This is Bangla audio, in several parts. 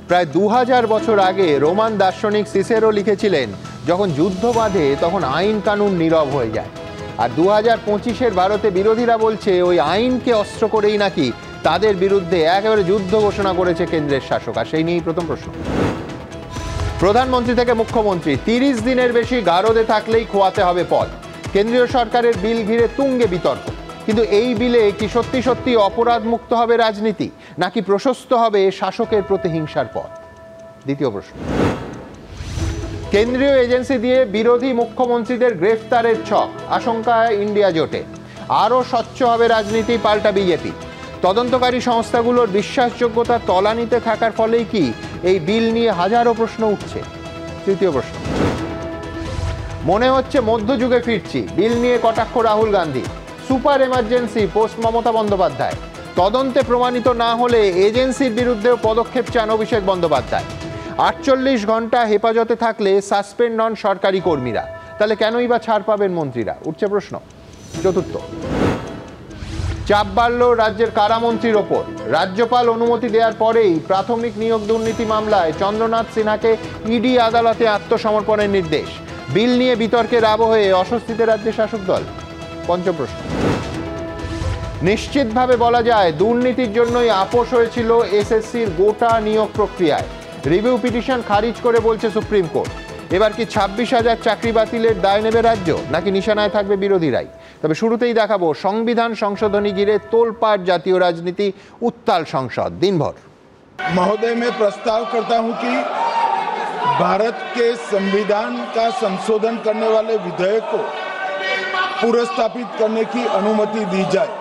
প্রায় 2000 বছর আগে রোমান দার্শনিক সিসেরো লিখেছিলেন, যখন যুদ্ধ বাঁধে তখন আইন কানুন নীরব হয়ে যায়। আর 2025-এর ভারতে বিরোধীরা বলছে ওই আইনকে অস্ত্র করেই নাকি তাদের বিরুদ্ধে একেবারে যুদ্ধ ঘোষণা করেছে কেন্দ্রের শাসক। আর সেই নিয়েই প্রথম প্রশ্ন। প্রধানমন্ত্রী থেকে মুখ্যমন্ত্রী 30 দিনের বেশি গারদে থাকলেই খোয়াতে হবে পদ। কেন্দ্রীয় সরকারের বিল ঘিরে তুঙ্গে বিতর্ক। কিন্তু এই বিলে কি সত্যি সত্যি অপরাধ মুক্ত হবে রাজনীতি, নাকি প্রশস্ত হবে শাসকের প্রতিহিংসার পথ? দ্বিতীয় প্রশ্ন। কেন্দ্রীয় এজেন্সি দিয়ে বিরোধী মুখ্যমন্ত্রীদের গ্রেফতারের ছক, আশঙ্কা ইন্ডিয়া জোটে। আরও স্বচ্ছ হবে রাজনীতি, পাল্টা বিজেপি। তদন্তকারী সংস্থাগুলোর বিশ্বাসযোগ্যতা তলানিতে থাকার ফলেই কি এই বিল নিয়ে হাজারো প্রশ্ন উঠছে? তৃতীয় প্রশ্ন। মনে হচ্ছে মধ্যযুগে ফিরছি, বিল নিয়ে কটাক্ষ Rahul Gandhi. Super emergency post Mamata Bandyopadhyay. তদন্তে প্রমাণিত না হলে এজেন্সির বিরুদ্ধেও পদক্ষেপ চান অভিষেক বন্দ্যোপাধ্যায়। 48 ঘন্টা হেফাজতে থাকলে সাসপেন্ড নন সরকারি কর্মীরা, তাহলে কেনই বা ছাড় পাবেন মন্ত্রীরা? উঠছে প্রশ্ন। চতুর্থ। চাপ বাড়ল রাজ্যের কারামন্ত্রীর ওপর। রাজ্যপাল অনুমতি দেওয়ার পরেই প্রাথমিক নিয়োগ দুর্নীতি মামলায় চন্দ্রনাথ সিনহাকে ইডি আদালতে আত্মসমর্পণের নির্দেশ। বিল নিয়ে বিতর্কের আবহে অস্বস্তিতে রাজ্যের শাসক দল। পঞ্চম প্রশ্ন। নিশ্চিতভাবে বলা যায় দুর্নীতির জন্যই আপোষ হয়েছিল এসএসসির গোটা নিয়োগ প্রক্রিয়ায়। রিভিউ পিটিশন খারিজ করে বলছে সুপ্রিম কোর্ট। এবার কি 26,000 চাকরি বাতিলের দায় নেবে রাজ্য, নাকি নিশানায় থাকবে বিরোধীরাই? তবে শুরুতেই দেখাবো সংবিধান সংশোধনী ঘিরে তোলপাড় জাতীয় রাজনীতি, উত্তাল সংসদ দিনভর। महोदय, मैं प्रस्ताव करता हूं कि भारत के संविधान का संशोधन करने वाले विधेयक को पुनर्स्थापित करने की अनुमति दी जाए।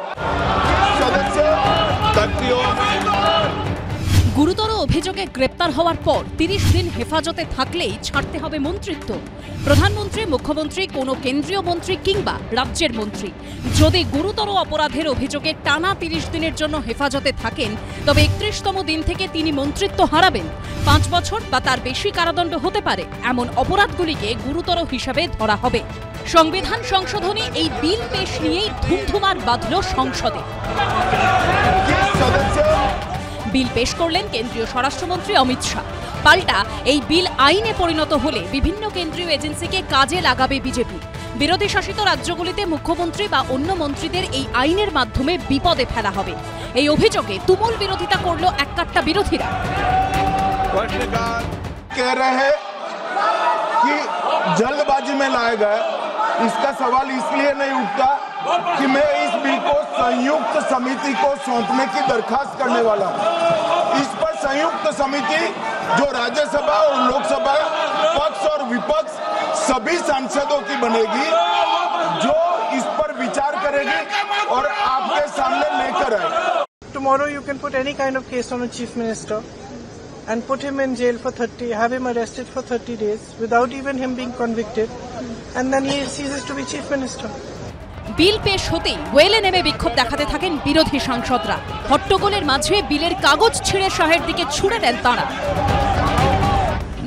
গুরুতর অভিযোগে গ্রেপ্তার হওয়ার পর 30 দিন হেফাজতে থাকলেই ছাড়তে হবে মন্ত্রিত্ব। প্রধানমন্ত্রী, মুখ্যমন্ত্রী, কোনো কেন্দ্রীয় মন্ত্রী কিংবা রাজ্যের মন্ত্রী যদি গুরুতর অপরাধের অভিযোগে টানা 30 দিনের জন্য হেফাজতে থাকেন, তবে 31তম দিন থেকে তিনি মন্ত্রিত্ব হারাবেন। 5 বছর বা তার বেশি কারাদণ্ড হতে পারে। এমন অপরাধগুলিকে গুরুতর হিসাবে ধরা হবে। সংবিধান সংশোধনী এই বিল পেশ নিয়েই ধুমধুমার বাঁধল সংসদে। বিল পেশ করলেন কেন্দ্রীয় স্বরাষ্ট্রমন্ত্রী অমিত শাহ। পাল্টা এই বিল আইনে পরিণত হলে বিভিন্ন কেন্দ্রীয় এজেন্সিকে কাজে লাগাবে বিজেপি। বিরোধী শাসিত রাজ্যগুলিতে মুখ্যমন্ত্রী বা অন্য মন্ত্রীদের এই আইনের মাধ্যমে বিপদে ফেলা হবে। এই অভিযোগে তুমুল বিরোধিতা করল এককাট্টা বিরোধীরা। कह रहे हैं कि जल्दबाजी में लाया गया। इसका सवाल इसलिए नहीं उठता कि मैं इस बिल को संयुक्त समिति को सौंपने की दरखास्त करने वाला हूं। इस पर संयुक्त समिति जो राज्यसभा और लोकसभा पक्ष और विपक्ष सभी सांसदों की बनेगी, जो इस पर विचार करेगी और आपके सामने लेकर आएगी। Tomorrow you can put any kind of case on a chief minister and put him in jail for 30, have him arrested for 30 days without even him being convicted, and then he ceases to be chief minister. বিল পেশ হতেই ওয়েলে নেমে বিক্ষোভ দেখাতে থাকেন বিরোধী সাংসদরা। হট্টগোলের মাঝে বিলের কাগজ ছিঁড়ে শাহের দিকে ছুড়ে দেন তাঁরা।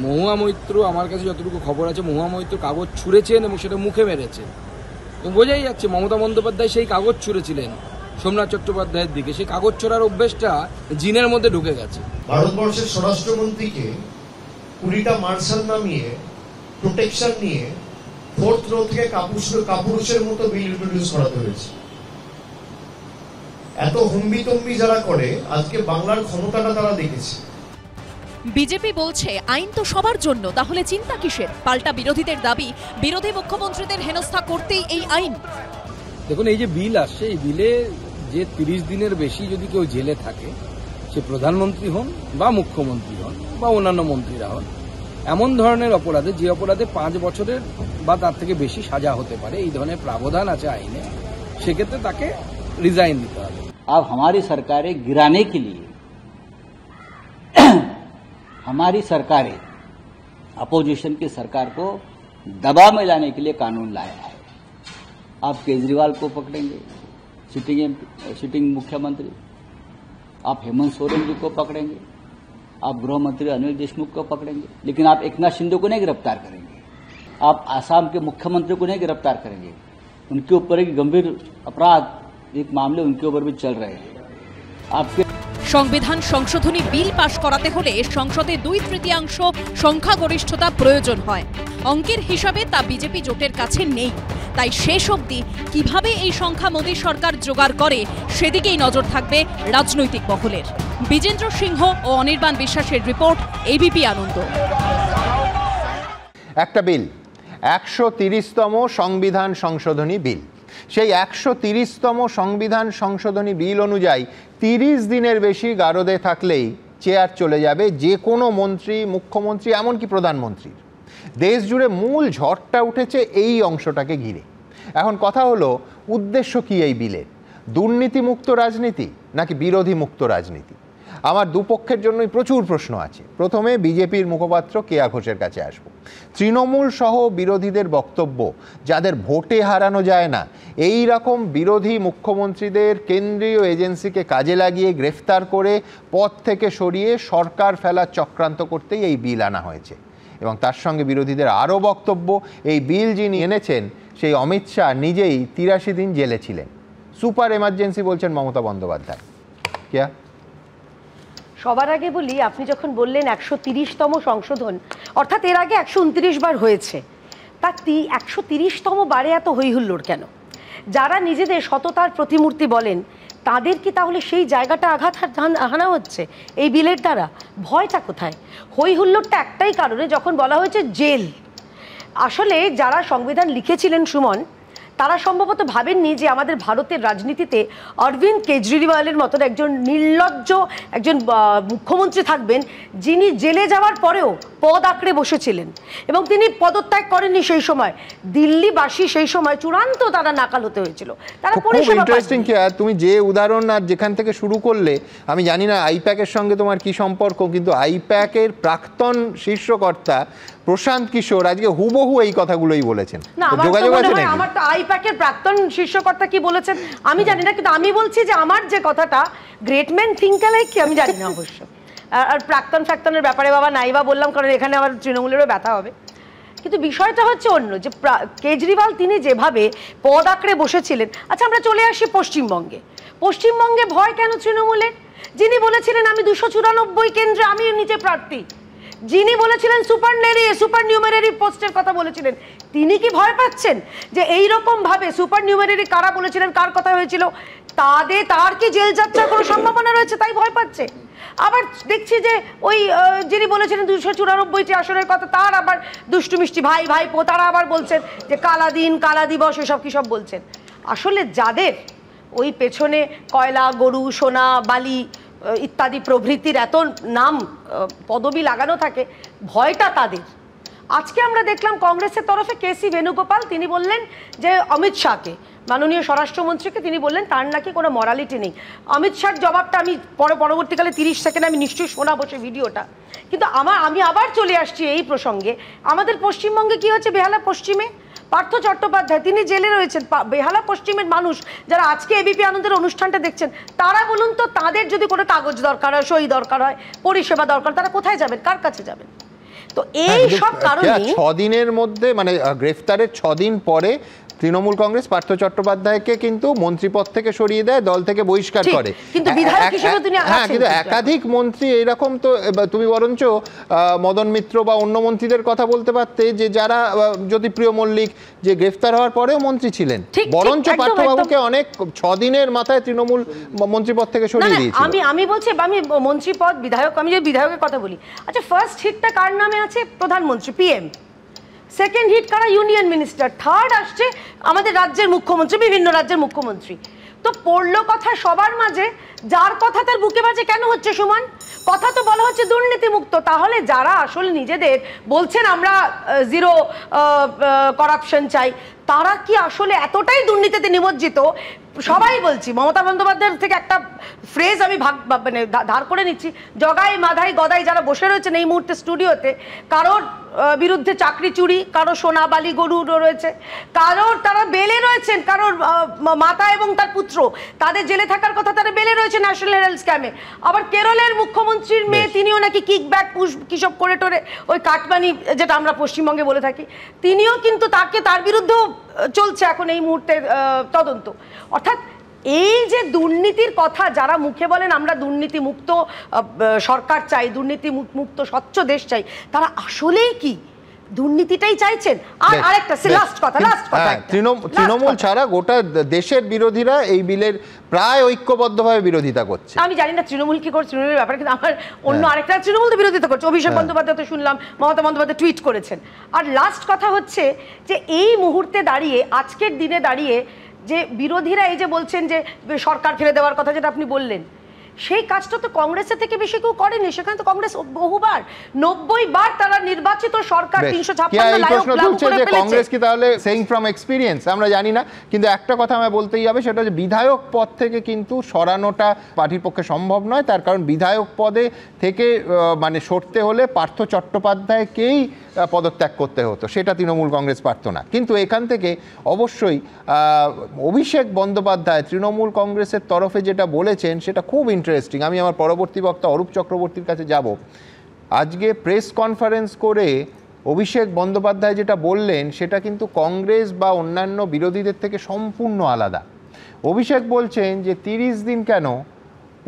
মহুয়া মৈত্র, আমার কাছে যতটুকু খবর আছে, মহুয়া মৈত্র কাগজ ছুঁড়েছেন এবং সেটা মুখে মেরেছে। তো বোঝাই যাচ্ছে মমতা বন্দ্যোপাধ্যায় সেই কাগজ ছুঁড়েছিলেন সোমনাথ চট্টোপাধ্যায়ের দিকে। সেই কাগজ ছোড়ার অভ্যেসটা জিনের মধ্যে ঢুকে গেছে। ভারতবর্ষের স্বরাষ্ট্রমন্ত্রীকে 20টা মার্শাল নামিয়ে প্রোটেকশন নিয়ে 4th রো থেকে কাপুরুষের মতো বিল ইন্ট্রোডিউস করাতে হয়েছে। এত হুম্বিতম্বি যারা করে, আজকে বাংলার ক্ষমতাটা তারা দেখেছে। বিজেপি বলছে আইন তো সবার জন্য, তাহলে চিন্তা কিসের? পাল্টা বিরোধীদের দাবি, বিরোধী মুখ্যমন্ত্রীদের হেনস্থা করতেই এই আইন। দেখুন, এই যে বিল আসছে, এই বিলে যে 30 দিনের বেশি যদি কেউ জেলে থাকে, সে প্রধানমন্ত্রী হন বা মুখ্যমন্ত্রী হন বা অন্যান্য মন্ত্রীরা হন, এমন ধরনের অপরাধে, যে অপরাধে 5 বছরের বা তার থেকে বেশি সাজা হতে পারে, এই ধরনের प्रावधान আছে আইনে, সেক্ষেত্রে তাকে রিজাইন দিতে হবে। अब हमारी सरकारें गिराने के लिए हमारी सरकारें अपोजिशन की सरकार को दबाव में लाने के लिए कानून लाया है। आप केजरीवाल को पकड़ेंगे, सिटिंग मुख्यमंत्री, आप हेमंत सोरेन जी को पकड़ेंगे, आप गृह मंत्री अनिल देशमुख को पकड़ेंगे, लेकिन आप एकनाथ शिंदे को नहीं गिरफ्तार करेंगे। आप आसाम के मुख्यमंत्री को नहीं गिरफ्तार करेंगे। उनके ऊपर एक गंभीर अपराध, एक मामले उनके ऊपर भी चल रहे हैं। आपके সংবিধান সংশোধনী বিল পাশ করাতে হলে সংসদে 2/3 সংখ্যাগরিষ্ঠতা প্রয়োজন হয়। অঙ্কের হিসাবে তা বিজেপি জোটের কাছে নেই। তাই শেষ অবধি কিভাবে এই সংখ্যা মোদী সরকার জোগাড় করে সেদিকেই নজর থাকবে রাজনৈতিক মহলের। বিজেন্দ্র সিংহ ও অনির্বাণ বিশ্বাসের রিপোর্ট, এবিপি আনন্দ। একটা বিল, 130তম সংবিধান সংশোধনী বিল। সেই 130তম সংবিধান সংশোধনী বিল অনুযায়ী 30 দিনের বেশি গারদে থাকলেই চেয়ার চলে যাবে যে কোনো মন্ত্রী, মুখ্যমন্ত্রী, এমনকি প্রধানমন্ত্রীর। দেশ জুড়ে মূল ঝড়টা উঠেছে এই অংশটাকে ঘিরে। এখন কথা হলো, উদ্দেশ্য কি এই বিলের? দুর্নীতিমুক্ত রাজনীতি নাকি বিরোধী মুক্ত রাজনীতি? আমার দুপক্ষের জন্যই প্রচুর প্রশ্ন আছে। প্রথমে বিজেপির মুখপাত্র কেয়া ঘোষের কাছে আসব। তৃণমূল সহ বিরোধীদের বক্তব্য, যাদের ভোটে হারানো যায় না, এই রকম বিরোধী মুখ্যমন্ত্রীদের কেন্দ্রীয় এজেন্সিকে কাজে লাগিয়ে গ্রেফতার করে পদ থেকে সরিয়ে সরকার ফেলার চক্রান্ত করতেই এই বিল আনা হয়েছে। এবং তার সঙ্গে বিরোধীদের আরও বক্তব্য, এই বিল যিনি এনেছেন সেই অমিত শাহ নিজেই 83 দিন জেলে ছিলেন। সুপার এমার্জেন্সি বলছেন মমতা বন্দ্যোপাধ্যায়। কেয়া, সবার আগে বলি, আপনি যখন বললেন 130তম সংশোধন, অর্থাৎ এর আগে 129 বার হয়েছে, তা 130তম বারে এত হইহুল্লোড় কেন? যারা নিজেদের সততার প্রতিমূর্তি বলেন, তাদের কি তাহলে সেই জায়গাটা আঘাত হানা হচ্ছে এই বিলের দ্বারা? ভয়টা কোথায়? হইহুল্লোড়টা একটাই কারণে, যখন বলা হয়েছে জেল। আসলে যারা সংবিধান লিখেছিলেন সুমন, তারা সম্ভবত ভাবেননি যে আমাদের ভারতের রাজনীতিতে অরবিন্দ কেজরিওয়ালের মতন একজন নির্লজ্জ একজন মুখ্যমন্ত্রী থাকবেন, যিনি জেলে যাওয়ার পরেও পদ আঁকড়ে বসেছিলেন এবং তিনি পদত্যাগ করেননি। সেই সময় দিল্লিবাসী সেই সময় চূড়ান্ত তারা নাকাল হতে হয়েছিল। তারা পরিষেবা ইন্টারেস্টিং। তুমি যে উদাহরণ আর যেখান থেকে শুরু করলে, আমি জানি না আইপ্যাকের সঙ্গে তোমার কি সম্পর্ক, কিন্তু আইপ্যাকের প্রাক্তন শীর্ষকর্তা প্রশান্ত কিশোর আজকে হুবহু এই কথাগুলোই বলেছেন। যোগাযোগ আছে নাকি? আমার তো আইপ্যাকের প্রাক্তন শীর্ষকর্তা কি বলেছেন আমি জানি না, কিন্তু আমি বলছি যে আমার যে কথাটা গ্রেট ম্যান থিঙ্ক অ্যালাইক কি আমি জানি না অবশ্য। আর প্রাক্তনের ব্যাপারে বাবা নাইবা বললাম, কারণ এখানে আবার তৃণমূলেরও ব্যথা হবে। কিন্তু বিষয়টা হচ্ছে অন্য, যে কেজরিওয়াল তিনি যেভাবে পদ আঁকড়ে বসেছিলেন। আচ্ছা, আমরা চলে আসি পশ্চিমবঙ্গে। পশ্চিমবঙ্গে ভয় কেন তৃণমূলের? যিনি বলেছিলেন আমি 294 কেন্দ্রে আমি নিজে প্রার্থী, যিনি বলেছিলেন সুপার নিউমেরারি পোস্টের কথা বলেছিলেন, তিনি কি ভয় পাচ্ছেন যে এইরকম ভাবে সুপার নিউমেরারি কারা বলেছিলেন, কার কথা হয়েছিল, তার কি জেল যাত্রার কোনো সম্ভাবনা রয়েছে তাই ভয় পাচ্ছে? আবার দেখছি যে ওই যিনি বলেছিলেন 294টি আসনের কথা, তার আবার দুষ্টু মিষ্টি ভাইপো তারা আবার বলছেন যে কালা দিন, কালা দিবস, এসব কি সব বলছেন। আসলে যাদের ওই পেছনে কয়লা, গরু, সোনা, বালি ইত্যাদি প্রভৃতির এত নাম পদবি লাগানো থাকে, ভয়টা তাদের। আজকে আমরা দেখলাম কংগ্রেসের তরফে কেসি বেণুগোপাল তিনি বললেন যে অমিত শাহকে, মাননীয় স্বরাষ্ট্রমন্ত্রীকে তিনি বললেন তার নাকি কোনো মরালিটি নেই। অমিত শাহর জবাবটা আমি পরবর্তীকালে 30 সেকেন্ড আমি নিশ্চয়ই শোনাবো সেই ভিডিওটা। কিন্তু আমি আবার চলে আসছি এই প্রসঙ্গে। আমাদের পশ্চিমবঙ্গে কি হচ্ছে? বেহালা পশ্চিমে পার্থ চট্টোপাধ্যায় তিনি জেলে রয়েছেন। বেহালা পশ্চিমের মানুষ যারা আজকে এবিপি আনন্দের অনুষ্ঠানটা দেখছেন, তারা বলুন তো, তাদের যদি কোনো কাগজ দরকার হয়, সই দরকার হয়, পরিষেবা দরকার, তারা কোথায় যাবেন, কার কাছে যাবেন? তো এই সব কারণে 6 দিনের মধ্যে, মানে গ্রেফতারের 6 দিন পরে তৃণমূল কংগ্রেস পার্থ চট্টোপাধ্যায়কে কিন্তু মন্ত্রীপদ থেকে সরিয়ে দেয়, দল থেকে বহিষ্কার করে। কিন্তু বিধায়ক হিসেবে তিনি হ্যাঁ, কিন্তু একাধিক মন্ত্রী এরকম, তো তুমি বরঞ্চ মদন মিত্র বা অন্য মন্ত্রীদের কথা বলতে পারতে, যে যারা জ্যোতিপ্রিয় মল্লিক যে গ্রেফতার হওয়ার পরেও মন্ত্রী ছিলেন, বরঞ্চ পার্থবাবুকে অনেক 6 দিনের মাথায় তৃণমূল মন্ত্রীপদ থেকে সরিয়ে দিয়েছিল। আমি বলছি, আমি মন্ত্রীপদ, বিধায়ক, আমি যে বিধায়কের কথা বলি, আচ্ছা ফার্স্ট হিটটা কার নামে আছে? প্রধানমন্ত্রী, পিএম। সেকেন্ড হিট কারা? Union minister. থার্ড আসছে আমাদের রাজ্যের মুখ্যমন্ত্রী, বিভিন্ন রাজ্যের মুখ্যমন্ত্রী। তো পড়লো কথা সবার মাঝে, যার কথা তার বুকে বাজে কেন হচ্ছে সুমন? কথা তো বলা হচ্ছে দুর্নীতিমুক্ত। তাহলে যারা আসলে নিজেদের বলছেন আমরা জিরো করাপশন চাই, তারা কি আসলে এতটাই দুর্নীতিতে নিমজ্জিত? সবাই বলছি, মমতা বন্দ্যোপাধ্যায়ের থেকে একটা ফ্রেজ আমি মানে ধার করে নিচ্ছি, জগাই মাধাই গদাই যারা বসে রয়েছেন এই মুহূর্তে স্টুডিওতে, কারোর বিরুদ্ধে চাকরি চুরি, কারো সোনা বালি গরু রয়েছে, কারোর তারা বেলে রয়েছেন, কারোর মাতা এবং তার পুত্র তাদের জেলে থাকার কথা, তারা বেলে রয়েছে ন্যাশনাল হেরাল্ড স্ক্যামে। আবার কেরলের মুখ্যমন্ত্রীর মেয়ে, তিনিও নাকি কিকব্যাক কিসব করে টোরে ওই কাটমানি যেটা আমরা পশ্চিমবঙ্গে বলে থাকি, তিনিও কিন্তু তার বিরুদ্ধেও চলছে এখন এই মুহূর্তে তদন্ত। অর্থাৎ এই যে দুর্নীতির কথা যারা মুখে বলেন আমরা দুর্নীতি মুক্ত সরকার চাই, দুর্নীতি মুক্ত স্বচ্ছ দেশ চাই, তারা আসলেই কি দুর্নীতিটাই চাইছেন? আর আরেকটা লাস্ট কথা তৃণমূল ছাড়া গোটা দেশের বিরোধীরা এই বিলের প্রায় ঐক্যবদ্ধভাবে বিরোধিতা করছে। আমি জানি না তৃণমূল কি করছে তৃণমূলের ব্যাপারে, কিন্তু আমার অন্য আরেকটা তৃণমূল তো বিরোধিতা করছে। অভিষেক বন্দ্যোপাধ্যায় তো শুনলাম, মমতা বন্দ্যোপাধ্যায় টুইট করেছেন। আর লাস্ট কথা হচ্ছে যে এই মুহূর্তে দাঁড়িয়ে, আজকের দিনে দাঁড়িয়ে যে বিরোধীরা এই যে বলছেন যে সরকার ফেলে দেওয়ার কথা যেটা আপনি বললেন, সেই কাজটা তো কংগ্রেসের থেকে বেশি কেউ করেনি। সেখানে তো কংগ্রেস বহুবার 90 বার তারা নির্বাচিত সরকার 356 কংগ্রেস কি তাহলে সেইং ফ্রম এক্সপিরিয়েন্স আমরা জানি না, কিন্তু একটা কথা আমার বলতেই হবে, সেটা হচ্ছে বিধায়ক পদ থেকে কিন্তু সরানোটা পার্টির পক্ষে সম্ভব নয়। তার কারণ বিধায়ক পদে থেকে মানে সরতে হলে পার্থ চট্টোপাধ্যায়কেই পদত্যাগ করতে হতো, সেটা তৃণমূল কংগ্রেস পারত না। কিন্তু এখান থেকে অবশ্যই অভিষেক বন্দ্যোপাধ্যায় তৃণমূল কংগ্রেসের তরফে যেটা বলেছেন সেটা খুব ইন্টারেস্টিং। আমি আমার পরবর্তী বক্তা অরূপ চক্রবর্তীর কাছে যাব। আজকে প্রেস কনফারেন্স করে অভিষেক বন্দ্যোপাধ্যায় যেটা বললেন সেটা কিন্তু কংগ্রেস বা অন্যান্য বিরোধীদের থেকে সম্পূর্ণ আলাদা। অভিষেক বলছেন যে 30 দিন কেন,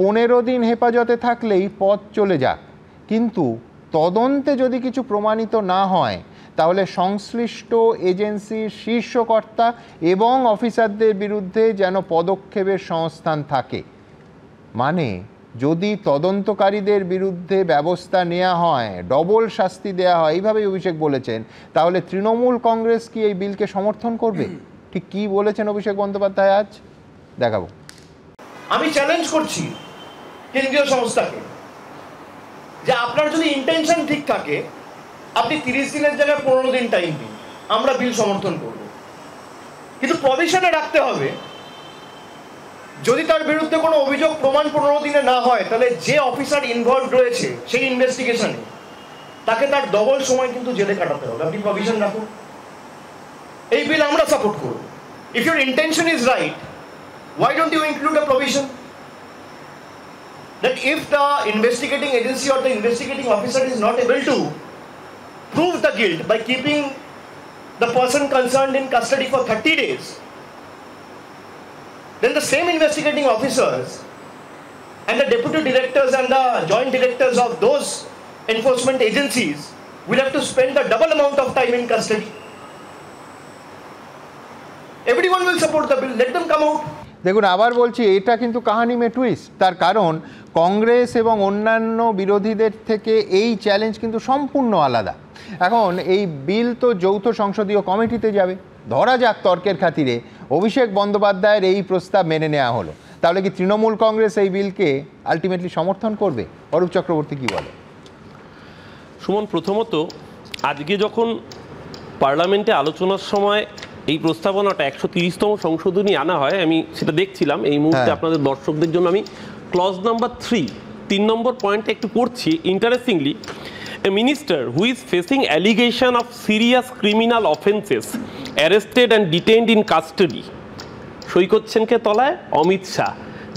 15 দিন হেফাজতে থাকলেই পথ চলে যাক, কিন্তু তদন্তে যদি কিছু প্রমাণিত না হয় তাহলে সংশ্লিষ্ট এজেন্সির শীর্ষকর্তা এবং অফিসারদের বিরুদ্ধে যেন পদক্ষেপের সংস্থান থাকে। মানে যদি তদন্তকারীদের বিরুদ্ধে ব্যবস্থা নেওয়া হয়, ডবল শাস্তি দেওয়া হয়, এইভাবেই অভিষেক বলেছেন, তাহলে তৃণমূল কংগ্রেস কি এই বিলকে সমর্থন করবে? ঠিক কি বলেছেন অভিষেক বন্দ্যোপাধ্যায় আজ দেখাবো। আমি চ্যালেঞ্জ করছি কেন্দ্রীয় সংস্থাকে যে আপনার যদি ইন্টেনশন ঠিক থাকে, আপনি 30 দিনের জায়গায় 15 দিন টাইম দিন, আমরা বিল সমর্থন করব। কিন্তু প্রভিশনে রাখতে হবে যদি তার বিরুদ্ধে কোনো অভিযোগ প্রমাণ 15 দিনে না হয়, তাহলে যে অফিসার ইনভলভ রয়েছে সেই ইনভেস্টিগেশনে তাকে তার ডবল সময় কিন্তু জেলে কাটাতে হবে। আপনি প্রভিশন রাখুন, এই বিল আমরা সাপোর্ট করব। If your intention is right, why don't you include a provision that if the investigating agency or the investigating officer is not able to prove the guilt by keeping the person concerned in custody for 30 days, then the same investigating officers and the deputy directors and the joint directors of those enforcement agencies will have to spend the double amount of time in custody. Everyone will support the bill, let them come out. দেখুন, আবার বলছি, এটা কিন্তু কাহানি মে টুইস্ট। তার কারণ কংগ্রেস এবং অন্যান্য বিরোধীদের থেকে এই চ্যালেঞ্জ কিন্তু সম্পূর্ণ আলাদা। এখন এই বিল তো যৌথ সংসদীয় কমিটিতে যাবে, ধরা যাক তর্কের খাতিরে অভিষেক বন্দ্যোপাধ্যায়ের এই প্রস্তাব মেনে নেওয়া হলো, তাহলে কি তৃণমূল কংগ্রেস এই বিলকে আলটিমেটলি সমর্থন করবে? অরূপ চক্রবর্তী কি বলে? সুমন, প্রথমত আজকে যখন পার্লামেন্টে আলোচনার সময় এই প্রস্তাবনাটা 130তম সংশোধনী আনা হয়, আমি সেটা দেখছিলাম এই মুহূর্তে আপনাদের দর্শকদের জন্য। আমি ক্লজ নাম্বার 3 নম্বর পয়েন্টে একটু পড়ছি। Interestingly, a minister who is facing allegation of serious criminal offences arrested and detained in custody, সই করছেন কে তলায়? অমিত শাহ,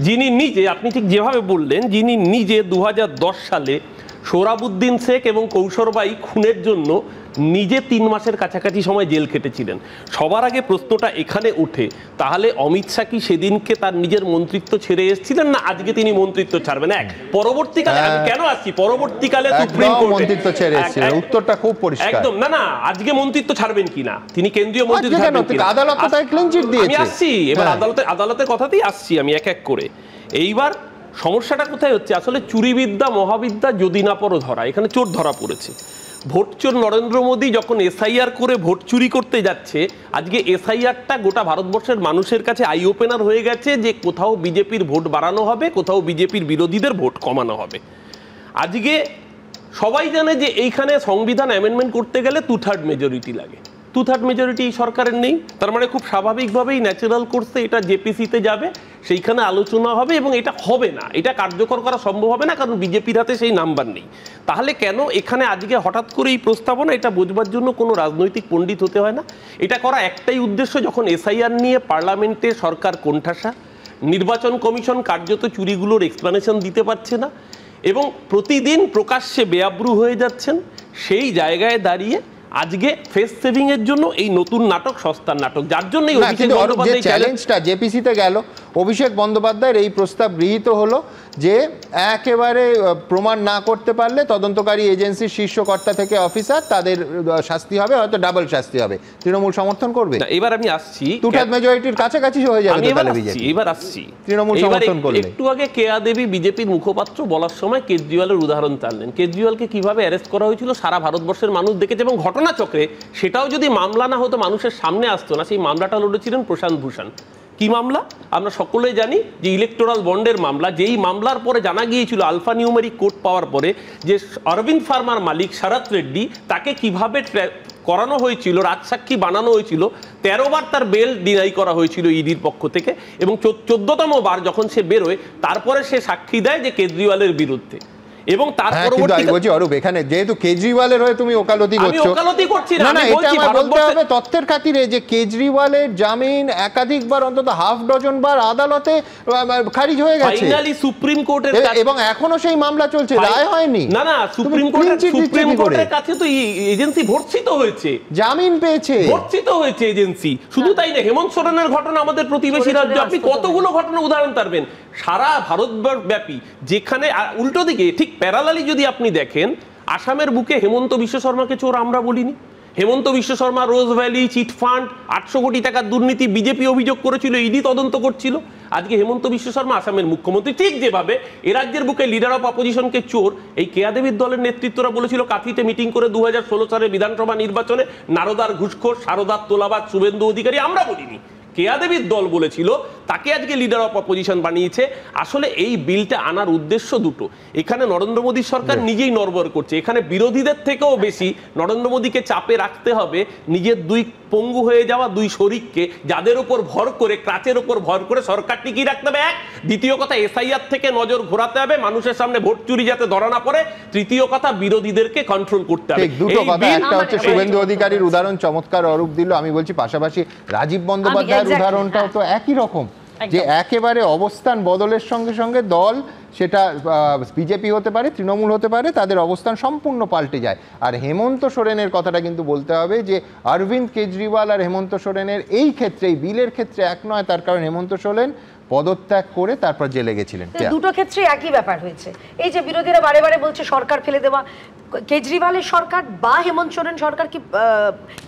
যিনি নিজে, আপনি ঠিক যেভাবে বললেন, যিনি নিজে 2010 সালে সোহরাবুদ্দিন শেখ এবং কৌশরবাই খুনের জন্য নিজে 3 মাসের কাছাকাছি সময় জেল খেটেছিলেন। সবার আগে প্রশ্নটা এখানে ওঠে, তাহলে অমিত শাহ কি সেদিনকে তার নিজের মন্ত্রিত্ব ছেড়ে এসেছিলেন, না আজকে তিনি মন্ত্রিত্ব ছাড়বেন? পরবর্তীকালে আমি কেন আসছি, পরবর্তীকালে সুপ্রিম কোর্ট মন্ত্রিত্ব ছেড়ে এসেছিলেন, উত্তরটা খুব পরিষ্কার। একদম না, আজকে মন্ত্রিত্ব ছাড়বেন কিনা, তিনি কেন্দ্রীয় মন্ত্রী ছাড়বেন কিনা, আদালত তাই ক্লিন চিট দিয়েছে। আমি আসছি এবার আদালতের কথাতেই আসছি আমি এক এক করে। এইবার সমস্যাটা কোথায় হচ্ছে? আসলে চুরিবিদ্যা মহাবিদ্যা যদি না পড়ো ধরা, এখানে চোর ধরা পড়েছে। ভোটচোর নরেন্দ্র মোদী যখন এসআইআর করে ভোট চুরি করতে যাচ্ছে, আজকে এসআইআরটা গোটা ভারতবর্ষের মানুষের কাছে আই ওপেনার হয়ে গেছে যে কোথাও বিজেপির ভোট বাড়ানো হবে, কোথাও বিজেপির বিরোধীদের ভোট কমানো হবে। আজকে সবাই জানে যে এইখানে সংবিধান অ্যামেন্ডমেন্ট করতে গেলে 2/3 মেজরিটি লাগে। 2/3 মেজরিটি সরকারের নেই, তার মানে খুব স্বাভাবিকভাবেই ন্যাচারাল কোর্সে এটা জেপিসিতে যাবে, সেইখানে আলোচনা হবে এবং এটা হবে না, এটা কার্যকর করা সম্ভব হবে না, কারণ বিজেপির হাতে সেই নাম্বার নেই। তাহলে কেন এখানে আজকে হঠাৎ করে এই প্রস্তাবনা? এটা বোঝবার জন্য কোনো রাজনৈতিক পণ্ডিত হতে হয় না। এটা করা একটাই উদ্দেশ্য, যখন এসআইআর নিয়ে পার্লামেন্টে সরকার কোণঠাসা, নির্বাচন কমিশন কার্যত চুরিগুলোর এক্সপ্লানেশন দিতে পারছে না এবং প্রতিদিন প্রকাশ্যে বেআব্রু হয়ে যাচ্ছেন, সেই জায়গায় দাঁড়িয়ে আজকে ফেস সেভিং এর জন্য এই নতুন নাটক সস্তার নাটক, যার জন্য চ্যালেঞ্জটা জেপিসিতে গেল, অভিষেক বন্দ্যোপাধ্যায়ের এই প্রস্তাব গৃহীত হলো যে একেবারে প্রমাণ না করতে পারলে তদন্তকারী এজেন্সির শীর্ষকর্তা থেকে অফিসার তাদের শাস্তি হবে, হয়তো ডাবল শাস্তি হবে। তৃণমূল সমর্থন করবে? এবার আমি আসছি, টু-থার্ড মেজরিটির কাছাকাছি হয়ে যাবে এবার আসছি তৃণমূল সমর্থন করলে। একটু আগে কেয়া দেবী বিজেপির মুখপাত্র বলার সময় কেজরিওয়ালের উদাহরণ টানলেন। কেজরিওয়ালকে কিভাবে অ্যারেস্ট করা হয়েছিল সারা ভারতবর্ষের মানুষ দেখেছে, এবং ঘটনাচক্রে সেটাও যদি মামলা না হতো, মানুষের সামনে আসতো না, সেই মামলাটা লড়েছিলেন প্রশান্ত ভূষণ। কি মামলা? আমরা সকলেই জানি যে ইলেকটোরাল বন্ডের মামলা। যেই মামলার পরে জানা গিয়েছিল আলফা নিউমেরিক কোড পাওয়ার পরে যে অরবিন্দ ফার্মার মালিক শরৎ রেড্ডি, তাকে কিভাবে করানো হয়েছিল, রাজসাক্ষী বানানো হয়েছিল, 13 বার তার বেল ডিনাই করা হয়েছিল ইডির পক্ষ থেকে, এবং 14তম বার যখন সে বেরোয় তারপরে সে সাক্ষী দেয় যে কেজরিওয়ালের বিরুদ্ধে। এবং তার পরবর্তীতে অরূপ, এখানে যেহেতু কেজরিওয়ালের হয়ে তুমি ওকালতি করছো, না এটা আমার বলতে হবে তথ্যের খাতিরে যে কেজরিওয়ালের জামিন একাধিকবার, অন্তত হাফ ডজন বার আদালতে খারিজ হয়ে গেছে, ফাইনালি সুপ্রিম কোর্টের, এবং এখনো সেই মামলা চলছে, রায় হয়নি। না সুপ্রিম কোর্টের কাছে তো এজেন্সি ভর্ৎসিত হয়েছে, জামিন পেয়েছে, ভর্ৎসিত হয়েছে এজেন্সি। শুধু তাই না, হেমন্ত সোরেনের ঘটনা আমাদের প্রতিবেশী রাজ্য, আপনি কতগুলো ঘটনা উদাহরণ পারবেন সারা ভারতবর্ষ ব্যাপী, যেখানে উল্টো দিকে ঠিক প্যারালালি যদি আপনি দেখেন, আসামের বুকে হেমন্ত বিশ্ব শর্মাকে চোর আমরা বলিনি। হেমন্ত বিশ্ব শর্মা রোজ ভ্যালি চিটফান্ড 800 কোটি টাকার দুর্নীতি বিজেপি অভিযোগ করেছিল, ইডি তদন্ত করছিল। আজকে হেমন্ত বিশ্ব শর্মা আসামের মুখ্যমন্ত্রী। ঠিক যেভাবে এ রাজ্যের বুকে লিডার অফ অপোজিশনকে চোর এই কেয়া দেবীর দলের নেতৃত্বরা বলেছিল কাঁথিতে মিটিং করে 2016 সালের বিধানসভা নির্বাচনে নারদার ঘুষখোর, সারদার তোলাবাজ, শুভেন্দু অধিকারী আমরা বলিনি, কেয়া দেবীর দল বলেছিল, তাকে আজকে লিডার অফ অপোজিশন বানিয়েছে। আসলে এই বিলটা আনার উদ্দেশ্য দুটো। এখানে নরেন্দ্র মোদী সরকার নিজেই নড়বড় করছে, এখানে বিরোধীদের থেকেও বেশি নরেন্দ্র মোদীকে চাপে রাখতে হবে নিজের দুই পঙ্গু হয়ে যাওয়া দুই শরিককে, যাদের উপর ভর করে, ক্রাচের উপর ভর করে সরকার টিকিয়ে রাখতে হবে। এক, দ্বিতীয় কথা এসআইআর থেকে নজর ঘোরাতে হবে, মানুষের সামনে ভোট চুরি যাতে ধরা না পড়ে। তৃতীয় কথা বিরোধীদেরকে কন্ট্রোল করতে হবে। দুটো কথা, একটা হচ্ছে শুভেন্দু অধিকারীর উদাহরণ চমৎকার অরূপ দিল, আমি বলছি পাশাপাশি রাজীব বন্দ্যোপাধ্যায়ের উদাহরণটাও তো একই রকম, যে একেবারে অবস্থান বদলের সঙ্গে সঙ্গে দল, সেটা বিজেপি হতে পারে, তৃণমূল হতে পারে, তাদের অবস্থান সম্পূর্ণ পাল্টে যায়। আর হেমন্ত সোরেনের কথাটা কিন্তু বলতে হবে যে অরবিন্দ কেজরিওয়াল আর হেমন্ত সোরেনের এই ক্ষেত্রে, এই বিলের ক্ষেত্রে এক নয়, তার কারণ হেমন্ত সোরেন পদত্যাগ করে তারপর জেলে গেছিলেন। দুটো ক্ষেত্রে একই ব্যাপার হয়েছে। এই যে বিরোধীরা বারে বারে বলছে সরকার ফেলে দেওয়া, কেজরিওয়ালের সরকার বা হেমন্ত সোরেন সরকার কি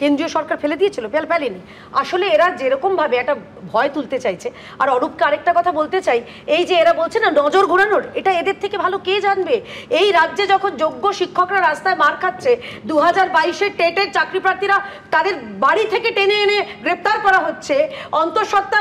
কেন্দ্রীয় সরকার ফেলে দিয়েছিল? ফেলেনি। আসলে এরা যেরকম ভাবে একটা ভয় তুলতে চাইছে। আর অরূপকে আরেকটা কথা বলতে চাই, এই যে এরা বলছে না নজর ঘোরানোর, এটা এদের থেকে ভালো কে জানবে? এই রাজ্যে যখন যোগ্য শিক্ষকরা রাস্তায় মার খাচ্ছে, 2022-এর টেটের চাকরি প্রার্থীরা তাদের বাড়ি থেকে টেনে এনে গ্রেপ্তার করা হচ্ছে, অন্তঃসত্ত্বা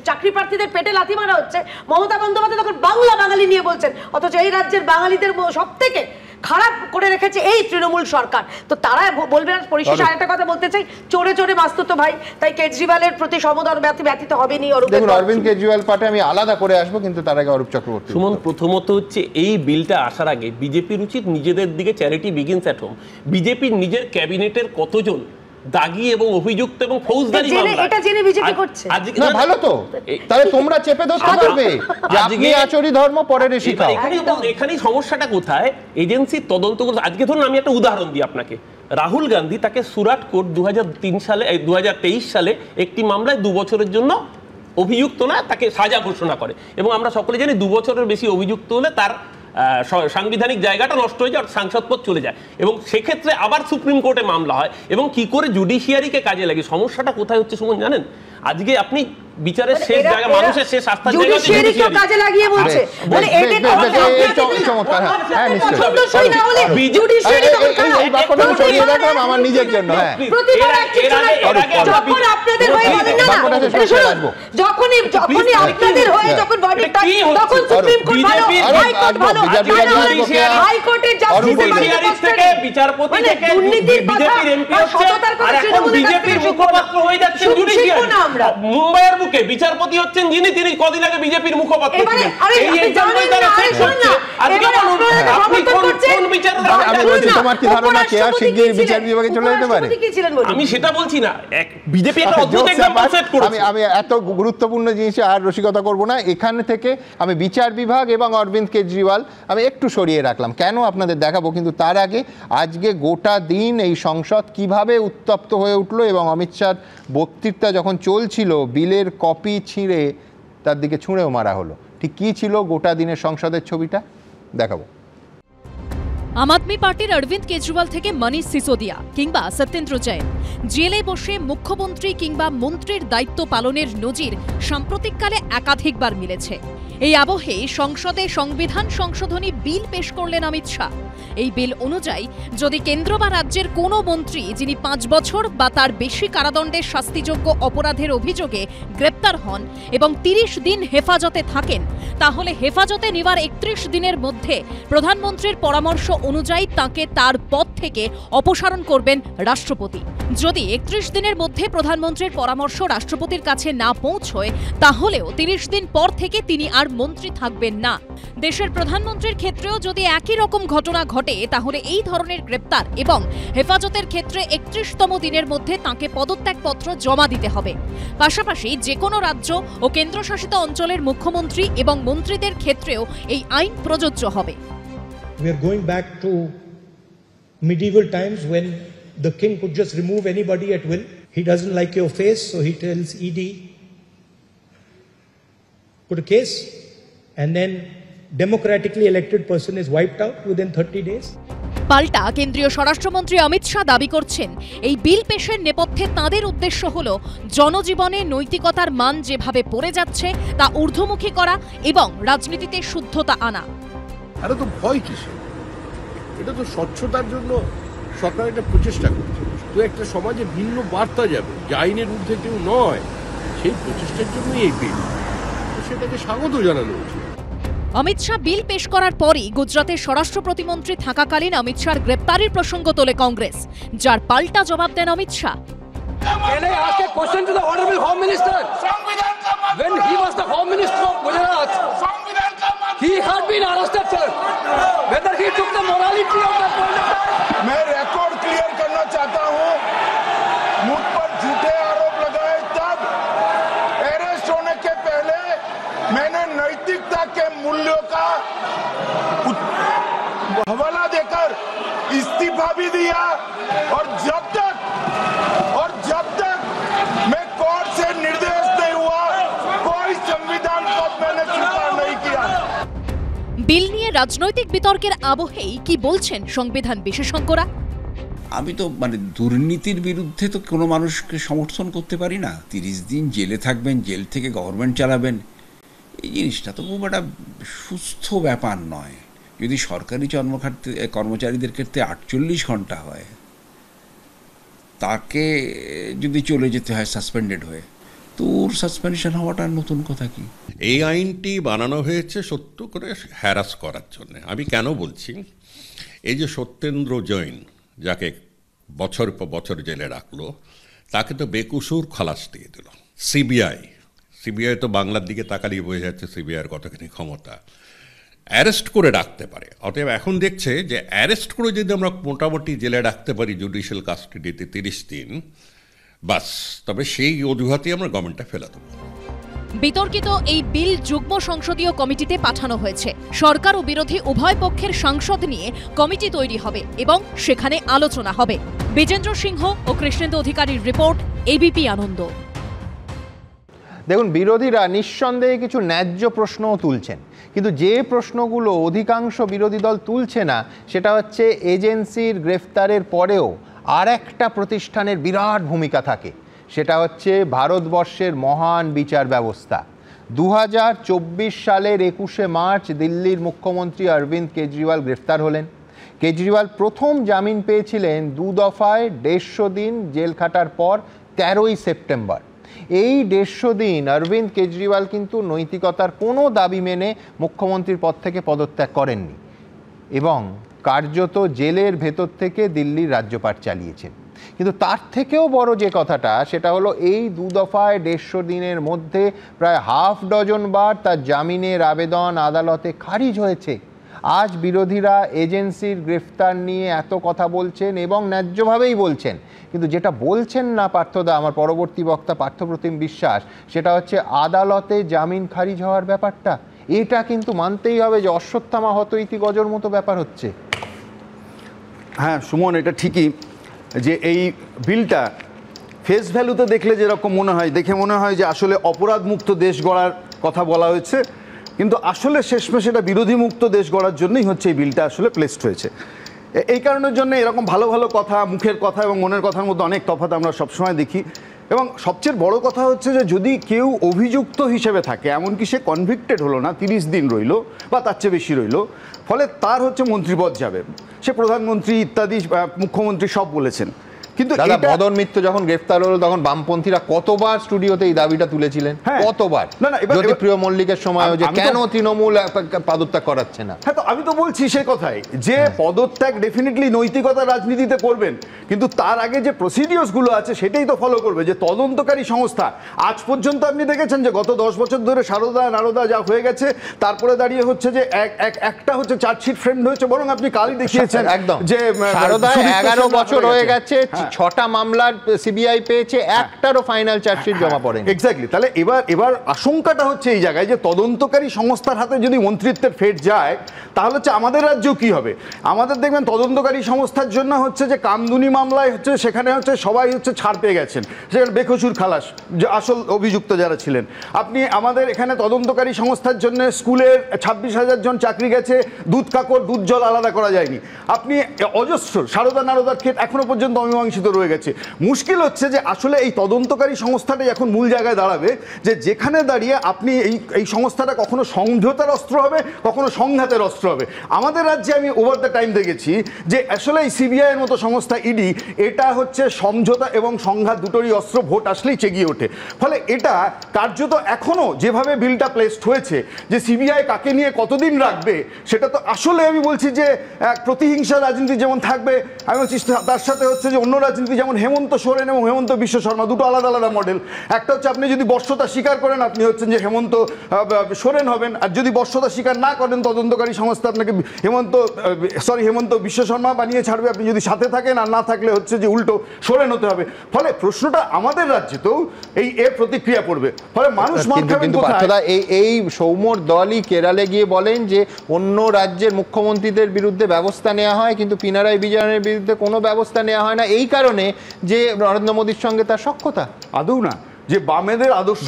চাকরি প্রার্থীদের পেটে লাথি মারা হচ্ছে, মমতা বন্দ্যোপাধ্যায় তখন বাংলা বাঙালি নিয়ে বলছেন, অথচ এই রাজ্যের বাঙালিদের সব থেকে খারাপ করে রেখেছে এই তৃণমূল সরকার। তো তারা বলবে না। পরিশেষে আরেকটা কথা বলতে চাই, চোরে চোরে বাস্তুত ভাই, তাই কেজরিওয়ালের প্রতি সমদর ব্যতীত হবেনি। অরবিন্দ কেজরিওয়াল পার্টি আমি আলাদা করে আসবো, কিন্তু তার আগে অরূপ চক্রবর্তী। সুমন, প্রথমত হচ্ছে এই বিলটা আসার আগে বিজেপির উচিত নিজেদের দিকে চ্যারিটি বিগিনস এট হোম। বিজেপির নিজের ক্যাবিনেটের কতজন দাগি এবং অভিযুক্ত এবং ফৌজদারি মামলা, এটা জেনে বিজেপি করছে। না ভালো তো, তাহলে তোমরা চেপে ধরতে পারবে যে আপনি আচরি ধর্ম পরে শিখাও। এখানেই সমস্যাটা কোথায়? এজেন্সি তদন্ত করতে। আজকে ধরুন আমি একটা উদাহরণ দিই আপনাকে, রাহুল গান্ধী, তাকে সুরাট কোর্ট 2023 সালে একটি মামলায় 2 বছরের জন্য অভিযুক্ত না, তাকে সাজা ঘোষণা করে। এবং আমরা সকলে জানি 2 বছরের বেশি অভিযুক্ত হলে তার সাংবিধানিক জায়গাটা নষ্ট হয়ে যায়, সাংসদ পদ চলে যায়, এবং সেক্ষেত্রে আবার সুপ্রিম কোর্টে মামলা হয়। এবং কি করে জুডিশিয়ারিকে কাজে লাগে? সমস্যাটা কোথায় হচ্ছে সুমন জানেন? আজকে আপনি বিচারের শেষ জায়গা, মানুষের শেষ আস্থার জায়গা কাজে লাগিয়ে বলছে, মানে এদের চমৎকার। হ্যাঁ নিশ্চয়ই, এই বাক্যটা আমি সরিয়ে রাখলাম আমার নিজের জন্য। হ্যাঁ, যখন আপনাদের হয়ে বলেন না, যখনই আপনাদের হয়ে যখন ভার্ডিক্ট হয়, তখন সুপ্রিম কোর্ট ভালো, হাইকোর্ট ভালো, হাইকোর্টের জাস্টিস থেকে বিচারপতি থেকে বিজেপির এমপি হচ্ছে, আর এখন বিজেপির মুখপাত্র হয়ে যাচ্ছেন জুডিশিয়ারি। মুম্বাইয়ের বুকে বিচারপতি হচ্ছেন যিনি, তিনি কদিন আগে বিজেপির মুখপাত্র ছিলেন। এই এক্সাম্পল তারা শেষ হচ্ছে। আজকে বলুন আপনি কোন বিচারের আমি বলছি তোমার কি ধারণা কে আর শিগগির বিচার বিভাগে চলে যেতে পারে? আমি সেটা বলছি না, বিজেপি একটা অদ্ভুত এক্সাম্পল সেট করেছে। আমি এত গুরুত্বপূর্ণ জিনিসে আর রসিকতা করব না, এখানে থেকে আমি বিচার বিভাগ এবং অরবিন্দ কেজরিওয়াল আমি একটু সরিয়ে রাখলাম, কেন আপনাদের দেখাবো। কিন্তু তার আগে আজকে গোটা দিন এই সংসদ কিভাবে উত্তপ্ত হয়ে উঠলো এবং অমিত শাহ বক্তৃতা যখন চলছিল বিলের কপি ছিঁড়ে তার দিকে ছুঁড়েও মারা হলো। ঠিক কী ছিল গোটা দিনের সংসদের ছবিটা দেখাবো। আম আদমি পার্টির অরবিন্দ কেজরিওয়াল থেকে মনীষ সিসোদিয়া কিংবা সত্যেন্দ্র জৈন জেলে বসে মুখ্যমন্ত্রী কিংবা মন্ত্রীর দায়িত্ব পালনের নজির সাম্প্রতিককালে একাধিকবার মিলেছে। এই আবহে সংসদে সংবিধান সংশোধনী বিল পেশ করলেন অমিত শাহ। এই বিল অনুযায়ী যদি কেন্দ্র বা রাজ্যের কোনো মন্ত্রী যিনি 5 বছর বা তার বেশি কারাদণ্ডের শাস্তিযোগ্য অপরাধের অভিযোগে গ্রেপ্তার হন এবং 30 দিন হেফাজতে থাকেন, তাহলে হেফাজতে নেওয়ার 31 দিনের মধ্যে প্রধানমন্ত্রীর পরামর্শ অনুযায়ী তাকে তার পদ থেকে অপসারণ করবেন রাষ্ট্রপতি। যদি 31 দিনের মধ্যে প্রধানমন্ত্রীর পরামর্শ রাষ্ট্রপতির কাছে না পৌঁছয়, তাহলেও 30 দিন পর থেকে তিনি আর মন্ত্রী থাকবেন না। দেশের প্রধানমন্ত্রীর ক্ষেত্রেও যদি একই রকম ঘটনা ঘটে, তাহলে এই ধরনের গ্রেপ্তার এবং হেফাজতের ক্ষেত্রে 31তম দিনের মধ্যে তাকে পদত্যাগপত্র জমা দিতে হবে। পাশাপাশি যে কোনো রাজ্য ও কেন্দ্রশাসিত অঞ্চলের মুখ্যমন্ত্রী এবং মন্ত্রীদের ক্ষেত্রেও এই আইন প্রযোজ্য হবে। We are going back to medieval times when the king could just remove anybody at will. He doesn't like your face, so he tells ED, put a case, and then democratically elected person is wiped out within 30 days. পাল্টা কেন্দ্রীয় স্বরাষ্ট্রমন্ত্রী অমিত শাহ দাবি করছেন এই বিল পেশের নেপথ্যে তাঁদের উদ্দেশ্য হল জনজীবনে নৈতিকতার মান যেভাবে পড়ে যাচ্ছে তা ঊর্ধ্বমুখী করা এবং রাজনীতিতে শুদ্ধতা আনা। আরে তো ভয় কিসে? এটা তো স্বচ্ছতার জন্য সরকার একটা প্রচেষ্টা করছে। তো একটা সমাজে ভিন্ন বার্তা যাবে, যে আইনের ঊর্ধ্বে কেউ নয়, সেই প্রচেষ্টার জন্যই এই বিল, সেটাকে স্বাগত জানানো উচিত। অমিত শাহ বিল পেশ করার পরই গুজরাতের স্বরাষ্ট্র প্রতিমন্ত্রী থাকাকালীন অমিত শাহর গ্রেপ্তারির প্রসঙ্গ তোলে কংগ্রেস, যার পাল্টা জবাব দেন Amit Shah. Can I ask a question to the Honorable Home Minister? When he was the Home Minister of Gujarat, he had been arrested, sir. Whether he took the morality of that point of time. मैं रिकॉर्ड क्लियर करना चाहता हूं, मुझ पर झूठे आरोप लगाए तब अरेस्ट होने के पहले मैंने नैतिकता के मूल्यों का हवाला देकर इस्तीफा भी दिया, और जब तक मैं कोर्ट से निर्देश नहीं हुआ, कोई संविधान पद मैंने स्वीकार नहीं किया। বিল নিয়ে রাজনৈতিক বিতর্কের আবহেই কি বলছেন সংবিধান বিশেষজ্ঞরা? আমি তো দুর্নীতির বিরুদ্ধে তো কোনো মানুষকে সমর্থন করতে পারি না। 30 দিন জেলে থাকবেন, জেল থেকে গভর্নমেন্ট চালাবেন, এই জিনিসটা তো খুব একটা সুস্থ ব্যাপার নয়। যদি সরকারি কর্মচারীদের ক্ষেত্রে 48 ঘন্টা হয়, তাকে যদি চলে যেতে হয় সাসপেন্ডেড হয়ে, তো ওর সাসপেনশন হওয়াটা নতুন কথা কি? এই আইনটি বানানো হয়েছে সত্য করে হ্যারাস করার জন্য। আমি কেন বলছি, এই যে সত্যেন্দ্র জৈন যাকে বছর পর বছর জেলে রাখলো, তাকে তো বেকসুর খালাস দিয়ে দিল সিবিআই তো বাংলার দিকে তাকালিয়ে বোঝা যাচ্ছে সিবিআইয়ের কতখানি ক্ষমতা, অ্যারেস্ট করে রাখতে পারে। অতএব এখন দেখছে যে অ্যারেস্ট করে যদি আমরা মোটামুটি জেলে রাখতে পারি জুডিশিয়াল কাস্টাডিতে 30 দিন, বাস, তবে সেই অজুহাতেই আমরা গভর্নমেন্টটা ফেলে দেবো। বিতর্কিত এই বিল যুগ্ম সংসদীয় কমিটিতে পাঠানো হয়েছে। সরকার ও বিরোধী উভয় পক্ষের সাংসদ নিয়ে কমিটি তৈরি হবে এবং সেখানে আলোচনা হবে। বিজেন্দ্র সিংহ ও কৃষ্ণেন্দু অধিকারীর রিপোর্ট, এবিপি আনন্দ। দেখুন, বিরোধীরা নিঃসন্দেহে কিছু ন্যায্য প্রশ্নও তুলছেন, কিন্তু যে প্রশ্নগুলো অধিকাংশ বিরোধী দল তুলছে না, সেটা হচ্ছে এজেন্সির গ্রেফতারের পরেও আর একটা প্রতিষ্ঠানের বিরাট ভূমিকা থাকে, সেটা হচ্ছে ভারতবর্ষের মহান বিচার ব্যবস্থা। 2024 সালের 21শে মার্চ দিল্লির মুখ্যমন্ত্রী অরবিন্দ কেজরিওয়াল গ্রেফতার হলেন। কেজরিওয়াল প্রথম জামিন পেয়েছিলেন 2 দফায় 150 দিন জেল খাটার পর 13ই সেপ্টেম্বর। এই 150 দিন অরবিন্দ কেজরিওয়াল কিন্তু নৈতিকতার কোনো দাবি মেনে মুখ্যমন্ত্রীর পদ থেকে পদত্যাগ করেননি এবং কার্যত জেলের ভেতর থেকে দিল্লির রাজ্যপাট চালিয়েছেন। কিন্তু তার থেকেও বড় যে কথাটা, সেটা হলো এই 2 দফায় 150 দিনের মধ্যে প্রায় 6 বার তার জামিনের আবেদন আদালতে খারিজ হয়েছে। আজ বিরোধীরা এজেন্সির গ্রেফতার নিয়ে এত কথা বলছেন এবং ন্যায্যভাবেই বলছেন, কিন্তু যেটা বলছেন না পার্থদা, আমার পরবর্তী বক্তা পার্থপ্রতিম বিশ্বাস, সেটা হচ্ছে আদালতে জামিন খারিজ হওয়ার ব্যাপারটা। এটা কিন্তু মানতেই হবে যে অশ্বত্থামা হত ইতি গজর মতো ব্যাপার হচ্ছে। হ্যাঁ সুমন, এটা ঠিকই যে এই বিলটা ফেস ভ্যালুতে দেখলে যেরকম মনে হয়, দেখে মনে হয় যে আসলে অপরাধ মুক্ত দেশ গড়ার কথা বলা হয়েছে, কিন্তু আসলে শেষমেশ এটা বিরোধী মুক্ত দেশ গড়ার জন্যই হচ্ছে এই বিলটা আসলে প্লেসড হয়েছে। এই কারণের জন্য এরকম ভালো ভালো কথা, মুখের কথা এবং মনের কথার মধ্যে অনেক তফাৎ আমরা সবসময় দেখি। এবং সবচেয়ে বড় কথা হচ্ছে যে যদি কেউ অভিযুক্ত হিসেবে থাকে, এমনকি সে কনভিক্টেড হলো না, 30 দিন রইল বা তার চেয়ে বেশি রইল, ফলে তার হচ্ছে মন্ত্রীপদ যাবে, সে প্রধানমন্ত্রী ইত্যাদি মুখ্যমন্ত্রী সব বলেছেন। কিন্তু মদন মিত্র যখন গ্রেফতার হলো তখন বামপন্থীরা কতবার স্টুডিওতে এই দাবিটা তুলেছিলেন, কতবার। জ্যোতিপ্রিয় মল্লিকের সময় যে কেন তৃণমূল পদত্যাগ করাচ্ছে না। হ্যাঁ, তো আমি তো বলছি সেই কথাই যে পদত্যাগ ডেফিনেটলি নৈতিকতা রাজনীতিতে করবেন, কিন্তু তার আগে যে প্রসিডিওর্স গুলো আছে সেটাই তো ফলো করবে। যে তদন্তকারী সংস্থা আজ পর্যন্ত আপনি দেখেছেন যে গত 10 বছর ধরে সারদা নারদা যা হয়ে গেছে, তারপরে দাঁড়িয়ে হচ্ছে যে একটা হচ্ছে চার্জশিট ফ্রেম হয়েছে, বরং আপনি কালই দেখিয়েছেন একদম যে সারদা 11 বছর হয়ে গেছে, 6টা মামলার সিবিআই পেয়েছে, একটারও ফাইনাল চার্জশিট জমা পড়েনি। এক্স্যাক্টলি। তাহলে এবার আশঙ্কাটা হচ্ছে এই জায়গায় যে তদন্তকারী সংস্থার হাতে যদি মন্ত্রিত্বের ফেট যায়, তাহলে হচ্ছে আমাদের রাজ্যেও কি হবে। আমাদের দেখবেন তদন্তকারী সংস্থার জন্য হচ্ছে যে কামদুনি মামলায় হচ্ছে সেখানে হচ্ছে সবাই হচ্ছে ছাড় পেয়ে গেছেন, সেখানে বেকসুর খালাস যে আসল অভিযুক্ত যারা ছিলেন। আপনি আমাদের এখানে তদন্তকারী সংস্থার জন্য স্কুলের 26,000 জন চাকরি গেছে, দুধ কাকড় দুধ জল আলাদা করা যায়নি। আপনি অজস্র সারদা নারদার ক্ষেত্রে এখনো পর্যন্ত অমীমাংসিত রয়ে গেছে। মুশকিল হচ্ছে যে আসলে এই তদন্তকারী সংস্থাটাই এখন মূল জায়গায় দাঁড়াবে, যে যেখানে দাঁড়িয়ে আপনি এই সংস্থাটা কখনো সমঝোতার অস্ত্র হবে, কখনো সংঘাতের অস্ত্র হবে। আমাদের রাজ্যে আমি ওভার দ্য টাইম দেখেছি যে আসলে এই সিবিআই এর মতো সংস্থা, ইডি, এটা হচ্ছে সমঝোতা এবং সংঘাত দুটোরই অস্ত্র, ভোট আসলেই চেগিয়ে ওঠে। ফলে এটা কার্যত এখনো যেভাবে বিলটা প্লেসড হয়েছে, যে সিবিআই কাকে নিয়ে কতদিন রাখবে, সেটা তো আসলে আমি বলছি যে এক প্রতিহিংসা রাজনীতি যেমন থাকবে, আমি বলছি তার সাথে হচ্ছে যে অন্য রাজনীতি, যেমন হেমন্ত সোরেন এবং হেমন্ত বিশ্ব শর্মা দুটো আলাদা আলাদা মডেল। একটা হচ্ছে আপনি যদি বর্ষতা স্বীকার করেন আপনি হচ্ছেন যে হেমন্ত সোরেন হবেন, আর যদি বর্ষতা স্বীকার না করেন তদন্তকারী সংস্থা আপনাকে হেমন্ত বিশ্ব শর্মা বানিয়ে ছাড়বে, আপনি যদি সাথে থাকেন, আর না থাকলে হচ্ছে যে উল্টো সোরেন হতে হবে। ফলে প্রশ্নটা আমাদের রাজ্যেতেও এর প্রতিক্রিয়া পড়বে। ফলে মানুষ কিন্তু এই সৌম্যর দলই কেরালে গিয়ে বলেন যে অন্য রাজ্যের মুখ্যমন্ত্রীদের বিরুদ্ধে ব্যবস্থা নেওয়া হয়, কিন্তু পিনারাই বিজয়নের বিরুদ্ধে কোনো ব্যবস্থা নেওয়া হয় না, এই কারণে যে নরেন্দ্র মোদীর সঙ্গে তার সখ্যতা। আদৌ না, যে বামেদের আদর্শ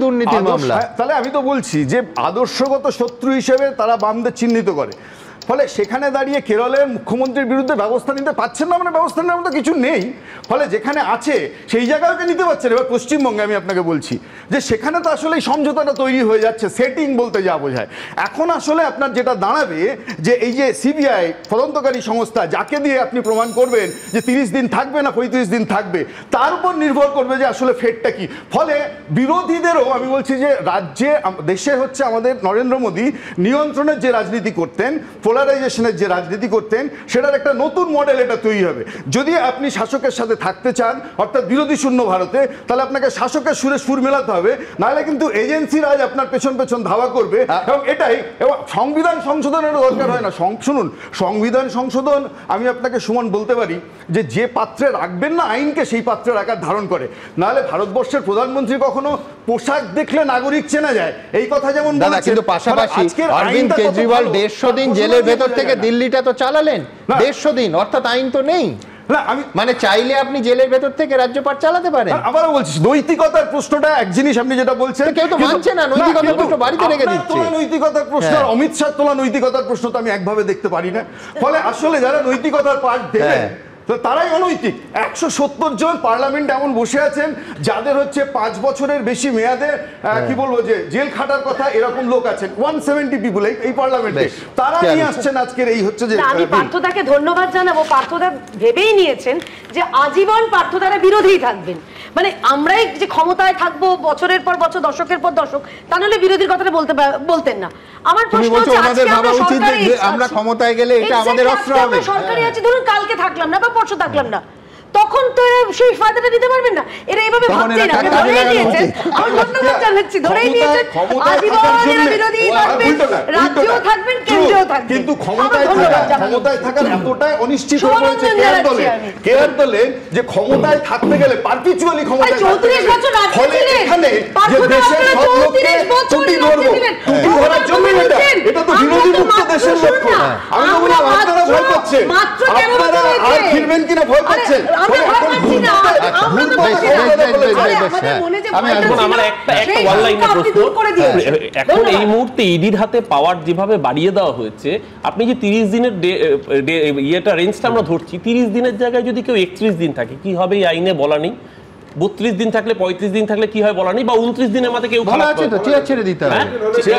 দুর্নীতির মামলা। তাহলে আমি তো বলছি যে আদর্শগত শত্রু হিসেবে তারা বামদের চিহ্নিত করে। ফলে সেখানে দাঁড়িয়ে কেরলের মুখ্যমন্ত্রীর বিরুদ্ধে ব্যবস্থা নিতে পারছেন না, মানে ব্যবস্থা নেওয়ার মতো কিছু নেই। ফলে যেখানে আছে সেই জায়গাকে নিতে পারছেন। এবার পশ্চিমবঙ্গে আমি আপনাকে বলছি যে সেখানে তো আসলে এই সমঝোতাটা তৈরি হয়ে যাচ্ছে, সেটিং বলতে যা বোঝায়। এখন আসলে আপনার যেটা দাঁড়াবে যে এই যে সিবিআই তদন্তকারী সংস্থা, যাকে দিয়ে আপনি প্রমাণ করবেন যে 30 দিন থাকবে না 35 দিন থাকবে, তার উপর নির্ভর করবে যে আসলে ফেটটা কি। ফলে বিরোধীদেরও আমি বলছি যে রাজ্যে দেশে হচ্ছে আমাদের নরেন্দ্র মোদী নিয়ন্ত্রণের যে রাজনীতি করতেন, পোলারাইজেশনের যে রাজনীতি করতেন, সেটার একটা নতুন মডেল এটা তৈরি হবে। যদি আপনি শাসকের সাথে থাকতে চান, অর্থাৎ বিরোধী শূন্য ভারতে, তাহলে আপনাকে শাসকের সুরে সুর মেলাতে হবে, নাহলে কিন্তু এজেন্সি রাজ আপনার পেছন পেছন ধাওয়া করবে। এবং এটাই, এবং সংবিধান সংশোধনের দরকার হয় না। শুনুন, সংবিধান সংশোধন আমি আপনাকে সুমন বলতে পারি যে পাত্রে রাখবেন না আইনকে, সেই পাত্রের আকার ধারণ করে। নাহলে ভারতবর্ষের প্রধানমন্ত্রী কখনো পোশাক দেখলে নাগরিক চেনা যায়, এই কথা যেমন বলেছেন। কিন্তু পাশাপাশি অরবিন্দ কেজরিওয়াল 150 দিন জেলের ভেতর থেকে দিল্লিটা তো চালালেন, 150 দিন, অর্থাৎ আইন তো নেই। মানে চাইলে আপনি জেলের ভেতর থেকে রাজ্যপাট চালাতে পারেন। আবারও বলছি, নৈতিকতার প্রশ্নটা এক জিনিস, আপনি যেটা বলছেন কেউ তো মানছে না, নৈতিকতার প্রশ্ন বাড়িতে রেখে দিচ্ছে। নৈতিকতার প্রশ্ন আর অমিত শাহ তোলা নৈতিকতার প্রশ্ন তো আমি একভাবে দেখতে পারি না। ফলে আসলে যারা নৈতিকতার পাঠ দেবেন তারাই অনৈতিক। 170 জন পার্লামেন্ট এমন বসে আছেন যাদের হচ্ছে 5 বছরের বেশি মেয়াদে কি বলবো যে জেল খাটার কথা, এরকম লোক আছেন 170 পিপল এই পার্লামেন্টে। তারা নিয়ে আসছেন আজকের এই হচ্ছে যে। আমি পার্থদাকে ধন্যবাদ জানাবো, পার্থদা ভেবেই নিয়েছেন যে আজীবন পার্থদারা বিরোধী থাকবেন। মানে আমরাই যে ক্ষমতায় থাকবো বছরের পর বছর, দশকের পর দশক, তা নাহলে বিরোধীর কথাটা বলতেন না। আমার প্রশ্ন হচ্ছে আমরা ক্ষমতায় গেলে এটা আমাদের অস্ত্র হবে। সরকারি আছে, ধরুন কালকে থাকলাম না বা পরশু থাকলাম না, তখন তো সেই ফায়দাটা নিতে পারবেন না। এরা এইভাবে ভাবছেন না, ধরেই নিয়েছেন। আমি ধন্যবাদ জানাচ্ছি, ধরেই নিয়েছেন আজীবন বিরোধী থাকবেন, রাজ্যেও থাকবেন, কেন্দ্রেও থাকবেন। কিন্তু ক্ষমতায় থাকার এতটাই অনিশ্চিত হয়ে পড়েছে কেয়ার দলে যে ক্ষমতায় থাকতে গেলে পারপিচুয়ালি ক্ষমতায় থাকতে গেলে ফলে এখানে যে দেশের সব লোককে টুটি ধরবো, টুটি ধরার জন্য এটা তো বিরোধী মুক্ত দেশের লক্ষ্য। আমি তো বললাম আপনারা ভয় পাচ্ছেন, আপনারা আর ফিরবেন কিনা ভয় পাচ্ছেন। এখন এই মুহূর্তে ইডির হাতে পাওয়ার যেভাবে বাড়িয়ে দেওয়া হয়েছে, আপনি যে 30 দিনের ইয়েটা রেঞ্জটা আমরা ধরছি, 30 দিনের জায়গায় যদি কেউ 31 দিন থাকে কি হবে এই আইনে বলা নেই। 32 দিন থাকলে 35 দিন থাকলে কি হয় বলা নেই, বা 29 দিনের মাঝে কেউ ছেড়ে দিতে হবে,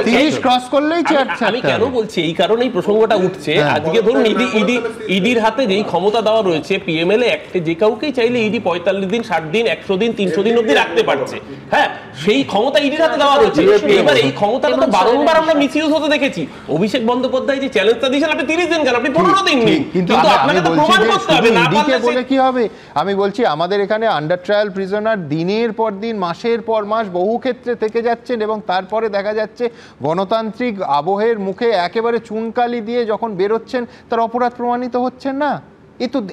30 ক্রস করলেই আমি কেন বলছি এই কারণে এই প্রসঙ্গটা উঠছে। আজকে ধরুন ইডির হাতে যেই ক্ষমতা দেওয়া রয়েছে পিএমএলএ অ্যাক্টে, যে কাউকেই চাইলে ইডি 45 দিন 60 দিন 100 দিন 300 দিন অবধি রাখতে পারছে। হ্যাঁ, সেই ক্ষমতা ইডির হাতে দেওয়া রয়েছে। এবার এই ক্ষমতাটা তো বারংবার আমরা মিসইউজ হতে দেখেছি। অভিষেক বন্দ্যোপাধ্যায় যে চ্যালেঞ্জটা দিয়েছেন, আপনি 30 দিন কেন, আপনি 15 দিন নিন, কিন্তু আপনাকে তো প্রমাণ করতে হবে। না পারলে বলে কি হবে? আমি বলছি আমাদের এখানে আন্ডার ট্রায়াল প্রিজনার দিনের পর দিন মাসের পর মাস বহু ক্ষেত্রে থেকে যাচ্ছেন, এবং তারপরে দেখা যাচ্ছে গণতান্ত্রিক আবহের মুখে একেবারে চুনকালি দিয়ে যখন বেরোচ্ছেন তার অপরাধ প্রমাণিত হচ্ছেন না।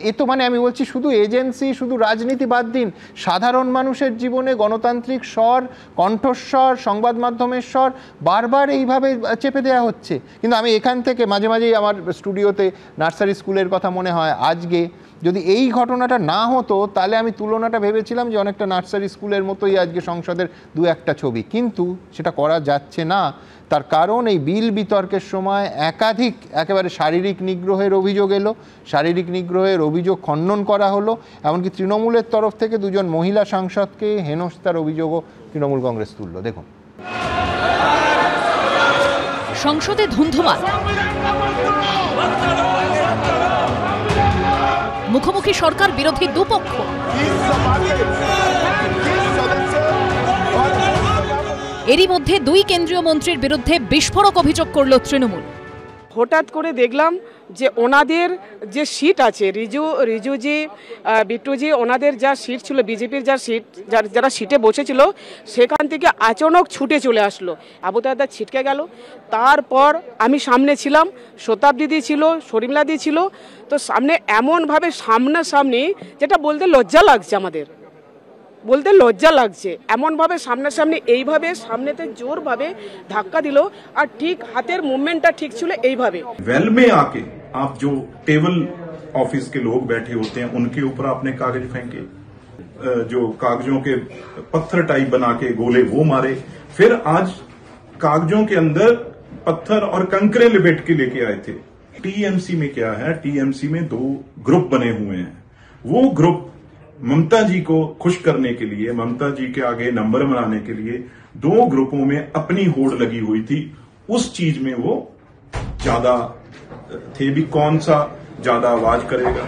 এ তো মানে আমি বলছি শুধু এজেন্সি, শুধু রাজনীতি বাদ দিন, সাধারণ মানুষের জীবনে গণতান্ত্রিক স্বর, কণ্ঠস্বর, সংবাদ মাধ্যমের স্বর বারবার এইভাবে চেপে দেওয়া হচ্ছে। কিন্তু আমি এখান থেকে মাঝে মাঝেই আমার স্টুডিওতে নার্সারি স্কুলের কথা মনে হয়। আজকে যদি এই ঘটনাটা না হতো তাহলে আমি তুলনাটা ভেবেছিলাম যে অনেকটা নার্সারি স্কুলের মতোই আজকে সংসদের দু একটা ছবি, কিন্তু সেটা করা যাচ্ছে না। তার কারণ এই বিল বিতর্কের সময় একাধিক একেবারে শারীরিক নিগ্রহের অভিযোগ এলো, শারীরিক নিগ্রহের অভিযোগ খণ্ডন করা হলো, এমনকি তৃণমূলের তরফ থেকে 2জন মহিলা সাংসদকে হেনস্থার অভিযোগও তৃণমূল কংগ্রেস তুলল। দেখুন, সংসদে ধুন্ধুমার, মুখোমুখি সরকার বিরোধী দুপক্ষ। এরই মধ্যে 2 কেন্দ্রীয় মন্ত্রীর বিরুদ্ধে বিস্ফোরক অভিযোগ করল তৃণমূল। হঠাৎ করে দেখলাম যে ওনাদের যে সিট আছে, রিজুজি, বিট্টুজি, ওনাদের যা সিট ছিল, বিজেপির যা সিট, যারা সিটে বসেছিল সেখান থেকে আচানক ছুটে চলে আসলো। আবু তাহের ছিটকে গেল। তারপর আমি সামনে ছিলাম, শতাব্দীদি ছিল, শর্মিলাদি ছিল, তো সামনে এমনভাবে সামনাসামনি, যেটা বলতে লজ্জা লাগছে, আমাদের বলতে লজ্জা লাগছে, এমনভাবে সামনাসামনি এইভাবে সামনেতে জোরভাবে ধাক্কা দিল, আর ঠিক হাতের মুভমেন্টটা ঠিক ছিল এইভাবে। वेल में आके आप जो टेबल ऑफिस के लोग बैठे होते हैं उनके ऊपर आपने कागज फेंके, जो कागजों के पत्थर टाइप बना के गोले वो मारे, फिर आज कागजों के अंदर पत्थर और कंकरे लिपेट के लेके आए थे। टीएमसी में क्या है, टीएमसी में 2 ग्रुप बने हुए हैं। वो ग्रुप ममता जी को खुश करने के लिए, ममता जी के आगे नंबर बनाने के लिए 2 ग्रुपों में अपनी होड़ लगी हुई थी। उस चीज में वो ज्यादा थे भी, कौन सा ज्यादा आवाज करेगा।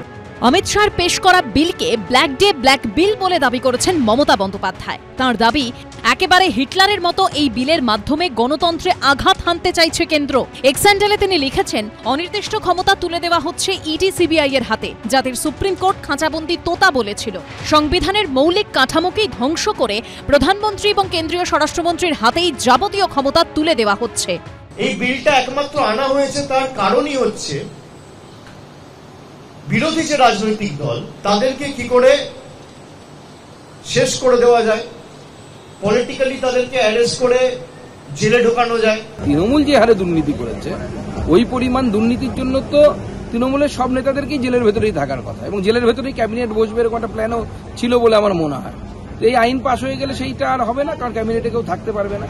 অমিত শাহর পেশ করা বিলকে ব্ল্যাক ডে ব্ল্যাক বিল বলে দাবি করেছেন মমতা বন্দ্যোপাধ্যায়। তাঁর দাবি, একেবারে হিটলারের মতো এই বিলের মাধ্যমে গণতন্ত্রে আঘাত হানতে চাইছে কেন্দ্র। এক্সেন্ডেলে তিনি লিখেছেন, অনির্দিষ্ট ক্ষমতা তুলে দেওয়া হচ্ছে ইডি সিবিআই এর হাতে, যাদের সুপ্রিম কোর্ট খাঁচাবন্দি তোতা বলেছিল। সংবিধানের মৌলিক কাঠামোকেই ধ্বংস করে প্রধানমন্ত্রী এবং কেন্দ্রীয় স্বরাষ্ট্রমন্ত্রীর হাতেই যাবতীয় ক্ষমতা তুলে দেওয়া হচ্ছে। এই বিলটা একমাত্র আনা হয়েছে তার কারণই হচ্ছে বিরোধী যে রাজনৈতিক দল তাদেরকে কি করে শেষ করে দেওয়া যায়, পলিটিক্যালি তাদেরকে অ্যারেস্ট করে জেলে ঢোকানো যায়। তৃণমূল যে হারে দুর্নীতি করেছে, ওই পরিমাণ দুর্নীতির জন্য তো তৃণমূলের সব নেতাদেরকেই জেলের ভেতরেই থাকার কথা, এবং জেলের ভেতরেই ক্যাবিনেট বসবে এরকম একটা প্ল্যানও ছিল বলে আমার মনে হয়। এই আইন পাশ হয়ে গেলে সেইটা আর হবে না, কারণ ক্যাবিনেটে কেউ থাকতে পারবে না।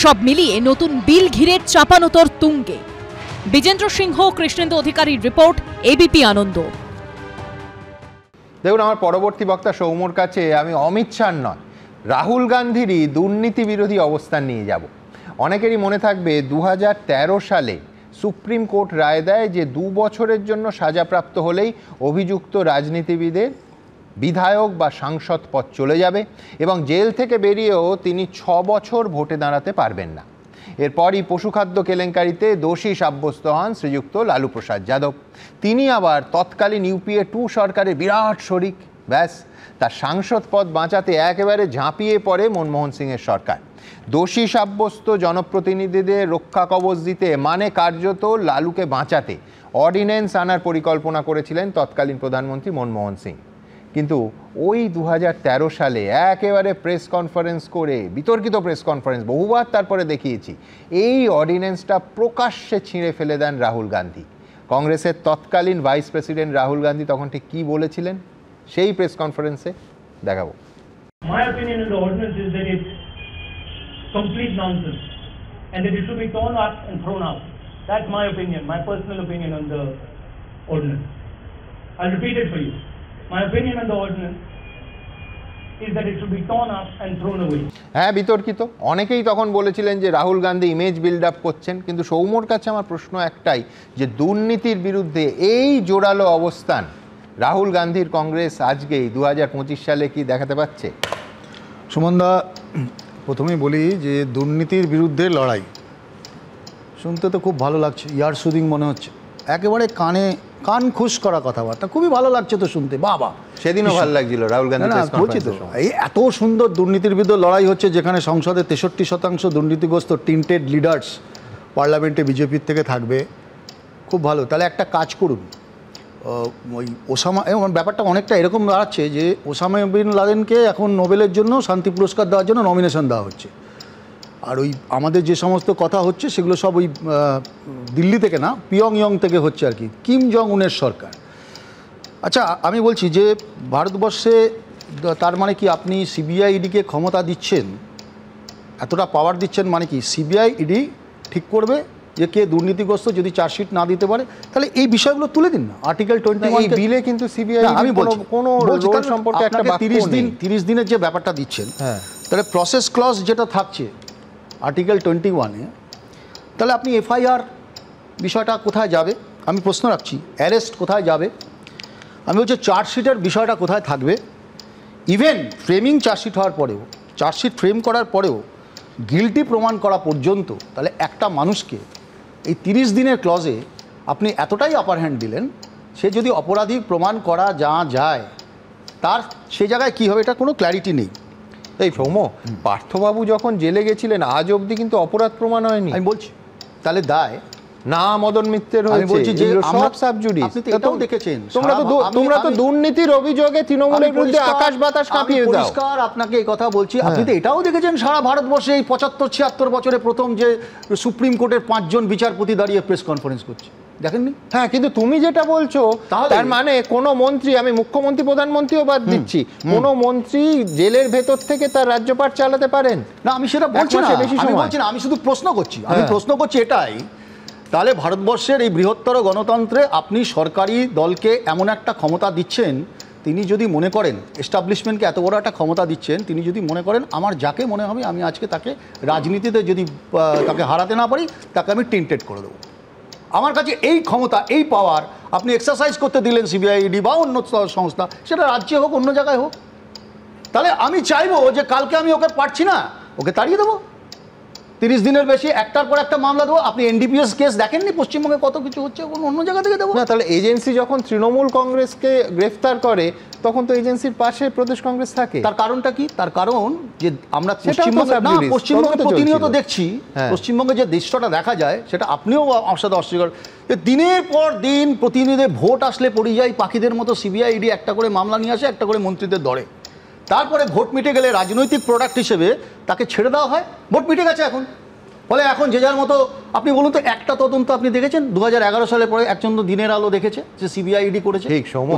সব মিলিয়ে নতুন বিল ঘিরে চাপানোতর তুঙ্গে। বিজেন্দ্র সিংহ, কৃষ্ণেন্দু অধিকারীর রিপোর্ট, এবিপি আনন্দ। দেখুন, আমার পরবর্তী বক্তা সৌম্যর কাছে আমি অমিত শাহ নয়, রাহুল গান্ধীরই দুর্নীতি বিরোধী অবস্থান নিয়ে যাব। অনেকেরই মনে থাকবে 2013 সালে সুপ্রিম কোর্ট রায় দেয় যে 2 বছরের জন্য সাজাপ্রাপ্ত হলেই অভিযুক্ত রাজনীতিবিদের বিধায়ক বা সাংসদ পদ চলে যাবে, এবং জেল থেকে বেরিয়েও তিনি 6 বছর ভোটে দাঁড়াতে পারবেন না। এরপরই পশুখাদ্য কেলেঙ্কারিতে দোষী সাব্যস্ত হন শ্রীযুক্ত লালু প্রসাদ যাদব। তিনি আবার তৎকালীন ইউপিএ 2 সরকারের বিরাট শরিক। ব্যাস, তার সাংসদ পদ বাঁচাতে একেবারে ঝাঁপিয়ে পড়ে মনমোহন সিংয়ের সরকার। দোষী সাব্যস্ত জনপ্রতিনিধিদের রক্ষা কবচ দিতে, মানে কার্যত লালুকে বাঁচাতে অর্ডিন্যান্স আনার পরিকল্পনা করেছিলেন তৎকালীন প্রধানমন্ত্রী মনমোহন সিং। কিন্তু ওই 2013 সালে একেবারে প্রেস কনফারেন্স করে, বিতর্কিত প্রেস কনফারেন্স বহুবার তারপরে দেখিয়েছি, এই অর্ডিন্যান্সটা প্রকাশ্যে ছিঁড়ে ফেলে দেন রাহুল গান্ধী। কংগ্রেসের তৎকালীন ভাইস প্রেসিডেন্ট রাহুল গান্ধী তখন ঠিক কী বলেছিলেন সেই প্রেস কনফারেন্সে দেখাবো। My opinion on the ordinance is that it's complete nonsense and that it should be torn up and thrown out. That's my opinion, my personal opinion on the ordinance. I'll repeat it for you. My opinion on the ordinance is that it should be torn up and thrown away. হ্যাঁ, বিতর্কিত। অনেকেই তখন বলেছিলেন যে Rahul Gandhi image build up করছেন, কিন্তু সৌম্যর কাছে আমার প্রশ্ন একটাই, যে দুর্নীতির বিরুদ্ধে এই জোরালো অবস্থান রাহুল গান্ধীর কংগ্রেস আজকেই 2025 সালে কি দেখাতে পারছে? সুমনদা, প্রথমেই বলি যে দুর্নীতির বিরুদ্ধে লড়াই শুনতে তো খুব ভালো লাগছে, ইয়ার সুদিং মনে হচ্ছে, একেবারে কান খুশ করা কথাবার্তা, খুবই ভালো লাগছে তো শুনতে। বাবা, সেদিনও ভালো লাগছিল রাহুল গান্ধী বলছি তো, এই এত সুন্দর দুর্নীতির বিরুদ্ধে লড়াই হচ্ছে যেখানে সংসদে 63% দুর্নীতিগ্রস্ত টিন্টেড লিডার্স পার্লামেন্টে বিজেপির থেকে থাকবে, খুব ভালো। তাহলে একটা কাজ করুন, ওই ওসামা, ব্যাপারটা অনেকটা এরকম দাঁড়াচ্ছে যে ওসামা বিন লাদেনকে এখন নোবেলের জন্য শান্তি পুরস্কার দেওয়ার জন্য নমিনেশন দেওয়া হচ্ছে, আর ওই আমাদের যে সমস্ত কথা হচ্ছে সেগুলো সব ওই দিল্লি থেকে না, পিয়ংইয়ং থেকে হচ্ছে আর কি, কিম জং উনের সরকার। আচ্ছা, আমি বলছি যে ভারতবর্ষে তার মানে কি আপনি সিবিআই ইডিকে ক্ষমতা দিচ্ছেন, এতটা পাওয়ার দিচ্ছেন, মানে কি সিবিআই ইডি ঠিক করবে যে কে দুর্নীতিগ্রস্ত, যদি চার্জশিট না দিতে পারে তাহলে এই বিষয়গুলো তুলে দিন না। আর্টিকেল 21 বিলে কিন্তু সিবিআই আমি বলছি কোনো রোল সম্পর্কে একটা 30 দিনের যে ব্যাপারটা দিচ্ছেন, তাহলে প্রসেস ক্লজ যেটা থাকছে আর্টিকেল 21-এ, তাহলে আপনি এফআইআর বিষয়টা কোথায় যাবে আমি প্রশ্ন রাখছি, অ্যারেস্ট কোথায় যাবে, আমি বলছি চার্জশিটের বিষয়টা কোথায় থাকবে, ইভেন ফ্রেমিং চার্জশিট হওয়ার পরেও, চার্জশিট ফ্রেম করার পরেও গিল্টি প্রমাণ করা পর্যন্ত, তাহলে একটা মানুষকে এই 30 দিনের ক্লজে আপনি এতটাই আপার হ্যান্ড দিলেন, সে যদি অপরাধী প্রমাণ করা যায় তার সে জায়গায় কী হবে, এটা কোনো ক্ল্যারিটি নেই। এই সৌম্য, পার্থবাবু যখন জেলে গেছিলেন আজ অবধি কিন্তু অপরাধ প্রমাণ হয়নি। আমি বলছি তাহলে দায় না মদন মিত্রের হয়েছে, আমি বলছি যে সব সাবজুডিস। আপনি তো এটাও দেখেছেন, তোমরা তো দুর্নীতির অভিযোগে তৃণমূলের বিরুদ্ধে আকাশ বাতাস কাঁপিয়ে দাও। পরিষ্কার আপনাকে এই কথা বলছি, আপনি তো এটাও দেখেছেন সারা ভারতবর্ষে এই 75-76 বছরে প্রথম যে সুপ্রিম কোর্টের 5 জন বিচারপতি দাঁড়িয়ে প্রেস কনফারেন্স করছে, দেখেননি? হ্যাঁ, কিন্তু তুমি যেটা বলছো তার মানে কোনো মন্ত্রী, আমি মুখ্যমন্ত্রী প্রধানমন্ত্রীও বাদ দিচ্ছি, কোনো মন্ত্রী জেলের ভেতর থেকে তার রাজ্যপাঠ চালাতে পারেন না? আমি সেটা বলছি না, আমি শুধু প্রশ্ন করছি, আমি প্রশ্ন করছি এটাই, তাহলে ভারতবর্ষের এই বৃহত্তর গণতন্ত্রে আপনি সরকারি দলকে এমন একটা ক্ষমতা দিচ্ছেন, তিনি যদি মনে করেন, এস্টাবলিশমেন্টকে এত বড় একটা ক্ষমতা দিচ্ছেন, তিনি যদি মনে করেন আমার যাকে মনে হবে আমি আজকে তাকে রাজনীতিতে যদি তাকে হারাতে না পারি তাকে আমি টেন্টেড করে দেবো, আমার কাছে এই ক্ষমতা, এই পাওয়ার আপনি এক্সারসাইজ করতে দিলেন সিবিআই ইডি বা অন্য সংস্থা, সেটা রাজ্যে হোক অন্য জায়গায় হোক, তাহলে আমি চাইবো যে কালকে আমি ওকে পারছি না, ওকে তাড়িয়ে দেবো, 30 দিনের বেশি একটার পর একটা মামলা দেবো। আপনি এনডিপিএস কেস দেখেননি পশ্চিমবঙ্গে কত কিছু হচ্ছে, অন্য জায়গা থেকে দেবো না? তাহলে এজেন্সি যখন তৃণমূল কংগ্রেসকে গ্রেফতার করে তখন তো এজেন্সির পাশে প্রদেশ কংগ্রেস থাকে। তার কারণটা কি? তার কারণ যে আমরা পশ্চিমবঙ্গে প্রতিনিয়ত দেখছি, পশ্চিমবঙ্গে যে দৃশ্যটা দেখা যায় সেটা আপনিও আমার সাথে অস্বীকার, দিনের পর দিন প্রতিনিধিদের ভোট আসলে পরিযায়ী পাখিদের মতো সিবিআই ইডি একটা করে মামলা নিয়ে আসে, একটা করে মন্ত্রীদের দরে, তারপরে ভোট মিটে গেলে রাজনৈতিক প্রোডাক্ট হিসেবে তাকে ছেড়ে দেওয়া হয়। ভোট মিটে গেছে এখন, ফলে এখন যে যার মতো, আপনি বলুন তো একটা তদন্ত আপনি দেখেছেন 2011 সালের পরে একজন তো দিনের আলো দেখেছে যে সিবিআই ইডি করেছে? ঠিক সৌম্য,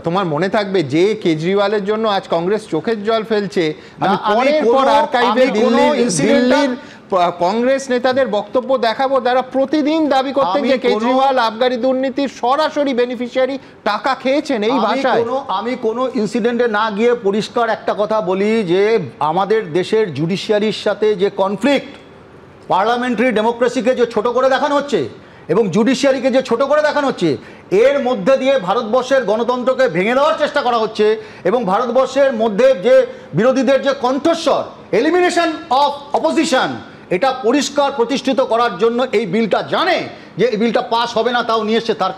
তোমার মনে থাকবে যে কেজরিওয়ালের জন্য আজ কংগ্রেস চোখের জল ফেলছে, আমি পরের পর আর্কাইভে দিল্লির কংগ্রেস নেতাদের বক্তব্য দেখাবো, যারা প্রতিদিন দাবি করতেন যে কেজরিওয়াল আবগারি দুর্নীতির সরাসরি বেনিফিশিয়ারি, টাকা খেয়েছেন এই ভাষায়। আমি কোনো ইনসিডেন্টে না গিয়ে পরিষ্কার একটা কথা বলি যে আমাদের দেশের জুডিশিয়ারির সাথে যে কনফ্লিক্ট, পার্লামেন্টারি ডেমোক্রেসিকে যে ছোট করে দেখানো হচ্ছে এবং জুডিশিয়ারিকে যে ছোট করে দেখানো হচ্ছে, এর মধ্যে দিয়ে ভারতবর্ষের গণতন্ত্রকে ভেঙে দেওয়ার চেষ্টা করা হচ্ছে এবং ভারতবর্ষের মধ্যে যে বিরোধীদের যে কণ্ঠস্বর, এলিমিনেশন অফ অপোজিশন, এটা পরিষ্কার প্রতিষ্ঠিত করার জন্য এই বিলটা জানে যে এই বিলটা পাস হবে না, তাও নিয়ে এসছে। তার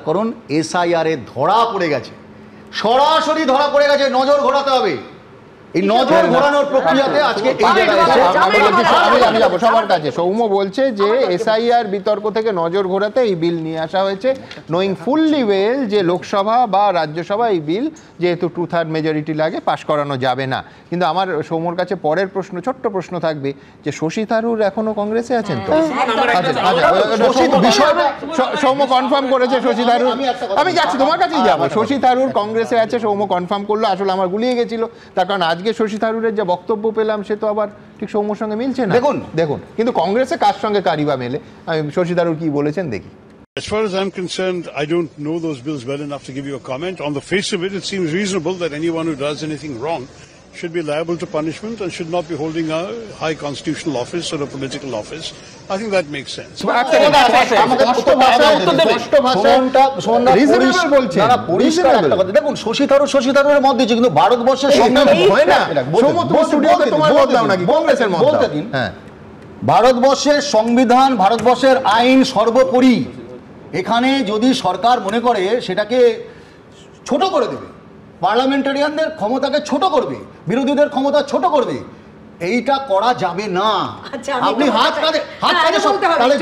কারণ SIR এ ধরা পড়ে গেছে, সরাসরি ধরা পড়ে গেছে। নজর ঘোরাতে হবে, এই নজর ঘোরানোর প্রক্রিয়াতে আজকে এই জায়গায় আমি যাবো সবার কাছে। সৌম্য বলছে যে SIR বিতর্ক থেকে নজর ঘোরাতে এই বিল নিয়ে আসা হয়েছে, নোয়িং ফুললি ওয়েল যে লোকসভা বা রাজ্যসভা এই বিল যেহেতু 2/3 মেজরিটি লাগে পাশ করানো যাবে না। কিন্তু আমার সৌম্যর কাছে পরের প্রশ্ন, ছোট্ট প্রশ্ন থাকবে যে শশী থারুর এখনো কংগ্রেসে আছেন তো? সৌম্য কনফার্ম করেছে শশী থারুর, আমি যাচ্ছি তোমার কাছেই যাবো। শশী থারুর কংগ্রেসে আছে, সৌম্য কনফার্ম করলো। আসলে আমার গুলিয়ে গেছিল, তার কারণ আজকে শশী থারুরের যে বক্তব্য পেলাম সে তো আবার ঠিক সৌম্যর সঙ্গে মিলছে না। দেখুন কিন্তু কংগ্রেসে কার সঙ্গে কারিবা মেলে, আমি শশী থারুর কি বলেছেন দেখি। As far as I'm concerned, I don't know those bills well enough to give you a comment. On the face of it, it seems reasonable that anyone who does anything wrong should be liable to punishment and should not be holding a high constitutional office or a political office. I think that makes sense. দেখুন শশী থারুরের মধ্যে কিন্তু ভারতবর্ষের ভারতবর্ষের সংবিধান, ভারতবর্ষের আইন সর্বোপরি। এখানে যদি সরকার মনে করে সেটাকে ছোট করে দেবে, পার্লামেন্টারিয়ানদের ক্ষমতাকে ছোট করবে, বিরোধীদের ক্ষমতা ছোট করবে, এইটা করা যাবে না। আপনি হাত কাঁধে তাহলে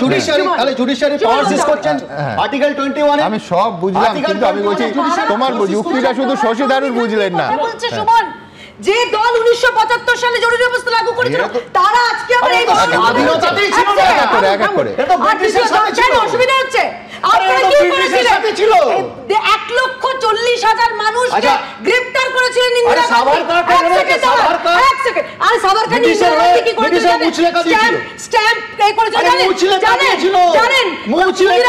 জুডিশিয়ারি পাওয়ার সিজ করছেন আর্টিকেল 21 এ। আমি সব বুঝলাম, কিন্তু আমি বলছি তোমার যুক্তিটা শুধু শশী থারুর বুঝলেন না। যে দল 1975 সালে জরুরি অবস্থা লাগু করেছিল তারা আজকে আবার এই স্বাধীনতাতেই ছিল না। এক করে এটা ব্রিটিশের সাথে ছিল, অসুবিধা হচ্ছে। আপনারা কি করেছিলেন? 1,40,000 মানুষ গ্রেফতার করেছিলেন ইন্দিরা গান্ধী। এক সেকেন্ড আর সাভারকার নিজেরা কি করেছিল? স্ট্যাম্প এই করেছিল, জানেন ইন্দিরা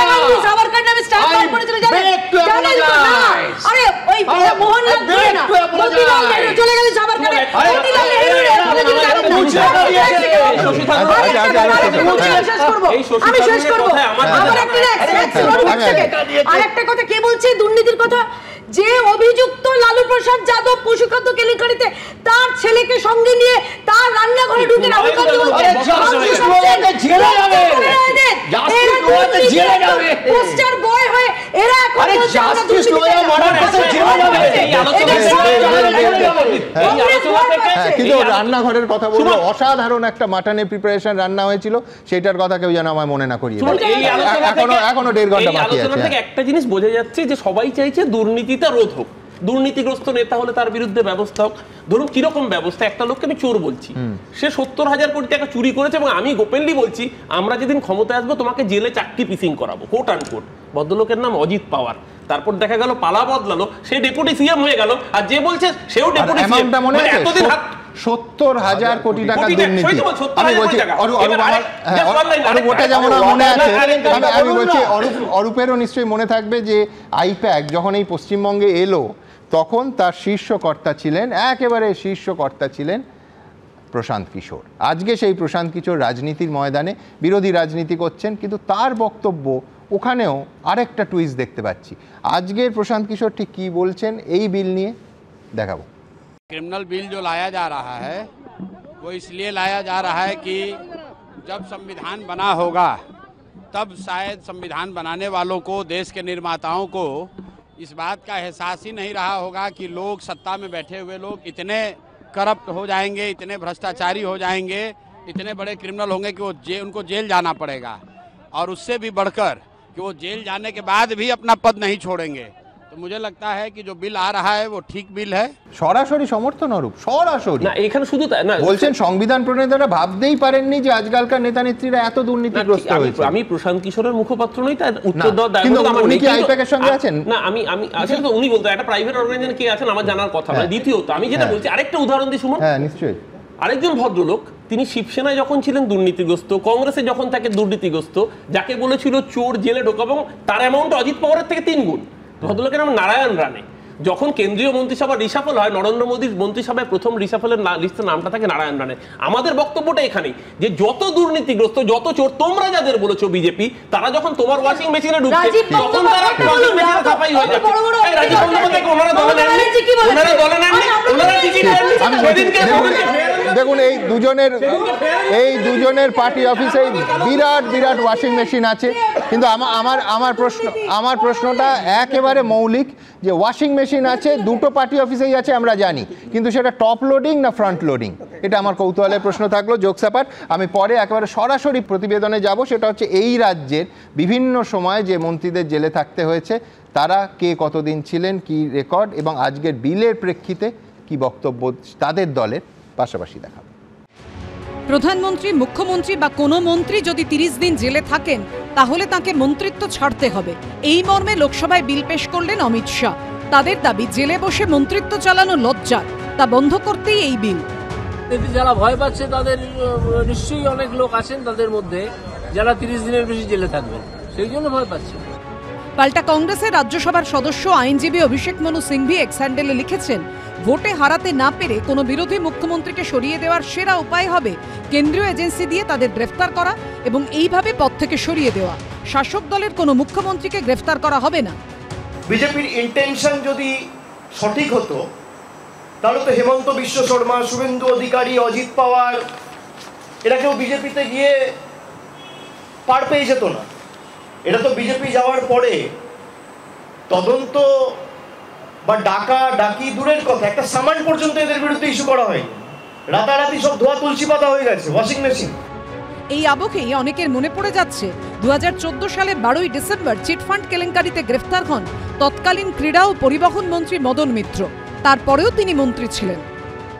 গান্ধী সাভারকার নামে স্ট্যাম্প করেছিল, জানেন না? আরে ওই মোহনলাল না মতিলাল নেহরু চলে গেল সাভারকারে, মতিলাল নেহরু আমি শেষ করব। আরেকটা কথা কে বলছে দুর্নীতির কথা? যে অভিযুক্ত লালু প্রসাদ যাদব পশুখাদ্য কেলেঙ্কারিতে তার ছেলেকে সঙ্গে নিয়ে তার রান্নাঘরে ঢুকে রাহুল গান্ধী পোস্টার বয় হয়ে এরা কিন্তু রান্নাঘরের কথা বলবো, অসাধারণ একটা মাটনের প্রিপারেশন রান্না হয়েছিল, সেটার কথা কেউ যেন আমার মনে না করিয়ে। এখনো 1.5 ঘন্টা বাকি আছে। একটা জিনিস বোঝা যাচ্ছে যে সবাই চাইছে দুর্নীতিটা রোধ হোক, দুর্নীতিগ্রস্ত নেতা হলে তার বিরুদ্ধে ব্যবস্থা হোক। ধরুন কিরকম ব্যবস্থা, একটা লোককে আমি চোর বলছি, সে 70,000 কোটি টাকা চুরি করেছে এবং আমি গোপেনলি বলছি আমরা যেদিন ক্ষমতায় আসবো তোমাকে জেলে চাকরি পিসিং করাবো, কোট আন কোট। ভদ্রলোকের নাম অজিত পাওয়ার। তারপর দেখা গেল পালা বদলালো, সে ডেপুটি সিএম হয়ে গেল, আর যে বলছে সেও ডেপুটি সিএম। এতদিন 70,000 কোটি টাকা দুর্নীতি। আমি বলছি ওটা যেমন মনে আছে, আমি বলছি অরূপেরও নিশ্চয়ই মনে থাকবে যে আইপ্যাক যখন এই পশ্চিমবঙ্গে এলো তখন তার শীর্ষকর্তা ছিলেন, একেবারে শীর্ষকর্তা ছিলেন প্রশান্ত কিশোর। আজকে সেই প্রশান্ত কিশোর রাজনীতির ময়দানে বিরোধী রাজনীতি করছেন, কিন্তু তার বক্তব্য ওখানেও আরেকটা টুইস্ট দেখতে পাচ্ছি। আজকের প্রশান্ত কিশোর ঠিক কি বলছেন এই বিল নিয়ে দেখাবো। क्रिमिनल बिल जो लाया जा रहा है वो इसलिए लाया जा रहा है कि जब संविधान बना होगा तब शायद संविधान बनाने वालों को, देश के निर्माताओं को इस बात का एहसास ही नहीं रहा होगा कि लोग, सत्ता में बैठे हुए लोग इतने करप्ट हो जाएंगे, इतने भ्रष्टाचारी हो जाएंगे, इतने बड़े क्रिमिनल होंगे कि वो उनको जेल जाना पड़ेगा, और उससे भी बढ़कर कि वो जेल जाने के बाद भी अपना पद नहीं छोड़ेंगे। तो मुझे लगता है कि जो बिल आ रहा है वो ठीक बिल है। সরাসরি সমর্থন অরূপ, সরাসরি না। এখানে শুধু না বলছেন সংবিধান প্রণেতারা ভাবতেই পারেননি যে আজকালকার নেতা নেত্রীরা এত দুর্নীতিগ্রস্ত হয়েছে। আমি প্রশান্ত কিশোরের মুখপাত্র নই, তার উত্তর দেওয়ার দায়িত্ব আমার নেই। উনি কি আইপ্যাকের সঙ্গে আছেন? না, আমি আসলে তো উনি বলতে একটা প্রাইভেট অর্গানাইজেশন কে আছেন আমার জানার কথা নয়। দ্বিতীয়ত আমি যেটা বলছি, আরেকটা উদাহরণ দিই সুমন। হ্যাঁ নিশ্চয়ই। আরেকজন ভদ্রলোক, তিনি শিবসেনায় যখন ছিলেন দুর্নীতিগ্রস্ত, কংগ্রেসে যখন তাকে দুর্নীতিগ্রস্ত, যাকে বলেছিল চোর জেলে ঢোকাবো, তার অ্যামাউন্ট অজিত পাওয়ারের থেকে 3 গুণ। ভদ্রলোকের নাম নারায়ণ রানে। যখন কেন্দ্রীয় মন্ত্রিসভা রিসাফল হয়, নরেন্দ্র মোদীর মন্ত্রিসভায় প্রথম রিসাফলের লিস্টের নামটা থাকে নারায়ণ রানে। আমাদের বক্তব্যটা এখানেই যে যত দুর্নীতিগ্রস্ত, যত চোর, তোমরা যাদের বলেছো বিজেপি, তারা যখন তোমার ওয়াশিং মেশিনে ঢুকছে তখন তারা ওয়াশিং মেশিনে ছাপাই হয়ে যাচ্ছে। রাজীব বন্দ্যোপাধ্যায়কে ওনারা দলে নেননি, ওনারা দলে নেননি, ওনারা টিকিট দেননি। সেদিনকে দেখুন এই দুজনের পার্টি অফিসে বিরাট বিরাট ওয়াশিং মেশিন আছে, কিন্তু আমার প্রশ্নটা একেবারে মৌলিক, যে ওয়াশিং মেশিন আছে দুটো পার্টি অফিসেই আছে আমরা জানি, কিন্তু সেটা টপ লোডিং না ফ্রন্ট লোডিং, এটা আমার কৌতূহলের প্রশ্ন থাকলো। জোকসাপাট, আমি পরে একেবারে সরাসরি প্রতিবেদনে যাব, সেটা হচ্ছে এই রাজ্যের বিভিন্ন সময় যে মন্ত্রীদের জেলে থাকতে হয়েছে তারা কে কতদিন ছিলেন, কি রেকর্ড, এবং আজকের বিলের প্রেক্ষিতে কি বক্তব্য তাদের দলের, পাশাপাশি দেখাবো। প্রধানমন্ত্রী, মুখ্যমন্ত্রী বা কোনো মন্ত্রী যদি 30 দিন জেলে থাকেন তাহলে তাকে মন্ত্রিত্ব ছাড়তে হবে, এই মর্মে লোকসভায় বিল পেশ করলেন অমিত শাহ। তাদের দাবি, জেলে বসে মন্ত্রিত্ব চালানো লজ্জার, তা বন্ধ করতেই এই বিল। যারা ভয় পাচ্ছে তাদের নিশ্চয়ই অনেক লোক আছেন তাদের মধ্যে যারা 30 দিনের বেশি জেলে থাকবেন, সেই জন্য ভয় পাচ্ছে। পাল্টা কংগ্রেসের রাজ্যসভার সদস্য আইনজীবী অভিষেক মনু সিংভি এক্স হ্যান্ডেলে লিখেছেন, ভোটে হারাতে না পেরে কোনো বিরোধী মুখ্যমন্ত্রীকে সরিয়ে দেওয়ার সেরা উপায় হবে কেন্দ্রীয় এজেন্সি দিয়ে তাদের গ্রেফতার করা এবং এইভাবে পদ থেকে সরিয়ে দেওয়া। শাসক দলের কোনো মুখ্যমন্ত্রীকে গ্রেফতার করা হবে না। বিজেপির ইন্টেনশন যদি সঠিক হতো তাহলে তো হেমন্ত বিশ্ব শর্মা, শুভেন্দু অধিকারী, অজিত পাওয়ার এরা কেউ বিজেপিতে গিয়ে পার পেয়ে যেত না। এটা তো বিজেপি যাওয়ার পরে তদন্ত বা ডাকি দূরের কথা, একটা সামান পর্যন্ত এদের বিরুদ্ধে ইস্যু করা হয়নি। রাতারাতি সব ধোয়া তুলসী পাতা হয়ে গেছে, ওয়াশিং মেশিন। এই আবহেই অনেকের মনে পড়ে যাচ্ছে 2014 সালে 12ই ডিসেম্বর চিটফান্ড কেলেঙ্কারিতে গ্রেফতার হন তৎকালীন ক্রীড়া ও পরিবহন মন্ত্রী মদন মিত্র। তারপরেও তিনি মন্ত্রী ছিলেন।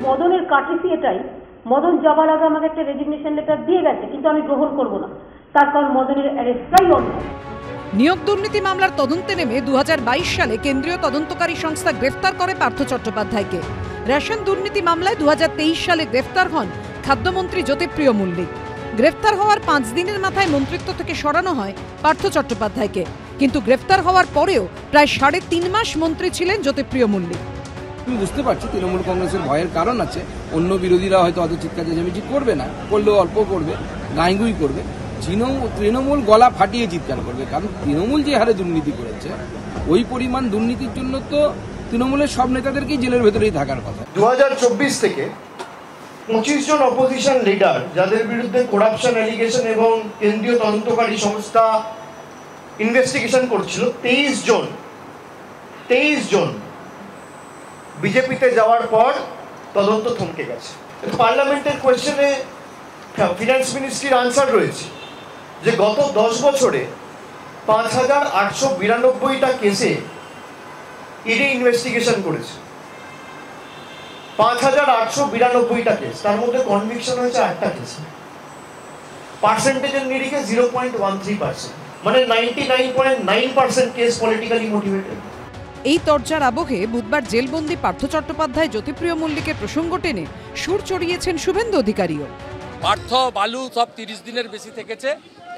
মদনের কাটিসি এটাই, মদন যাবার আগে আমাকে একটা রেজিগনেশন লেটার দিয়ে গেছে, কিন্তু আমি গ্রহণ করব না, তার কারণ মদনের অ্যারেস্টটাই অন্যায়। নিয়োগ দুর্নীতি মামলার তদন্তে নেমে 2022 সালে কেন্দ্রীয় তদন্তকারী সংস্থা গ্রেফতার করে পার্থ চট্টোপাধ্যায়কে। রেশন দুর্নীতি মামলায় 2023 সালে গ্রেফতার হন খাদ্যমন্ত্রী জ্যোতিপ্রিয় মল্লিক। গ্রেফতার হওয়ার 5 দিনের মাথায় মন্ত্রিত্ব থেকে সরানো হয় পার্থ চট্টোপাধ্যায়কে, কিন্তু গ্রেফতার হওয়ার পরেও প্রায় 3.5 মাস মন্ত্রী ছিলেন জ্যোতিপ্রিয় মল্লিক। আমি বুঝতে পারছি তৃণমূল কংগ্রেসের ভয়ের কারণ আছে, অন্য বিরোধীরা হয়তো অত চিৎকার চেঁচামেচি করবে না, করলেও অল্প করবে, গাঁইগুই করবে। তৃণমূল গলা ফাটিয়ে চিৎকার করবে, কারণ তৃণমূল যে হারে দুর্নীতি করেছে ওই পরিমাণ দুর্নীতির জন্য তো তৃণমূলের সব নেতাদেরকেই জেলের ভেতরেই থাকার কথা। 2024 থেকে 25 জন অপোজিশন লিডার যাদের বিরুদ্ধে করাপশন অ্যালিগেশন এবং কেন্দ্রীয় তদন্তকারী সংস্থা ইনভেস্টিগেশন করছিল, 23 জন বিজেপিতে যাওয়ার পর তদন্ত থমকে গেছে। পার্লামেন্টের কোয়েশ্চেনে ফিনান্স মিনিস্ট্রির আনসার রয়েছে যে গত 10 বছরে 5892টা কেসে ইডি ইনভেস্টিগেশন করেছে। 5892টা কেস, তার মধ্যে কনভিকশন হয়েছে 8টা কেস। পার্সেন্টেজের নিরিখে 0.13%, মানে 99.9% কেস পলিটিক্যালি মোটিভেটেড। এই তরজার আবহে বুধবার জেলবন্দি পার্থ চট্টোপাধ্যায়, জ্যোতিপ্রিয় মল্লিকের প্রসঙ্গ টেনে সুর চড়িয়েছেন শুভেন্দু অধিকারীও। পার্থ, বালু সব 30 দিনের বেশি থেকেছে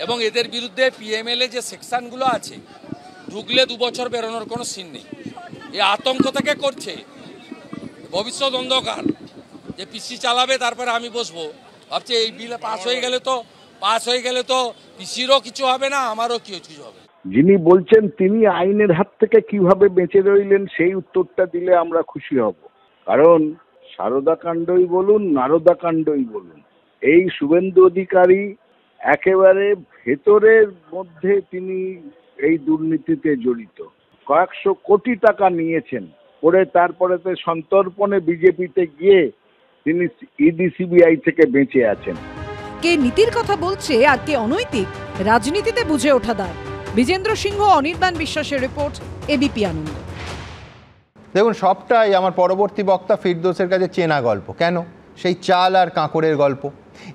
এবং এদের বিরুদ্ধে পিএমএলএ যে সেকশনগুলো আছে, ঢুকলে 2 বছর বেরোনোর কোনো সিন নেই। এই আতঙ্ক থেকে করছে, ভবিষ্যৎ অন্ধকার, যে পিসি চালাবে তারপরে আমি বসবো। ভাবছে এই বিল পাস হয়ে গেলে তো পিসিরও কিছু হবে না, আমারও কিছু হবে। যিনি বলছেন তিনি আইনের হাত থেকে কিভাবে বেঁচে রইলেন সেই উত্তরটা দিলে আমরা খুশি হব। কারণ সারদা কাণ্ডই বলুন, নারদা কাণ্ডই বলুন, এই শুভেন্দু অধিকারী একেবারে ভেতরের মধ্যে তিনি এই দুর্নীতিতে জড়িত। কয়েকশো কোটি টাকা নিয়েছেন, করে তারপরে তো সন্তর্পণে বিজেপিতে গিয়ে তিনি ইডি সিবিআই থেকে বেঁচে আছেন। কে নীতির কথা বলছে আর কে অনৈতিক, রাজনীতিতে বুঝে ওঠা দায়। বিজেন্দ্র সিংহ, অনির্বাণ বিশ্বাসের রিপোর্ট, এবিপি আনন্দ। দেখুন, সবটাই আমার পরবর্তী বক্তা ফিরদৌসের কাছে চেনা গল্প। কেন? সেই চাল আর কাঁকড়ের গল্প।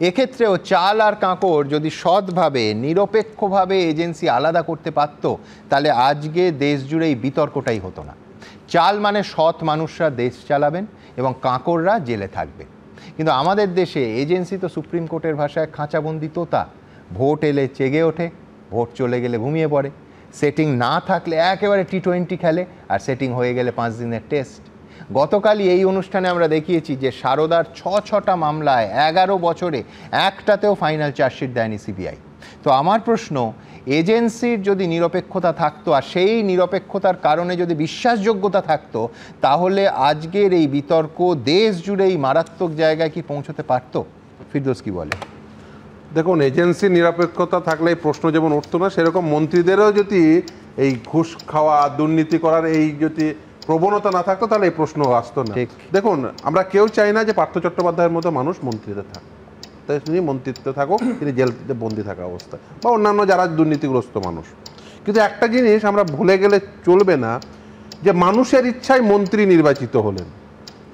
এক্ষেত্রেও চাল আর কাঁকড় যদি সৎভাবে, নিরপেক্ষভাবে এজেন্সি আলাদা করতে পারত, তাহলে আজকে দেশ জুড়ে এই বিতর্কটাই হতো না। চাল মানে সৎ মানুষরা দেশ চালাবেন এবং কাঁকড়রা জেলে থাকবে। কিন্তু আমাদের দেশে এজেন্সি তো সুপ্রিম কোর্টের ভাষায় খাঁচাবন্দি তোতা। ভোট এলে চেগে ওঠে, ভোট চলে গেলে ঘুমিয়ে পড়ে, সেটিং না থাকলে একেবারে T20 খেলে, আর সেটিং হয়ে গেলে 5 দিনের টেস্ট। গতকালই এই অনুষ্ঠানে আমরা দেখিয়েছি যে সারদার 6টা মামলায় 11 বছরে একটাতেও ফাইনাল চার্জশিট দেয়নি সিবিআই। তো আমার প্রশ্ন, এজেন্সির যদি নিরপেক্ষতা থাকতো আর সেই নিরপেক্ষতার কারণে যদি বিশ্বাসযোগ্যতা থাকতো, তাহলে আজকের এই বিতর্ক দেশ জুড়ে এই মারাত্মক জায়গায় কি পৌঁছতে পারতো? ফিরদৌস কি বলে? দেখুন, এজেন্সির নিরপেক্ষতা থাকলে এই প্রশ্ন যেমন উঠতো না, সেরকম মন্ত্রীদেরও যদি এই ঘুষ খাওয়া দুর্নীতি করার এই যদি প্রবণতা না থাকতো তাহলে এই প্রশ্ন আসতো না। দেখুন, আমরা কেউ চাই না যে পার্থ চট্টোপাধ্যায়ের মতো মানুষ মন্ত্রীতে থাকুক, তাই তিনি মন্ত্রিত্বে থাকুক, তিনি জেলতে বন্দি থাকা অবস্থায়, বা অন্যান্য যারা দুর্নীতিগ্রস্ত মানুষ। কিন্তু একটা জিনিস আমরা ভুলে গেলে চলবে না, যে মানুষের ইচ্ছায় মন্ত্রী নির্বাচিত হলেন,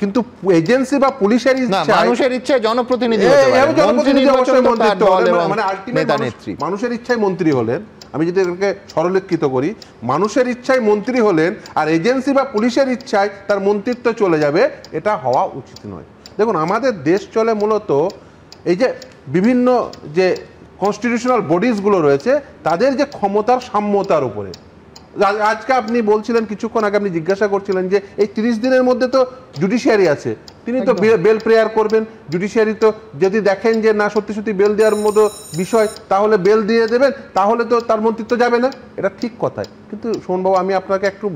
কিন্তু এজেন্সি বা পুলিশের ইচ্ছায়, মানুষের ইচ্ছায় জনপ্রতিনিধি, মানে আলটিমেট মানুষের ইচ্ছায় মন্ত্রী হলেন। আমি যদি এটাকে সরলীকৃত করি, মানুষের ইচ্ছায় মন্ত্রী হলেন আর এজেন্সি বা পুলিশের ইচ্ছায় তার মন্ত্রিত্ব চলে যাবে, এটা হওয়া উচিত নয়। দেখুন, আমাদের দেশ চলে মূলত এই যে বিভিন্ন যে কনস্টিটিউশনাল বডিজগুলো রয়েছে তাদের যে ক্ষমতার সাম্যতার উপরে। আজকে আপনি বলছিলেন, কিছুক্ষণ আগে আপনি জিজ্ঞাসা করছিলেন যে এই 30 দিনের মধ্যে তো জুডিশিয়ারি আছে, তিনি তো বেল প্রেয়ার করবেন। জুডিশিয়ারি তো যদি দেখেন যে না সত্যি সত্যি বেল দেওয়ার মতো বিষয়, তাহলে বেল দিয়ে দেবেন, তাহলে তো তার মন্ত্রিত্ব যাবে না। এটা ঠিক কথাই, কিন্তু সোহনবাবু আমি আপনাকে একটু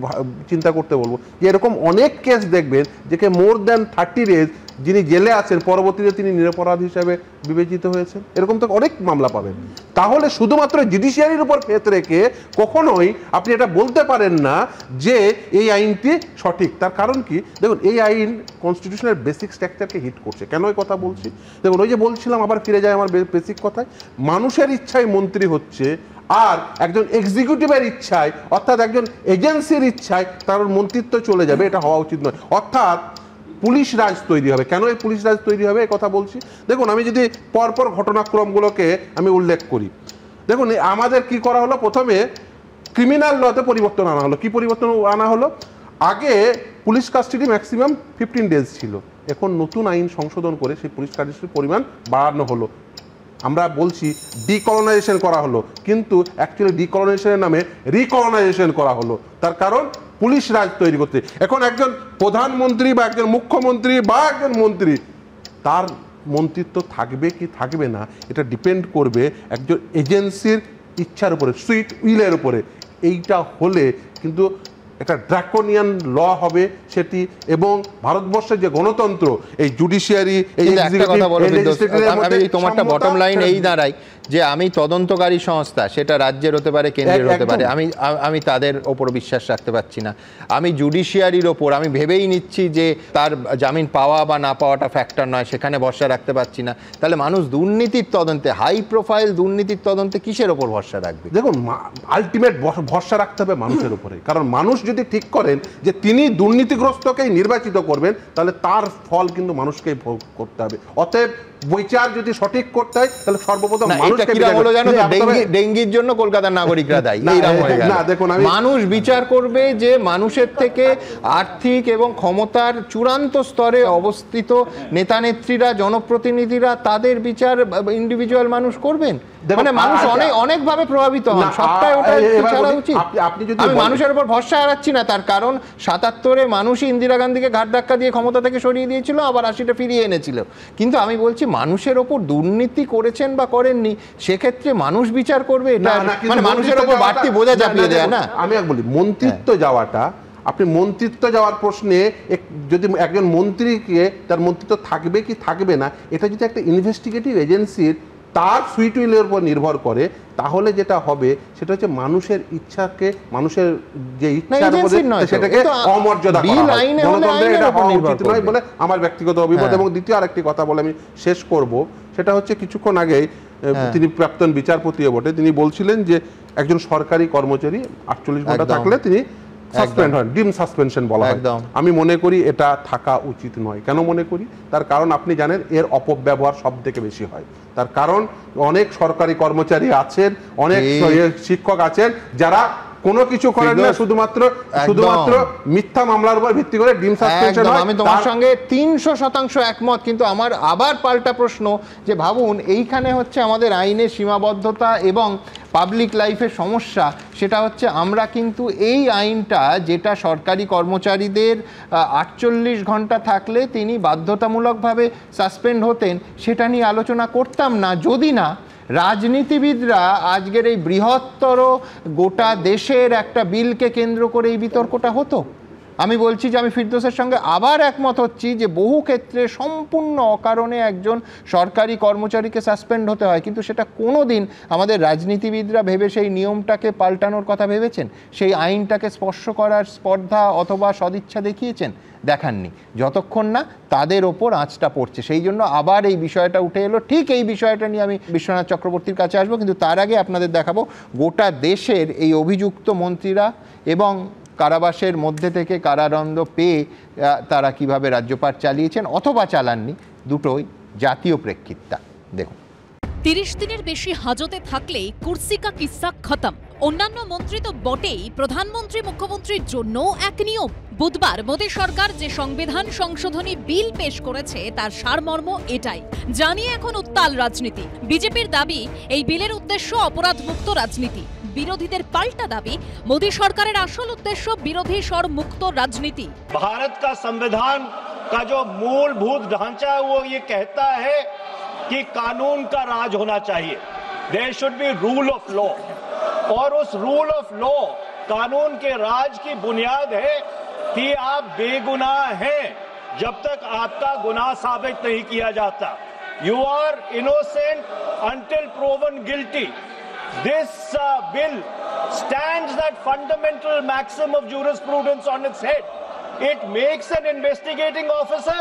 চিন্তা করতে বলবো যে এরকম অনেক কেস দেখবেন যেকে মোর দ্যান 30 ডেজ যিনি জেলে আছেন পরবর্তীতে তিনি নিরপরাধ হিসাবে বিবেচিত হয়েছেন, এরকম তো অনেক মামলা পাবেন। তাহলে শুধুমাত্র জুডিশিয়ারির উপর ফেত রেখে কখনোই আপনি এটা বলতে পারেন না যে এই আইনটি সঠিক। তার কারণ কি? দেখুন, এই আইন কনস্টিটিউশনের বেসিক স্ট্রাকচারকে হিট করছে। কেন এই কথা বলছি? দেখুন, ওই যে বলছিলাম, আবার ফিরে যায় আমার বেসিক কথায়, মানুষের ইচ্ছায় মন্ত্রী হচ্ছে আর একজন এক্সিকিউটিভের ইচ্ছায়, অর্থাৎ একজন এজেন্সির ইচ্ছায় তার মন্ত্রিত্ব চলে যাবে, এটা হওয়া উচিত নয়। অর্থাৎ পুলিশ রাজ তৈরি হবে। কেন এই পুলিশ রাজ তৈরি হবে এই কথা বলছি? দেখুন, আমি যদি পরপর ঘটনাক্রমগুলোকে আমি উল্লেখ করি, দেখুন আমাদের কি করা হলো, প্রথমে ক্রিমিনাল লতে পরিবর্তন আনা হলো। কি পরিবর্তন আনা হলো? আগে পুলিশ কাস্টাডি ম্যাক্সিমাম 15 ডেজ ছিল, এখন নতুন আইন সংশোধন করে সেই পুলিশ কাস্টাডির পরিমাণ বাড়ানো হলো। আমরা বলছি ডিকলোনাইজেশন করা হলো, কিন্তু অ্যাকচুয়ালি ডিকলোনাইজেশনের নামে রিকলোনাইজেশন করা হলো। তার কারণ পুলিশ রাজ তৈরি করতে। এখন একজন প্রধানমন্ত্রী বা একজন মুখ্যমন্ত্রী বা একজন মন্ত্রী, তার মন্ত্রিত্ব থাকবে কি থাকবে না এটা ডিপেন্ড করবে একজন এজেন্সির ইচ্ছার উপরে, সুইট উইলের উপরে। এইটা হলে কিন্তু একটা ড্রাকোনিয়ান ল হবে সেটি, এবং ভারতবর্ষের যে গণতন্ত্র, এই জুডিশিয়ারি, এই তোমারটা বটম লাইন এই দাঁড়ায় যে আমি তদন্তকারী সংস্থা, সেটা রাজ্যের হতে পারে, কেন্দ্রের হতে পারে, আমি তাদের ওপর বিশ্বাস রাখতে পারছি না। আমি জুডিশিয়ারির ওপর আমি ভেবেই নিচ্ছি যে তার জামিন পাওয়া বা না পাওয়াটা ফ্যাক্টর নয়, সেখানে ভরসা রাখতে পারছি না। তাহলে মানুষ দুর্নীতির তদন্তে, হাই প্রোফাইল দুর্নীতির তদন্তে কিসের ওপর ভরসা রাখবে? দেখুন, আলটিমেট ভরসা রাখতে হবে মানুষের উপরে। কারণ মানুষ যদি ঠিক করেন যে তিনি দুর্নীতিগ্রস্তকেই নির্বাচিত করবেন, তাহলে তার ফল কিন্তু মানুষকেই ভোগ করতে হবে। অতএব বিচার যদি সঠিক করতে হয় তাহলে সর্বপ্রথম ডেঙ্গির জন্য কলকাতার নাগরিকরা দায়ী। মানুষ বিচার করবে যে মানুষের থেকে আর্থিক এবং ক্ষমতার চূড়ান্ত স্তরে অবস্থিত নেতা নেত্রীরা, জনপ্রতিনিধিরা, তাদের বিচার ইন্ডিভিজুয়াল মানুষ করবেন। মানে মানুষ অনেকভাবে প্রভাবিত হন, সবটাই ওটা ছাড়া উচিত। আমি মানুষের উপর ভরসা হারাচ্ছি না, তার কারণ 77-এ মানুষই ইন্দিরা গান্ধীকে ঘাট ধাক্কা দিয়ে ক্ষমতা থেকে সরিয়ে দিয়েছিল, আবার 80টা ফিরিয়ে এনেছিল। কিন্তু আমি বলছি মানুষের ওপর দুর্নীতি করেছেন বা করেননি, সেক্ষেত্রে মানুষ বিচার করবে। এটা মানে মানুষের ওপর বাড়তি বোঝা চাপিয়ে দেয় না। আমি বলি মন্ত্রিত্ব যাওয়াটা, আপনি মন্ত্রিত্ব যাওয়ার প্রশ্নে যদি একজন মন্ত্রীকে তার মন্ত্রিত্ব থাকবে কি থাকবে না, এটা যদি একটা ইনভেস্টিগেটিভ এজেন্সির তার সুইট উইলের উপর নির্ভর করে, তাহলে যেটা হবে সেটা হচ্ছে মানুষের ইচ্ছাকে, মানুষের যে ইচ্ছার উপরে সেটাকে অমর্যাদা করা হয়। গণতন্ত্রে এটা হওয়া উচিত নয় বলে আমার ব্যক্তিগত অভিমত। এবং দ্বিতীয় আরেকটি কথা বলে আমি শেষ করব, সেটা হচ্ছে কিছুক্ষণ আগেই তিনি প্রাক্তন বিচারপতিও বটে, তিনি বলছিলেন যে একজন সরকারি কর্মচারী 48 ঘন্টা থাকলে তিনি সাসপেন্ড হয়, ডিম সাসপেনশন বলা হয়। আমি মনে করি এটা থাকা উচিত নয়। কেন মনে করি? তার কারণ আপনি জানেন এর অপব্যবহার সব থেকে বেশি হয়। তার কারণ অনেক সরকারি কর্মচারী আছেন, অনেক শিক্ষক আছেন যারা কোনো কিছু করেন না, শুধুমাত্র মিথ্যা মামলার উপর ভিত্তি করে ডিম সাসপেনশন হয়। আমি তোমার সঙ্গে 300% একমত। কিন্তু আমার আবার পাল্টা প্রশ্ন যে ভাবুন, এইখানে হচ্ছে আমাদের আইনের সীমাবদ্ধতা এবং পাবলিক লাইফের সমস্যা। সেটা হচ্ছে আমরা কিন্তু এই আইনটা, যেটা সরকারি কর্মচারীদের 48 ঘন্টা থাকলে তিনি বাধ্যতামূলকভাবে সাসপেন্ড হতেন, সেটা নিয়ে আলোচনা করতাম না যদি না রাজনীতিবিদরা আজকের এই বৃহত্তর গোটা দেশের একটা বিলকে কেন্দ্র করে এই বিতর্কটা হতো? আমি বলছি যে আমি ফিরদৌসের সঙ্গে আবার একমত হচ্ছি যে বহু ক্ষেত্রে সম্পূর্ণ অকারণে একজন সরকারি কর্মচারীকে সাসপেন্ড হতে হয়, কিন্তু সেটা কোনো দিন আমাদের রাজনীতিবিদরা ভেবে সেই নিয়মটাকে পাল্টানোর কথা ভেবেছেন? সেই আইনটাকে স্পর্শ করার স্পর্ধা অথবা সদিচ্ছা দেখিয়েছেন? দেখাননি, যতক্ষণ না তাদের ওপর আঁচটা পড়ছে। সেই জন্য আবার এই বিষয়টা উঠে এলো। ঠিক এই বিষয়টা নিয়ে আমি বিশ্বনাথ চক্রবর্তীর কাছে আসবো, কিন্তু তার আগে আপনাদের দেখাবো গোটা দেশের এই অভিযুক্ত মন্ত্রীরা এবং কারাবাসের মধ্যে থেকে কারাদণ্ড পেয়ে তারা কিভাবে রাজ্যপাট চালিয়েছেন অথবা চালাননি, দুটোই জাতীয় প্রেক্ষিতটা দেখুন। 30 দিনের বেশি হাজতে থাকলেই কুর্সি কা কিস্সা খতম। অন্যান্য মন্ত্রী তো বটেই, প্রধানমন্ত্রী মুখ্যমন্ত্রীর জন্য এক নিয়ম। বুধবার মোদী সরকার যে সংবিধান সংশোধনী বিল পেশ করেছে তার সারমর্ম এটাই। জানিয়ে এখন উত্তাল রাজনীতি। বিজেপির দাবি এই বিলের উদ্দেশ্য অপরাধমুক্ত রাজনীতি। বিরোধীদের পাল্টা দাবি মোদী সরকারের আসল উদ্দেশ্য বিরোধী স্বর মুক্ত রাজনীতি। भारत का संविधान का जो मूलभूत ढांचा है वो ये कहता है कि कानून का राज होना चाहिए, there should be rule of law, और उस रूल ऑफ लॉ कानून के राज की बुनियाद है कि आप बेगुनाह हैं जब तक आपका गुनाह साबित नहीं किया जाता। You are innocent until proven guilty. This bill stands that fundamental maxim of jurisprudence on its head. It makes an investigating officer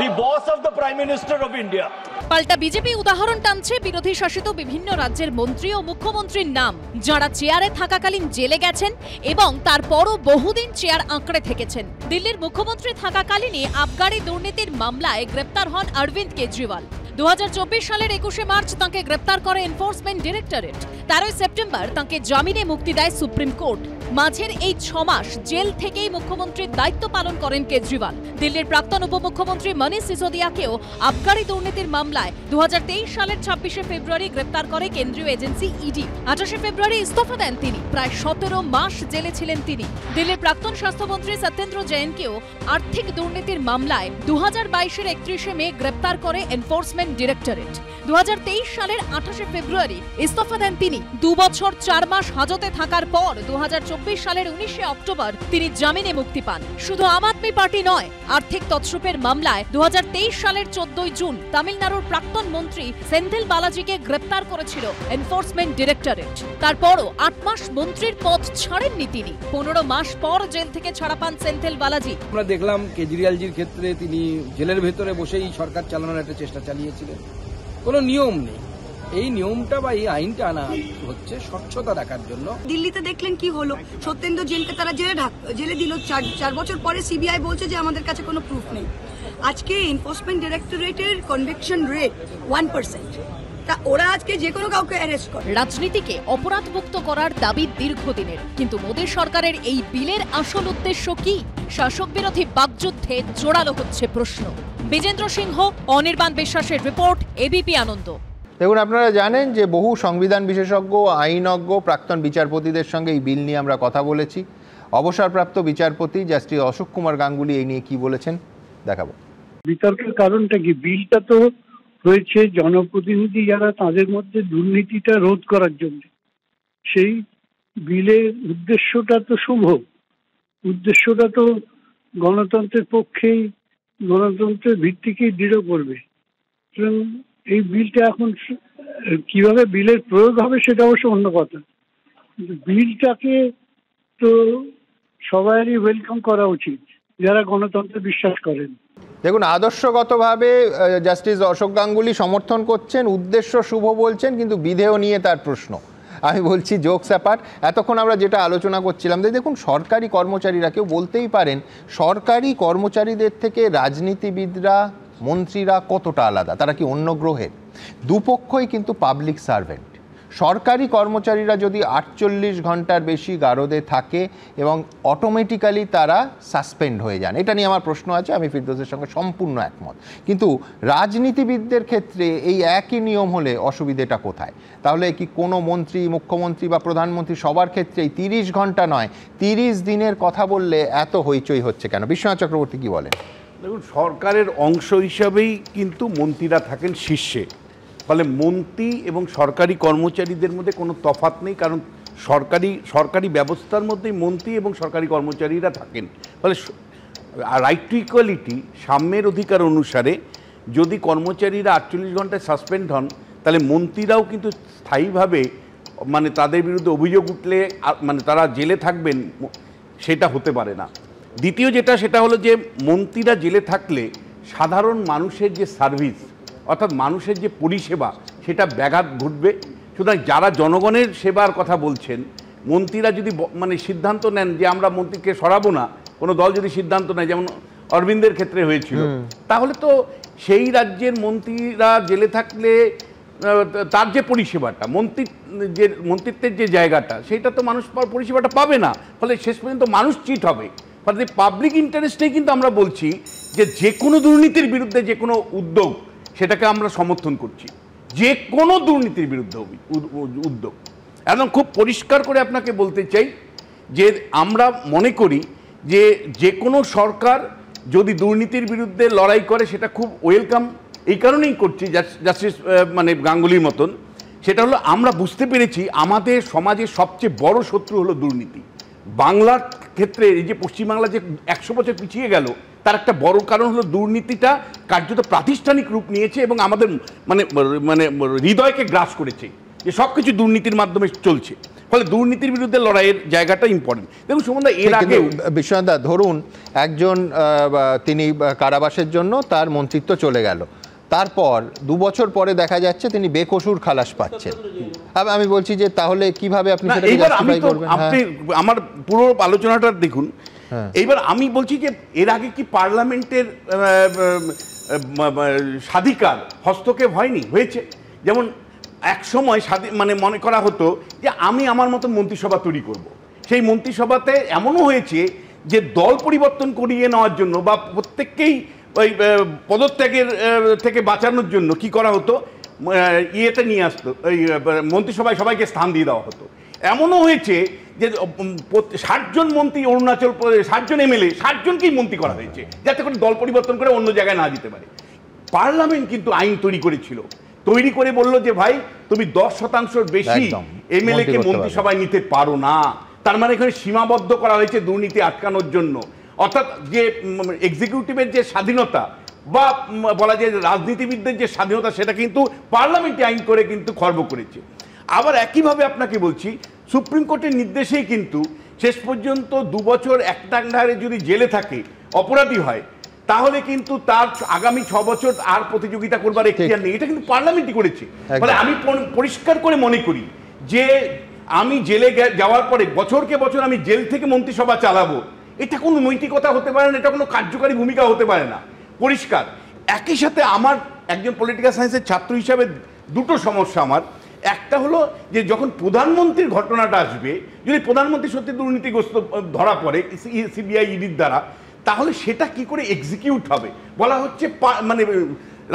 the boss of the Prime Minister of India. পাল্টা বিজেপি উদাহরণ টানছে বিরোধী শাসিত বিভিন্ন রাজ্যের মন্ত্রী ও মুখ্যমন্ত্রীর নাম, যারা চেয়ারে থাকাকালীন জেলে গেছেন এবং তারপরও বহুদিন চেয়ার আঁকড়ে থেকেছেন। দিল্লির মুখ্যমন্ত্রী থাকাকালীনই আবগারি দুর্নীতির মামলায় গ্রেপ্তার হন অরবিন্দ কেজরিওয়াল। 2024 সালের 21শে মার্চ তাঁকে গ্রেপ্তার করে এনফোর্সমেন্ট ডিরেক্টরেট। 13 সেপ্টেম্বর তাঁকে জামিনে মুক্তি দেয় সুপ্রিম কোর্ট। মাঝের এই 6 মাস জেল থেকেই মুখ্যমন্ত্রীর দায়িত্ব পালন করেন কেজরিওয়াল। দিল্লির প্রাক্তন উপমুখ্যমন্ত্রী মনীষ সিসোদিয়াকেও আবগারি দুর্নীতির মামলায় 2023 সালের 26শে ফেব্রুয়ারি গ্রেপ্তার করে কেন্দ্রীয় এজেন্সি ইডি। 28শে ফেব্রুয়ারি ইস্তফা দেন তিনি। প্রায় 17 মাস জেলে ছিলেন তিনি। দিল্লির প্রাক্তন স্বাস্থ্যমন্ত্রী সত্যেন্দ্র জৈনকেও আর্থিক দুর্নীতির মামলায় 2022-এর 31শে মে গ্রেপ্তার করে এনফোর্সমেন্ট ডিরেক্টরেট। 2023 সালের 28শে ফেব্রুয়ারি ইস্তফা দেন তিনি। 2 বছর 4 মাস হাজতে থাকার পর 2024 সালের 19শে অক্টোবর তিনি জামিনে মুক্তি পান। শুধু আম আদমি পার্টি নয়, আর্থিক তছরূপের মামলায় 2023 সালের 14 জুন তামিলনাড়ুর প্রাক্তন মন্ত্রী সেন্থিল বালাজিকে গ্রেপ্তার করেছিল এনফোর্সমেন্ট ডিরেক্টরেট। তারপরও 8 মাস মন্ত্রীর পদ ছাড়েননি তিনি। 15 মাস পর জেল থেকে ছাড়া পান সেন্থিল বালাজি। আমরা দেখলাম কেজরিওয়ালজির ক্ষেত্রে তিনি জেলের ভেতরে বসেই সরকার চালানোর একটা চেষ্টা চালিয়েছিলেন। কোনো নিয়ম নেই। এই নিয়মটা বা এই আইনটা আনা হচ্ছে স্বচ্ছতা রাখার জন্য। দিল্লিতে দেখলেন কি হলো, সত্যেন্দ্র জৈনকে তারা জেলে দিল 4 বছর পরে। সিবিআই বলছে যে আমাদের কাছে কোনো প্রুফ নেই। আজকে এনফোর্সমেন্ট ডিরেক্টরেটের কনভিকশন রেট 1%। তা ওরা আজকে যে কোনো কাউকে অ্যারেস্ট করে। রাজনীতিকে অপরাধমুক্ত করার দাবি দীর্ঘদিনের, কিন্তু মোদী সরকারের এই বিলের আসল উদ্দেশ্য কি? শাসক বিরোধী বাকযুদ্ধে জোরালো হচ্ছে প্রশ্ন। বিজেন্দ্র সিংহ, অনির্বাণ বিশ্বাসের রিপোর্ট, এবিপি আনন্দ। দেখুন, আপনারা জানেন যে বহু সংবিধান বিশেষজ্ঞ, আইনজ্ঞ, প্রাক্তন বিচারপতিদের সঙ্গে এই বিল নিয়ে আমরা কথা বলেছি। অবসরপ্রাপ্ত বিচারপতি জাস্টিস অশোক কুমার গাঙ্গুলি এই নিয়ে কি বলেছেন দেখাবো। বিতর্কের কারণটা কি? বিলটা তো হয়েছে জনপ্রতিনিধি যারা, তাদের মধ্যে দুর্নীতিটা রোধ করার জন্য। সেই বিলের উদ্দেশ্যটা তো শুভ, উদ্দেশ্যটা তো গণতন্ত্রের পক্ষেই, গণতন্ত্রের ভিত্তিকেই দৃঢ় করবে। এই বিলটা এখন কিভাবে বিলের প্রয়োগ হবে সেটা অবশ্য অন্য কথা, কিন্তু বিলটাকে তো সবারই ওয়েলকাম করা উচিত যারা গণতন্ত্রে বিশ্বাস করেন। দেখুন, আদর্শগতভাবে জাস্টিস অশোক গাঙ্গুলি সমর্থন করছেন, উদ্দেশ্য শুভ বলছেন, কিন্তু বিধেয় নিয়ে তার প্রশ্ন। আমি বলছি জোকস অ্যাপার্ট, এতক্ষণ আমরা যেটা আলোচনা করছিলাম যে দেখুন, সরকারি কর্মচারীরা, কেউ বলতেই পারেন সরকারি কর্মচারীদের থেকে রাজনীতিবিদরা, মন্ত্রীরা কতটা আলাদা, তারা কি অন্য গ্রহের? দুপক্ষই কিন্তু পাবলিক সার্ভেন্ট। সরকারি কর্মচারীরা যদি 48 ঘন্টার বেশি গারদে থাকে এবং অটোমেটিক্যালি তারা সাসপেন্ড হয়ে যান, এটা নিয়ে আমার প্রশ্ন আছে। আমি ফিরদৌসের সঙ্গে সম্পূর্ণ একমত, কিন্তু রাজনীতিবিদদের ক্ষেত্রে এই একই নিয়ম হলে অসুবিধেটা কোথায়? তাহলে কি কোনো মন্ত্রী, মুখ্যমন্ত্রী বা প্রধানমন্ত্রী সবার ক্ষেত্রেই 30 ঘন্টা নয় 30 দিনের কথা বললে এত হইচই হচ্ছে কেন? বিশ্বনাথ চক্রবর্তী কি বলেন? দেখুন, সরকারের অংশ হিসাবেই কিন্তু মন্ত্রীরা থাকেন শীর্ষে, ফলে মন্ত্রী এবং সরকারি কর্মচারীদের মধ্যে কোনো তফাৎ নেই, কারণ সরকারি ব্যবস্থার মধ্যেই মন্ত্রী এবং সরকারি কর্মচারীরা থাকেন। ফলে রাইট টু ইকুয়ালিটি, সাম্যের অধিকার অনুসারে যদি কর্মচারীরা 48 ঘন্টায় সাসপেন্ড হন, তাহলে মন্ত্রীরাও কিন্তু স্থায়ীভাবে মানে তাদের বিরুদ্ধে অভিযোগ উঠলে মানে তারা জেলে থাকবেন, সেটা হতে পারে না। দ্বিতীয় সেটা হলো যে মন্ত্রীরা জেলে থাকলে সাধারণ মানুষের যে সার্ভিস, অর্থাৎ মানুষের যে পরিষেবা, সেটা ব্যাঘাত ঘটবে। সুতরাং যারা জনগণের সেবার কথা বলছেন, মন্ত্রীরা যদি মানে সিদ্ধান্ত নেন যে আমরা মন্ত্রীকে সরাবো না, কোনো দল যদি সিদ্ধান্ত নেয়, যেমন অরবিন্দের ক্ষেত্রে হয়েছিল, তাহলে তো সেই রাজ্যের মন্ত্রীরা জেলে থাকলে তার যে পরিষেবাটা, মন্ত্রিত্বের যে জায়গাটা, সেইটা তো মানুষ পরিষেবাটা পাবে না। ফলে শেষ পর্যন্ত মানুষ চিট হবে। ফলে পাবলিক ইন্টারেস্টেই কিন্তু আমরা বলছি যে কোনো দুর্নীতির বিরুদ্ধে যে কোনো উদ্যোগ, সেটাকে আমরা সমর্থন করছি। যে কোনো দুর্নীতির বিরুদ্ধে উদ্যোগ, একদম খুব পরিষ্কার করে আপনাকে বলতে চাই যে আমরা মনে করি যে কোনো সরকার যদি দুর্নীতির বিরুদ্ধে লড়াই করে, সেটা খুব ওয়েলকাম। এই কারণেই করছি জাস্টিস মানে গাঙ্গুলির মতন, সেটা হলো আমরা বুঝতে পেরেছি আমাদের সমাজের সবচেয়ে বড় শত্রু হলো দুর্নীতি। বাংলার ক্ষেত্রে এই যে পশ্চিমবাংলা যে 100 বছর পিছিয়ে গেল, তার একটা বড় কারণ হলো দুর্নীতিটা কার্যত প্রাতিষ্ঠানিক রূপ নিয়েছে এবং আমাদের মানে মানে হৃদয়কে গ্রাস করেছে, যে সব কিছু দুর্নীতির মাধ্যমে চলছে। ফলে দুর্নীতির বিরুদ্ধে লড়াইয়ের জায়গাটা ইম্পর্টেন্ট। দেখুন সুমনদা, এর আগে বিশ্বনাথ দা, ধরুন একজন তিনি কারাবাসের জন্য তার মন্ত্রিত্ব চলে গেল, তারপর 2 বছর পরে দেখা যাচ্ছে তিনি বেকসুর খালাস পাচ্ছেন। আমি বলছি যে তাহলে কিভাবে আপনি সেটাকে জাস্টিফাই করবেন? আপনি আমার পুরো আলোচনাটা দেখুন। এইবার আমি বলছি যে এর আগে কি পার্লামেন্টের স্বাধিকার হস্তক্ষেপ হয়নি? হয়েছে। যেমন এক সময় মানে মনে করা হতো যে আমি আমার মতো মন্ত্রিসভা তৈরি করব। সেই মন্ত্রিসভাতে এমনও হয়েছে যে দল পরিবর্তন করিয়ে নেওয়ার জন্য বা প্রত্যেককেই ওই পদত্যাগের থেকে বাঁচানোর জন্য কি করা হতো, ইয়েতে নিয়ে আসতো, ওই মন্ত্রিসভায় সবাইকে স্থান দিয়ে দেওয়া হতো। এমনও হয়েছে যে 60 জন মন্ত্রী অরুণাচল প্রদেশ, 60 জন এমএলএ, 60 জনকেই মন্ত্রী করা হয়েছে, যাতে করে দল পরিবর্তন করে অন্য জায়গায় না যেতে পারে। পার্লামেন্ট কিন্তু আইন তৈরি করেছিল, তৈরি করে বললো যে ভাই তুমি 10% বেশি এমএলএ কে মন্ত্রিসভায় নিতে পারো না। তার মানে এখানে সীমাবদ্ধ করা হয়েছে দুর্নীতি আটকানোর জন্য। অর্থাৎ যে এক্সিকিউটিভের যে স্বাধীনতা বা বলা যায় রাজনীতিবিদদের যে স্বাধীনতা, সেটা কিন্তু পার্লামেন্টে আইন করে কিন্তু খর্ব করেছে। আবার একইভাবে আপনাকে বলছি, সুপ্রিম কোর্টের নির্দেশেই কিন্তু শেষ পর্যন্ত 2 বছর একটাঙ্গারে যদি জেলে থাকে, অপরাধী হয়, তাহলে কিন্তু তার আগামী 6 বছর আর প্রতিযোগিতা করবার এখতিয়ার নেই। এটা কিন্তু পার্লামেন্টই করেছে। ফলে আমি পরিষ্কার করে মনে করি যে আমি জেলে যাওয়ার পরে বছরকে বছর আমি জেল থেকে মন্ত্রিসভা চালাবো, এটা কোনো নৈতিকতা হতে পারে না, এটা কোনো কার্যকারী ভূমিকা হতে পারে না, পরিষ্কার। একই সাথে আমার একজন পলিটিক্যাল সায়েন্সের ছাত্র হিসাবে 2টো সমস্যা আমার। একটা হলো যে যখন প্রধানমন্ত্রীর ঘটনাটা আসবে, যদি প্রধানমন্ত্রী সত্যি দুর্নীতিগ্রস্ত ধরা পড়ে সিবিআই ইডির দ্বারা, তাহলে সেটা কি করে এক্সিকিউট হবে? বলা হচ্ছে মানে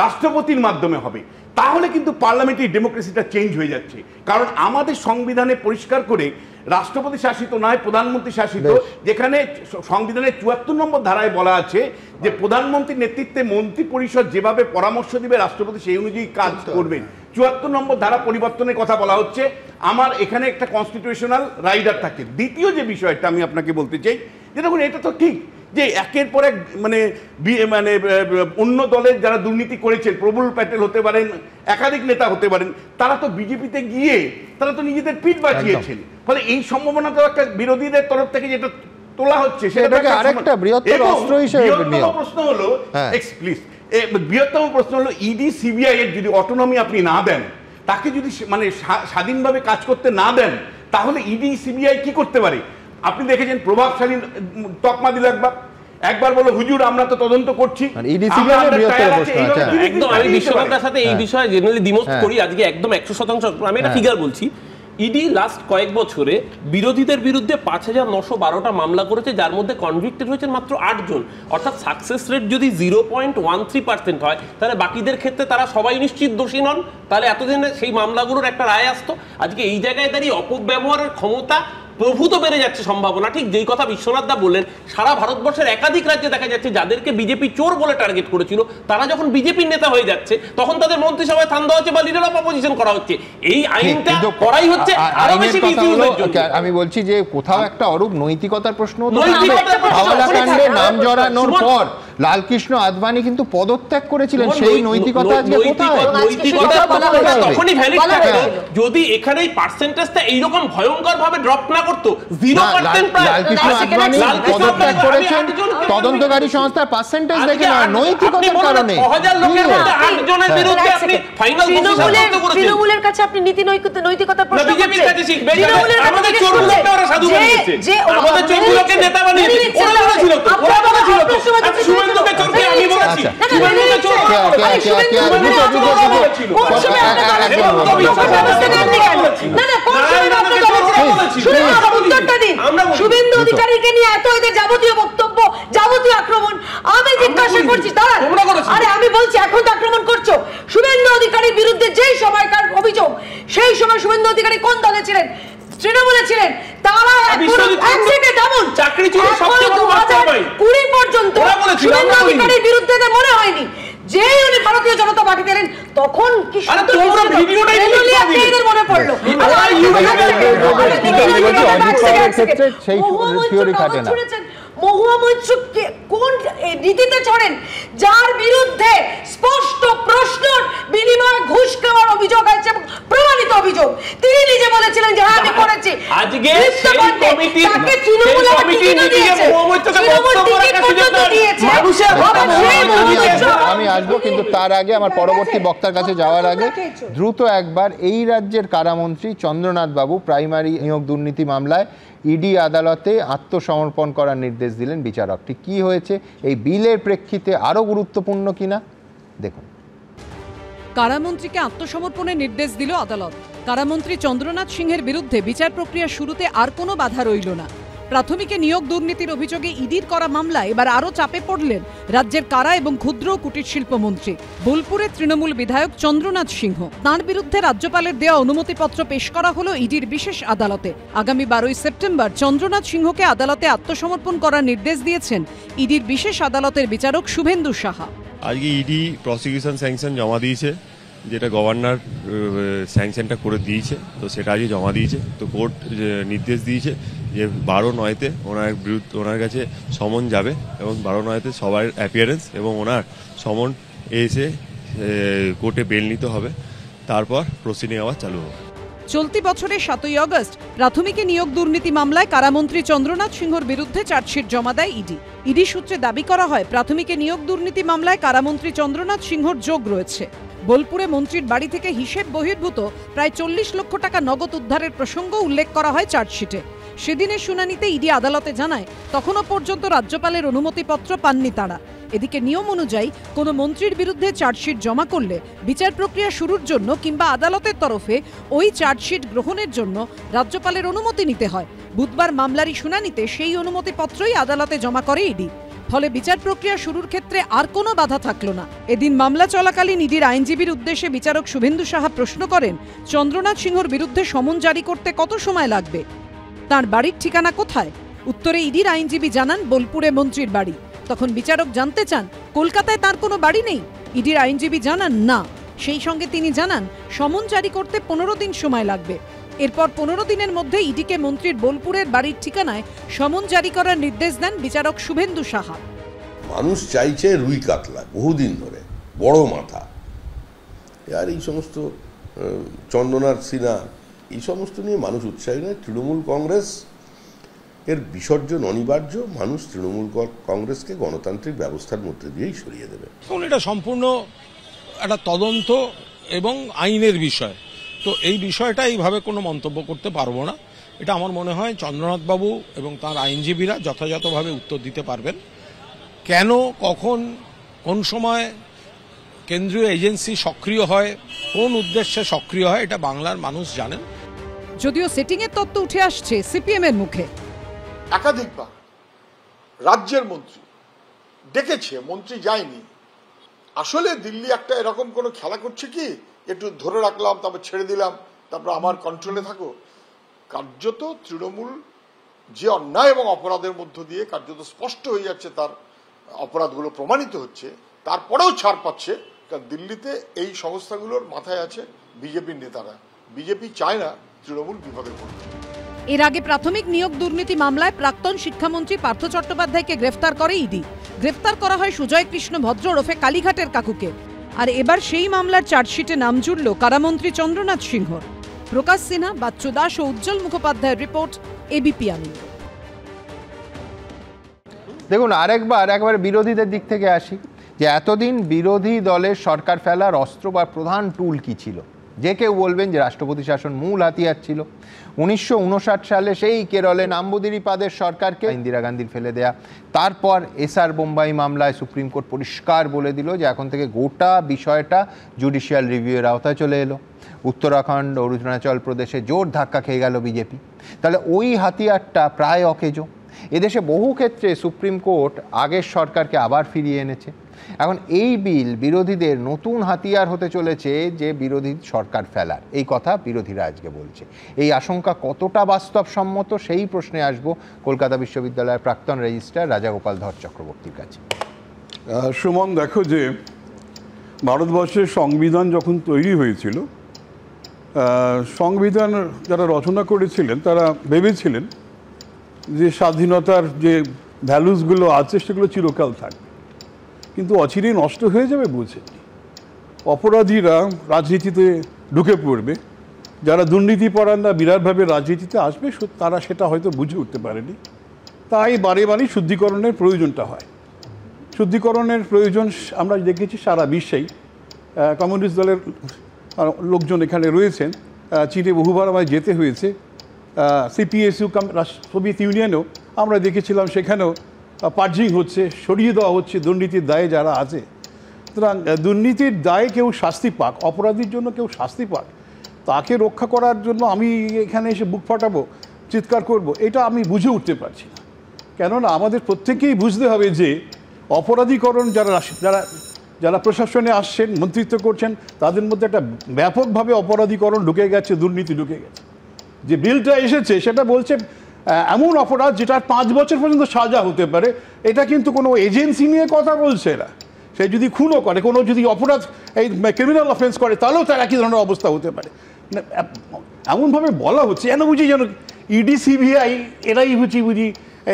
রাষ্ট্রপতির মাধ্যমে হবে। তাহলে কিন্তু পার্লামেন্টারি ডেমোক্রেসিটা চেঞ্জ হয়ে যাচ্ছে। কারণ আমাদের সংবিধানে পরিষ্কার করে রাষ্ট্রপতি শাসিত নয়, প্রধানমন্ত্রী শাসিত, যেখানে সংবিধানের 74 নম্বর ধারায় বলা আছে যে প্রধানমন্ত্রীর নেতৃত্বে মন্ত্রী পরিষদ যেভাবে পরামর্শ দিবে রাষ্ট্রপতি সেই অনুযায়ী কাজ করবেন। 74 নম্বর ধারা পরিবর্তনের কথা বলা হচ্ছে। আমার এখানে একটা কনস্টিটিউশনাল রাইডার থাকে। দ্বিতীয় যে বিষয়টা আমি আপনাকে বলতে চাই, যে দেখুন এটা তো ঠিক যে একের পর এক মানে অন্য দলের যারা দুর্নীতি করেছেন, প্রফুল্ল প্যাটেল হতে পারেন, একাধিক নেতা হতে পারেন, তারা তো বিজেপিতে গিয়ে তারা তো নিজেদের পিঠ বাঁচিয়েছেন। ফলে এই সম্ভাবনা তো একটা বিরোধীদের তরফ থেকে যেটা তোলা হচ্ছে, সেটাকে আরেকটা বৃহত্তর অস্ত্র হিসেবে প্রশ্ন হলো, প্লিজ, বৃহত্তম প্রশ্ন হলো ইডি সিবিআই এর যদি অটোনমি আপনি না দেন, তাকে যদি মানে স্বাধীনভাবে কাজ করতে না দেন, তাহলে ইডি সিবিআই কি করতে পারে? আপনি দেখেছেন প্রভাবশালী তকমা দিল, একবার বলো হুজুর আমরা তো তদন্ত করছি। একদম আমি বিশ্বনাথের সাথে এই বিষয়ে জেনারেলি দ্বিমত করি। আজকে একদম 100% আমি একটা ফিগার বলছি। ইডি লাস্ট কয়েক বছরে বিরোধীদের বিরুদ্ধে 5912টা মামলা করেছে, যার মধ্যে কনভিক্টেড হয়েছেন মাত্র 8 জন। অর্থাৎ সাকসেস রেট যদি 0.13% হয়, তাহলে বাকিদের ক্ষেত্রে তারা সবাই নিশ্চিত দোষী নন। তাহলে এতদিনে সেই মামলাগুলোর একটা রায় আসতো। আজকে এই জায়গায় দাঁড়িয়ে অপব্যবহারের ক্ষমতা প্রভূত বেড়ে যাচ্ছে সম্ভাবনা। ঠিক যেই কথা বিশ্বনাথ দা বললেন, সারা ভারতবর্ষের একাধিক রাজ্যে দেখা যাচ্ছে যাদেরকে বিজেপি চোর বলে টার্গেট করেছিল, তারা যখন বিজেপির নেতা হয়ে যাচ্ছে তখন তাদের মন্ত্রিসভায় স্থান দেওয়া হচ্ছে বা লিডার অফ অপোজিশন করা হচ্ছে। এই আইনটা করাই হচ্ছে আরো বেশি মিসইউজের জন্য। আমি বলছি যে কোথাও একটা অরূপ নৈতিকতার প্রশ্ন হাওয়ালা কাণ্ডে নাম জড়ানোর পর লালকৃষ্ণ আদবানি কিন্তু পদত্যাগ করেছিলেন, সেই নৈতিকতা আজকে কোথায়? তখনই ভ্যালিড থাকে যদি এখানে এই পার্সেন্টেজটা এইরকম ভয়ঙ্কর ভাবে ড্রপ না করতো। 0% প্রায় লালকৃষ্ণ আদবানি পদত্যাগ করেছেন তদন্তকারী সংস্থার পার্সেন্টেজ দেখে না, নৈতিকতার কারণে। 6000 লোকের মধ্যে 8 জনের বিরুদ্ধে আপনি ফাইনাল ডিসিশন করতে করেছেন। তৃণমূলের কাছে আপনি নীতি নৈতিকতার প্রশ্ন করছেন। বিজেপির কাছে শিখবেন, আমাদের চোরগুলোকে ওরা সাধু বানিয়েছে, আমাদের চোরগুলোকে নেতা বানিয়েছে। ওরা বলেছিল তো, ওরা বলেছিল তো শুভেন্দুকে চোরকে আমি বলেছি, শুভেন্দুকে চোর বলেছিল। শুভেন্দু অধিকারীকে নিয়ে এত এদের যাবতীয় বক্তব্য, যাবতীয় আক্রমণ, আমি জিজ্ঞাসা করছি আরে আমি বলছি এখন তো আক্রমণ করছো। শুভেন্দু অধিকারীর বিরুদ্ধে যেই সময়কার অভিযোগ, সেই সময় শুভেন্দু অধিকারী কোন দলে ছিলেন? তৃণমূলে ছিলেন। তারা চাকরি ছিল 2020 পর্যন্ত শুভেন্দু অধিকারীর বিরুদ্ধে মনে হয়নি। যে উনি ভারতীয় জনতা পার্টি দিলেন তখন কি মনে পড়লো? মহুয়া মৈত্র কোন নীতিতে চড়েন যার বিরুদ্ধে স্পষ্ট প্রশ্নের বিনিময়ে ঘুষ খাওয়ার অভিযোগ আছে, প্রমাণিত অভিযোগ। তিনি নিজে বলেছিলেন যে হ্যাঁ আমি করেছি। আজকে সেই কমিটি তাকে তৃণমূল দিয়েছে, আমি আসবো, কিন্তু তার আগে আমার পরবর্তী বক্তার কাছে যাওয়ার আগে দ্রুত একবার এই রাজ্যের কারামন্ত্রী চন্দ্রনাথ বাবু প্রাইমারি নিয়োগ দুর্নীতি মামলায় ইডি আদালতে আত্মসমর্পণ করার নির্দেশ দিলেন বিচারক। ঠিক কি হয়েছে, এই বিলের প্রেক্ষিতে আরো গুরুত্বপূর্ণ কিনা দেখুন। কারামন্ত্রীকে আত্মসমর্পণের নির্দেশ দিল আদালত। কারামন্ত্রী চন্দ্রনাথ সিংহের বিরুদ্ধে বিচার প্রক্রিয়া শুরুতে আর কোনো বাধা রইল না। প্রাথমিকে নিয়োগ দুর্নীতির অভিযোগে ইডির করা মামলায় এবার আরও চাপে পড়লেন রাজ্যের কারা এবং ক্ষুদ্র ও কুটির শিল্প মন্ত্রী বোলপুরের তৃণমূল বিধায়ক চন্দ্রনাথ সিংহ। তাঁর বিরুদ্ধে রাজ্যপালের দেওয়া অনুমতিপত্র পেশ করা হলো ইডির বিশেষ আদালতে। আগামী 12 সেপ্টেম্বর চন্দ্রনাথ সিংহকে আদালতে আত্মসমর্পণ করার নির্দেশ দিয়েছেন ইডির বিশেষ আদালতের বিচারক শুভেন্দু সাহা। আজকে ইডি প্রসিকিউশন স্যাংশন জমা দিয়েছে, যেটা গভর্নর স্যাংশনটা করে দিয়েছে, তো সেটা আজকে জমা দিয়েছে। তো কোর্ট নির্দেশ দিয়েছে যে 12/9-তে ওনার কাছে সমন যাবে এবং 12/9-তে সবার অ্যাপিয়ারেন্স এবং ওনার সমন এসে কোর্টে বেল নিতে হবে, তারপর প্রসিডিং আবার চালু হবে। চলতি বছরের 7ই আগস্ট প্রাথমিকে নিয়োগ দুর্নীতি মামলায় কারামন্ত্রী চন্দ্রনাথ সিংহর বিরুদ্ধে চার্জশিট জমা দেয় ইডি। ইডি সূত্রে দাবি করা হয় প্রাথমিকে নিয়োগ দুর্নীতি মামলায় কারামন্ত্রী চন্দ্রনাথ সিংহর যোগ রয়েছে। বোলপুরে মন্ত্রীর বাড়ি থেকে হিসেব বহির্ভূত প্রায় 40 লক্ষ টাকা নগদ উদ্ধারের প্রসঙ্গ উল্লেখ করা হয় চার্জশিটে। সেদিনের শুনানিতে ইডি আদালতে জানায় তখনও পর্যন্ত রাজ্যপালের অনুমতিপত্র পাননি তারা। এদিকে নিয়ম অনুযায়ী কোনো মন্ত্রীর বিরুদ্ধে চার্জশিট জমা করলে বিচার প্রক্রিয়া শুরুর জন্য কিংবা আদালতের তরফে ওই চার্জশিট গ্রহণের জন্য রাজ্যপালের অনুমতি নিতে হয়। বুধবার মামলারই শুনানিতে সেই অনুমতিপত্রই আদালতে জমা করে ইডি। ফলে বিচার প্রক্রিয়া শুরুর ক্ষেত্রে আর কোনো বাধা থাকলো না। এদিন মামলা চলাকালীন ইডির আইনজীবীর উদ্দেশ্যে বিচারক শুভেন্দু সাহা প্রশ্ন করেন, চন্দ্রনাথ সিংহর বিরুদ্ধে সমন জারি করতে কত সময় লাগবে, তার বাড়ির ঠিকানা কোথায়? উত্তরে ইডির আইনজীবী জানান বোলপুরে মন্ত্রীর বাড়ি। তখন বিচারক জানতে চান কলকাতায় তার কোনো বাড়ি নেই। ইডির আইনজীবী জানান না। সেই সঙ্গে তিনি জানান সমন জারি করতে 15 দিন সময় লাগবে। এরপর 15 দিনের মধ্যে ইডিকে মন্ত্রীর বোলপুরের বাড়ির ঠিকানায় সমন জারি করার নির্দেশ দেন বিচারক শুভেন্দু সাহা। মানুষ চাইছে রুই কাতলা বহুদিন ধরে, বড় মাথা। আর এই সমস্ত চন্দ্রনাথ সিনহা এই সমস্ত নিয়ে মানুষ উৎসাহী নয়। তৃণমূল কংগ্রেস এর বিসর্জন অনিবার্য। মানুষ তৃণমূল কংগ্রেসকে গণতান্ত্রিক ব্যবস্থার মধ্যে দিয়েই সরিয়ে দেবে। এটা সম্পূর্ণ একটা তদন্ত এবং আইনের বিষয়, তো এই বিষয়টা এইভাবে কোনো মন্তব্য করতে পারবো না। এটা আমার মনে হয় চন্দ্রনাথ বাবু এবং তার আইনজীবীরা যথাযথভাবে উত্তর দিতে পারবেন। কেন, কখন, কোন সময় কেন্দ্রীয় এজেন্সি সক্রিয় হয়, কোন উদ্দেশ্যে সক্রিয় হয়, এটা বাংলার মানুষ জানেন। যদিও সেটিংয়ের তত্ত্ব উঠে আসছে সিপিএম এর মুখে। একাধিকবার রাজ্যের মন্ত্রী ডেকেছে, মন্ত্রী যায়নি। আসলে দিল্লি একটা এরকম কোনো খেলা করছে কি, একটু ধরে রাখলাম তারপর ছেড়ে দিলাম, তারপর আমার কন্ট্রোলে থাকো। কার্যত তৃণমূল যে অন্যায় এবং অপরাধের মধ্য দিয়ে কার্যত স্পষ্ট হয়ে যাচ্ছে তার অপরাধগুলো প্রমাণিত হচ্ছে, তারপরেও ছাড় পাচ্ছে। কারণ দিল্লিতে এই সংস্থাগুলোর মাথায় আছে বিজেপির নেতারা। বিজেপি চায় না তৃণমূল বিপদে পড়বে। এর আগে প্রাথমিক নিয়োগ দুর্নীতি মামলায় প্রাক্তন শিক্ষামন্ত্রী পার্থ চট্টোপাধ্যায়কে গ্রেফতার করে ইডি। গ্রেফতার করা হয় সুজয় কৃষ্ণ ভদ্র ওরফে কালীঘাটের কাকুকে। আর এবার সেই মামলার চার্জশিটে নাম জুড়ল কারামন্ত্রী চন্দ্রনাথ সিংহর। প্রকাশ সিনহা, বাচ্চু দাস ও উজ্জ্বল মুখোপাধ্যায়ের রিপোর্ট, এবিপি আনন্দ। দেখুন, একবারে বিরোধীদের দিক থেকে আসি, যে এতদিন বিরোধী দলের সরকার ফেলার অস্ত্র বা প্রধান টুল কি ছিল? যে কেউ বলবেন যে রাষ্ট্রপতি শাসন মূল হাতিয়ার ছিল। 1959 সালে সেই কেরলে নাম্বুদিরিপাদের সরকারকে ইন্দিরা গান্ধীর ফেলে দেয়া, তারপর এসআর বোম্বাই মামলায় সুপ্রিম কোর্ট পরিষ্কার বলে দিল যে এখন থেকে গোটা বিষয়টা জুডিশিয়াল রিভিউয়ের আওতায় চলে এলো। উত্তরাখণ্ড, অরুণাচল প্রদেশে জোর ধাক্কা খেয়ে গেল বিজেপি। তাহলে ওই হাতিয়ারটা প্রায় অকেজো। এদেশে বহু ক্ষেত্রে সুপ্রিম কোর্ট আগের সরকারকে আবার ফিরিয়ে এনেছে। এখন এই বিল বিরোধীদের নতুন হাতিয়ার হতে চলেছে, যে বিরোধী সরকার ফেলার এই কথা বিরোধীরা আজকে বলছে। এই আশঙ্কা কতটা বাস্তবসম্মত, সেই প্রশ্নে আসব কলকাতা বিশ্ববিদ্যালয়ের প্রাক্তন রেজিস্ট্রার রাজাগোপাল ধর চক্রবর্তীর কাছে। সুমন, দেখো যে ভারতবর্ষের সংবিধান যখন তৈরি হয়েছিল, সংবিধান যারা রচনা করেছিলেন তারা ভেবেছিলেন যে স্বাধীনতার যে ভ্যালুসগুলো আছে সেগুলো চিরকাল থাকবে, কিন্তু অচিরেই নষ্ট হয়ে যাবে বুঝেনি। অপরাধীরা রাজনীতিতে ঢুকে পড়বে, যারা দুর্নীতিপরায়ণরা বিরাটভাবে রাজনীতিতে আসবে, তারা সেটা হয়তো বুঝে উঠতে পারেনি। তাই বারে বারেই শুদ্ধিকরণের প্রয়োজনটা হয়। শুদ্ধিকরণের প্রয়োজন আমরা দেখেছি সারা বিশ্বেই। কমিউনিস্ট দলের লোকজন এখানে রয়েছেন, চীনে বহুবার আমায় যেতে হয়েছে। সিপিএসইউ সোভিয়েত ইউনিয়নেও আমরা দেখেছিলাম, সেখানেও পার্জিং হচ্ছে, সরিয়ে দেওয়া হচ্ছে দুর্নীতির দায়ে যারা আছে। সুতরাং দুর্নীতির দায়ে কেউ শাস্তি পাক, অপরাধীর জন্য কেউ শাস্তি পাক, তাকে রক্ষা করার জন্য আমি এখানে এসে বুক ফাটাবো, চিৎকার করব, এটা আমি বুঝে উঠতে পারছি না। কেননা আমাদের প্রত্যেকেই বুঝতে হবে যে অপরাধীকরণ যারা যারা যারা প্রশাসনে আসছেন, মন্ত্রিত্ব করছেন, তাদের মধ্যে একটা ব্যাপকভাবে অপরাধীকরণ ঢুকে গেছে, দুর্নীতি ঢুকে গেছে। যে বিলটা এসেছে সেটা বলছে এমন অপরাধ যেটার 5 বছর পর্যন্ত সাজা হতে পারে। এটা কিন্তু কোনো এজেন্সি নিয়ে কথা বলছে না। সে যদি খুনও করে, কোনো যদি অপরাধ এই ক্রিমিনাল অফেন্স করে, তাহলেও তার একই ধরনের অবস্থা হতে পারে। এমনভাবে বলা হচ্ছে যেন বুঝি যেন ইডি সিবিআই এরাই বুঝি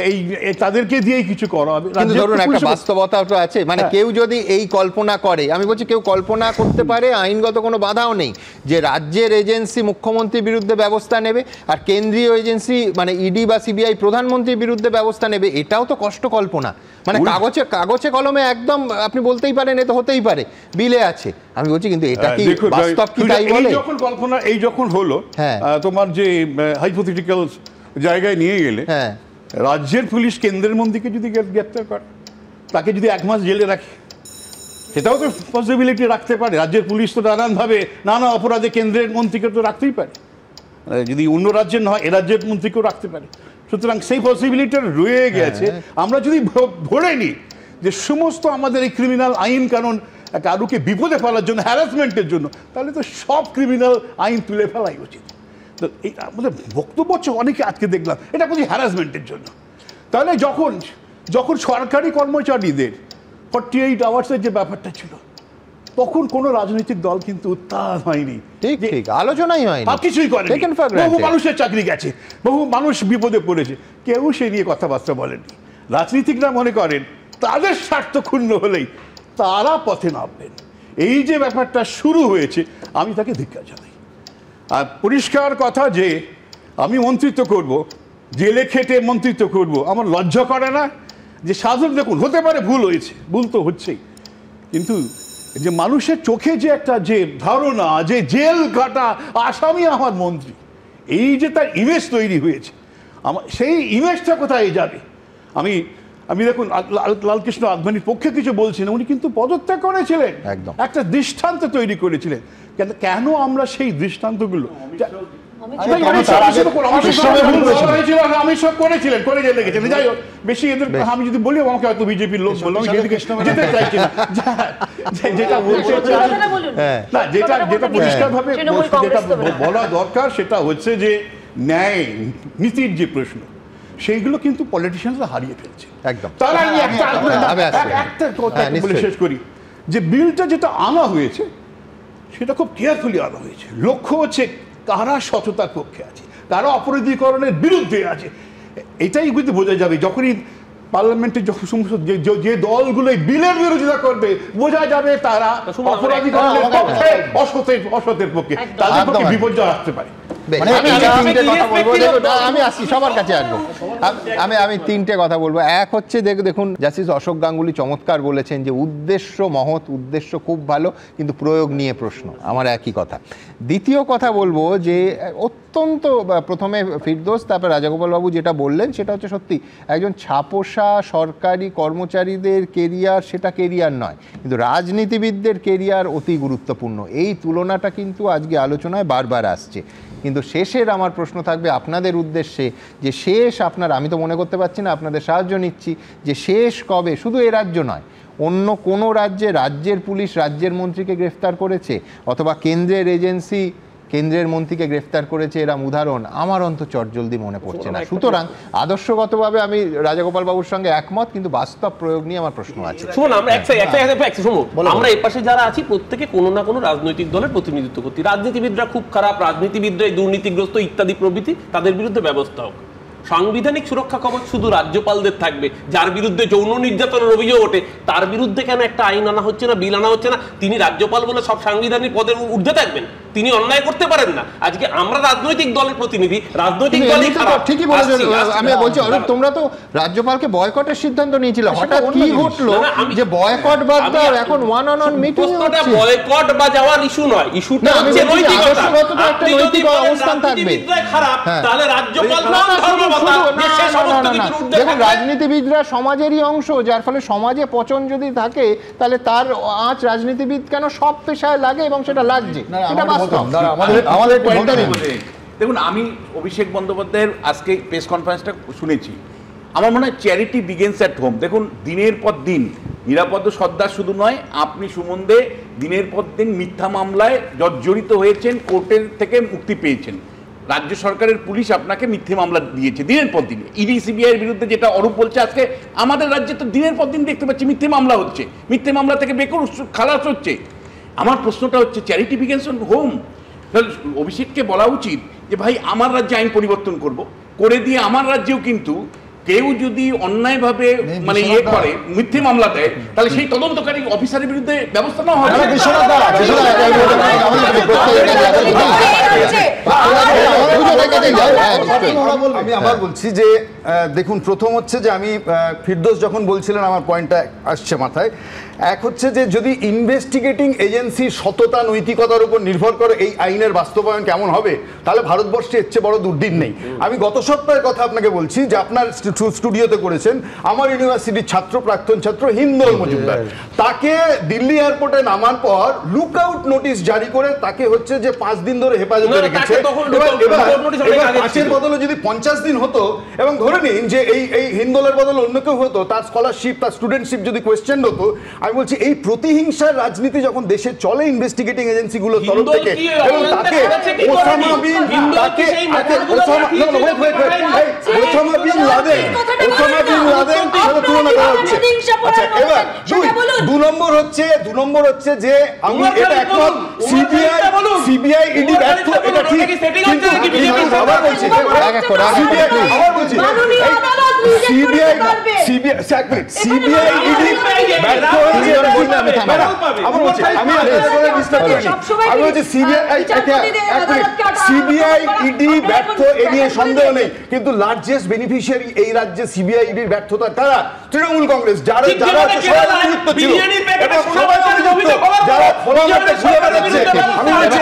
এই তাদেরকে দিয়েই কিছু করা হবে। কিন্তু ধরুন একটা বাস্তবতা তো আছে, মানে কেউ যদি এই কল্পনা করে, আমি বলছি কেউ কল্পনা করতে পারে, আইনগত কোনো বাধাও নেই, যে রাজ্যের এজেন্সি মুখ্যমন্ত্রীর বিরুদ্ধে ব্যবস্থা নেবে আর কেন্দ্রীয় এজেন্সি মানে ইডি বা সিবিআই প্রধানমন্ত্রীর বিরুদ্ধে ব্যবস্থা নেবে। এটাও তো কষ্ট কল্পনা, মানে কাগজে কলমে একদম আপনি বলতেই পারেন এ তো হতেই পারে, বিলে আছে। আমি বলছি কিন্তু এটা কি বাস্তব কি তাই বলে? যখন কল্পনা এই যখন হলো, তোমার যে হাইপোথেটিক্যাল জায়গায় নিয়ে গেলে, রাজ্যের পুলিশ কেন্দ্রের মন্ত্রীকে যদি গ্রেপ্তার করে, তাকে যদি 1 মাস জেলে রাখে, সেটাও তো পসিবিলিটি রাখতে পারে। রাজ্যের পুলিশ তো নানানভাবে নানা অপরাধে কেন্দ্রের মন্ত্রীকে তো রাখতেই পারে, যদি অন্য রাজ্যের নয় এ রাজ্যের মন্ত্রীকেও রাখতে পারে। সুতরাং সেই পসিবিলিটি রয়ে গেছে। আমরা যদি ধরে নিই যে সমস্ত আমাদের এই ক্রিমিনাল আইন কানুন কারুকে বিপদে ফেলার জন্য, হ্যারাসমেন্টের জন্য, তাহলে তো সব ক্রিমিনাল আইন তুলে ফেলাই উচিত। তো এই আমাদের বক্তব্য হচ্ছে অনেকে আজকে দেখলাম এটা বলছি হ্যারাসমেন্টের জন্য। তাহলে যখন সরকারি কর্মচারীদের 48 আওয়ার্সের যে ব্যাপারটা ছিল, তখন কোনো রাজনৈতিক দল কিন্তু উত্তাল হয়নি, ঠিক আলোচনাই হয়নি, কিছুই করেনি। বহু মানুষের চাকরি গেছে, বহু মানুষ বিপদে পড়েছে, কেউ সে নিয়ে কথাবার্তা বলেনি। রাজনীতিকরা মনে করেন তাদের স্বার্থ ক্ষুণ্ণ হলেই তারা পথে নামবেন। এই যে ব্যাপারটা শুরু হয়েছে, আমি তাকে ধিক্কার জানাই। আর পরিষ্কার কথা যে আমি মন্ত্রিত্ব করব, জেলে খেটে মন্ত্রিত্ব করব, আমার লজ্জা করে না যে সাধারণ, দেখুন হতে পারে ভুল হয়েছে, ভুল তো হচ্ছেই, কিন্তু যে মানুষের চোখে যে একটা যে ধারণা যে জেল কাটা আসামি আমার মন্ত্রী, এই যে তার ইমেজ তৈরি হয়েছে, আমার সেই ইমেজটা কোথায় যাবে? আমি দেখুন লালকৃষ্ণ আদবানির পক্ষে কিছু বলছি না, উনি কিন্তু পদত্যাগ করেছিলেন, একটা দৃষ্টান্ত তৈরি করেছিলেন। কেন আমরা সেই দৃষ্টান্তগুলো আমি সব করেছিলেন, করে জেলে গেছিলেন। যাই হোক, বেশি এদের আমি যদি বলি আমাকে হয়তো বিজেপির লোক বললাম, আমি সেদিকে যেতে চাইছি না। যেটা বলতে না, যেটা পরিষ্কারভাবে যেটা বলা দরকার সেটা হচ্ছে যে ন্যায় নীতির যে প্রশ্ন, সেইগুলো কিন্তু পলিটিশিয়ানরা হারিয়ে ফেলছে একদম। তারা একটা কথা বলে শেষ করি, যে বিলটা যেটা আনা হয়েছে সেটা খুব কেয়ারফুলি আনা হয়েছে। লক্ষ্য হচ্ছে কারা সততার পক্ষে আছে, কারা অপরাধীকরণের বিরুদ্ধে আছে, এটাই কিন্তু বোঝা যাবে যখনই পার্লামেন্টে যখন সমস্ত যে দলগুলো এই বিলের বিরোধিতা করবে, বোঝা যাবে তারা অপরাধীকরণের পক্ষে, অসতের পক্ষে, তাদের পক্ষে বিপর্যয় আসতে পারে। আমি আসছি, সবার কাছে আসবো। আমি তিনটে কথা বলবো। এক হচ্ছে দেখুন, জাস্টিস অশোক গাঙ্গুলি চমৎকার বলেছেন যে উদ্দেশ্য মহৎ, উদ্দেশ্য খুব ভালো, কিন্তু প্রয়োগ নিয়ে প্রশ্ন। আমার একই কথা। দ্বিতীয় কথা বলবো যে অত্যন্ত, প্রথমে ফিরদৌস তারপর রাজাগোপাল বাবু যেটা বললেন সেটা হচ্ছে সত্যি, একজন ছাপোষা সরকারি কর্মচারীদের কেরিয়ার সেটা কেরিয়ার নয়, কিন্তু রাজনীতিবিদদের কেরিয়ার অতি গুরুত্বপূর্ণ। এই তুলনাটা কিন্তু আজকে আলোচনায় বারবার আসছে। কিন্তু শেষের আমার প্রশ্ন থাকবে আপনাদের উদ্দেশ্যে, যে শেষ আপনার, আমি তো মনে করতে পারছি না, আপনাদের সাহায্য নিচ্ছি, যে শেষ কবে শুধু এ রাজ্য নয়, অন্য কোনো রাজ্যে রাজ্যের পুলিশ রাজ্যের মন্ত্রীকে গ্রেফতার করেছে, অথবা কেন্দ্রের এজেন্সি কেন্দ্রের মন্ত্রীকে গ্রেফতার করেছে, এরম উদাহরণ আমার অন্তত চটজলদি মনে পড়ছে না। সুতরাং আদর্শগতভাবে আমি রাজাগোপাল বাবুর সঙ্গে একমত, কিন্তু বাস্তব প্রয়োগ নিয়ে আমার প্রশ্ন আছে। শুনুন, আমরা এই পাশে যারা আছি প্রত্যেকে কোনো না কোনো রাজনৈতিক দলের প্রতিনিধিত্ব করছি। রাজনীতিবিদরা খুব খারাপ, রাজনীতিবিদরা দুর্নীতিগ্রস্ত ইত্যাদি প্রভৃতি, তাদের বিরুদ্ধে ব্যবস্থা হোক। সাংবিধানিক সুরক্ষা কবচ শুধু রাজ্যপালদের থাকবে। যার বিরুদ্ধে যৌন নির্যাতনের অভিযোগ ওঠে তার বিরুদ্ধে কেন একটা আইন আনা হচ্ছে না, বিল আনা হচ্ছে না? তিনি রাজ্যপাল বলে সব সাংবিধানিক পদের ঊর্ধ্বে থাকবেন? তিনি অন্যায় করতে পারেন না। আজকে আমরা রাজনৈতিক দলের প্রতিনিধি, রাজনৈতিক দলই খারাপ। ঠিকই বলেছেন। আমি বলছি অরূপ, তোমরা তো রাজ্যপালকে বয়কটের সিদ্ধান্ত নিয়েছিলে, হঠাৎ কি ঘটলো যে বয়কট বাদ দাও, এখন ওয়ান অন ওয়ান মিটিং হচ্ছে? বয়কট বা যাওয়ার ইস্যু নয়, ইস্যুটা হচ্ছে নৈতিকতা। একটা নৈতিক অবস্থান থাকবে। খারাপ তাহলে রাজ্যপাল দেখুন, রাজনীতিবিদরা সমাজেরই অংশ, যার ফলে সমাজে পচন যদি থাকে তাহলে তার আঁচ রাজনীতিবিদ কেন সব পেশায় লাগে, এবং সেটা লাগছে। দেখুন, আমি অভিষেক বন্দ্যোপাধ্যায়ের আজকে প্রেস কনফারেন্সটা শুনেছি। আমার মনে হয় চ্যারিটি বিগিনস অ্যাট হোম। দেখুন, দিনের পর দিন নিরাপদ সর্দার শুধু নয়, আপনি সুমন দে দিনের পর দিন মিথ্যা মামলায় জর্জরিত হয়েছেন, কোর্টের থেকে মুক্তি পেয়েছেন। রাজ্য সরকারের পুলিশ আপনাকে মিথ্যে মামলা দিয়েছে দিনের পর দিন। ইডি সিবিআইয়ের বিরুদ্ধে যেটা অরূপ বলছে, আজকে আমাদের রাজ্যে তো দিনের পর দিন দেখতে পাচ্ছি মিথ্যে মামলা হচ্ছে, মিথ্যে মামলা থেকে বেকর খালাস হচ্ছে। আমার প্রশ্নটা হচ্ছে চ্যারিটি বিগিনস অ্যাট হোম। তাহলে অভিষেককে বলা উচিত যে ভাই, আমার রাজ্যে আইন পরিবর্তন করে দিয়ে আমার রাজ্যেও কিন্তু কেউ যদি অন্যায়ভাবে মানে ইয়ে করে, মিথ্যে মামলা দেয়, তাহলে সেই তদন্তকারী অফিসারের বিরুদ্ধে ব্যবস্থা নেওয়া হবে। আমি আবার বলছি যে দেখুন, প্রথম হচ্ছে যে আমি ফিরদৌস যখন বলছিলেন আমার পয়েন্টটা আসছে মাথায়। এক হচ্ছে যে যদি ইনভেস্টিগেটিং এজেন্সির সততা নৈতিকতার উপর নির্ভর করে এই আইনের বাস্তবায়ন কেমন হবে, তাহলে ভারতবর্ষে এর চেয়ে বড় দুর্দিন নেই। আমি গত সপ্তাহের কথা আপনাকে বলছি যে আপনার স্টুডিওতে করেছেন আমার ইউনিভার্সিটির ছাত্র, প্রাক্তন ছাত্র হিন্দল মজুমদার, তাকে দিল্লি এয়ারপোর্টে নামার পর লুক আউট নোটিশ জারি করে তাকে হচ্ছে যে 5 দিন ধরে হেফাজতে রেখেছে। এবার 5-এর বদলে যদি 50 দিন হতো, এবং ধরে নিন যে এই হিন্দলের বদলে অন্য কেউ হতো, তার স্কলারশিপ, তার স্টুডেন্টশিপ যদি কোয়েশ্চেন হতো, আমি বলছি এই প্রতিহিংসার রাজনীতি যখন দেশে চলে ইনভেস্টিগেটিং এজেন্সিগুলো তরফ থেকে, এবং তাকে ওসামা বিন লাদেন তুলনা করা হচ্ছে। আচ্ছা, এবার 2 নম্বর হচ্ছে যে আমি এটা একমত, সিবিআই ইডি ব্যর্থ, এটা ঠিক, কিন্তু আবার বলছি সিবিআই ইডি ব্যর্থ হয়েছে। সিবিআই ইডি ব্যর্থ, এ নিয়ে সন্দেহ নেই, কিন্তু লার্জেস্ট বেনিফিশিয়ারি এই রাজ্যে সিবিআই ইডির ব্যর্থতার কারা? তৃণমূল কংগ্রেস, যারা যুক্ত ছিল এবং সবাই অভিযুক্ত, যারা ফলাফলটা ঘুরে বেড়াচ্ছে। আমি বলছি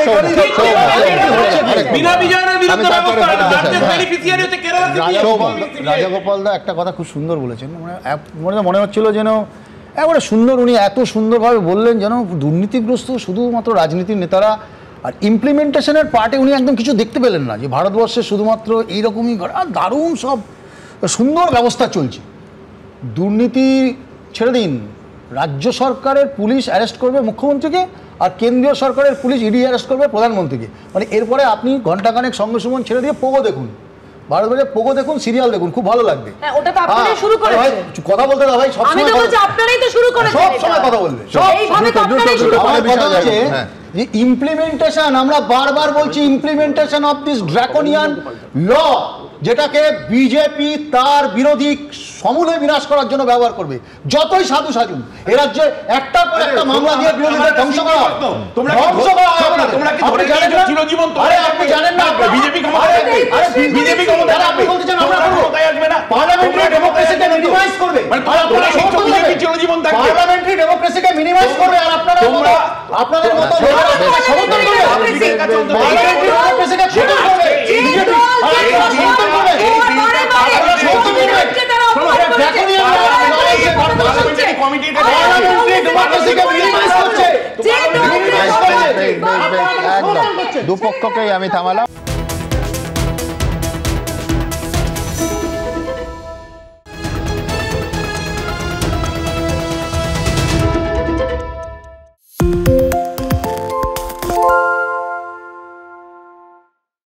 রাজাগোপাল দা একটা কথা খুব সুন্দর বলেছেন, মনে হচ্ছিল যেন একেবারে সুন্দর, উনি এত সুন্দরভাবে বললেন যেন দুর্নীতিগ্রস্ত শুধুমাত্র রাজনীতির নেতারা, আর ইমপ্লিমেন্টেশনের পার্টে উনি একদম কিছু দেখতে পেলেন না যে ভারতবর্ষে শুধুমাত্র এইরকমই দারুণ সব সুন্দর ব্যবস্থা চলছে। দুর্নীতি ছেড়ে দিন, রাজ্য সরকারের পুলিশ অ্যারেস্ট করবে মুখ্যমন্ত্রীকে, আর কেন্দ্রীয় সরকারের পুলিশ ইডি অ্যারেস্ট করবে প্রধানমন্ত্রীকে। মানে এরপরে আপনি ঘণ্টাখানেক সঙ্গে সুমন ছেড়ে দিয়ে পোগো দেখুন, ভারতবর্ষে পোগো দেখুন, সিরিয়াল দেখুন, খুব ভালো লাগবে। হ্যাঁ, ওটা তো আপনারাই শুরু করেছেন। কথা বলতে দাও ভাই, সব আমি তো বলছি আপনারাই তো শুরু করেছেন, সব সময় কথা বলবে, এইভাবে তো আপনারাই শুরু করেছেন। যে ইমপ্লিমেন্টেশন, আমরা বারবার বলছি ইমপ্লিমেন্টেশন অফ দিস ড্রাকোনিয়ান ল, যেটাকে বিজেপি তার বিরোধী সমূলে বিনাশ করার জন্য ব্যবহার করবে। যতই সাধু সাজুন, এ রাজ্যে একটার পর একটা মামলা দিয়ে বিরোধীদের ধ্বংস করা হয়। ধ্বংস করা হয়। আপনি জানেন না, আরে আপনি জানেন না, বিজেপি ক্ষমতায় আসবে, আরে বিজেপি ক্ষমতায় আপনি বলতে চান আমরা করব, পার্লামেন্টারি ডেমোক্রেসিকে মিনিমাইজ করবে, পার্লামেন্টারি ডেমোক্রেসিকে মিনিমাইজ করবে, আর আপনারা আপনাদের মতো সমর্থন করবে, পার্লামেন্টারি ডেমোক্রেসিকে খতম করবে, বিজেপি সমর্থন করবে, দুপক্ষকেই আমি থামালাম।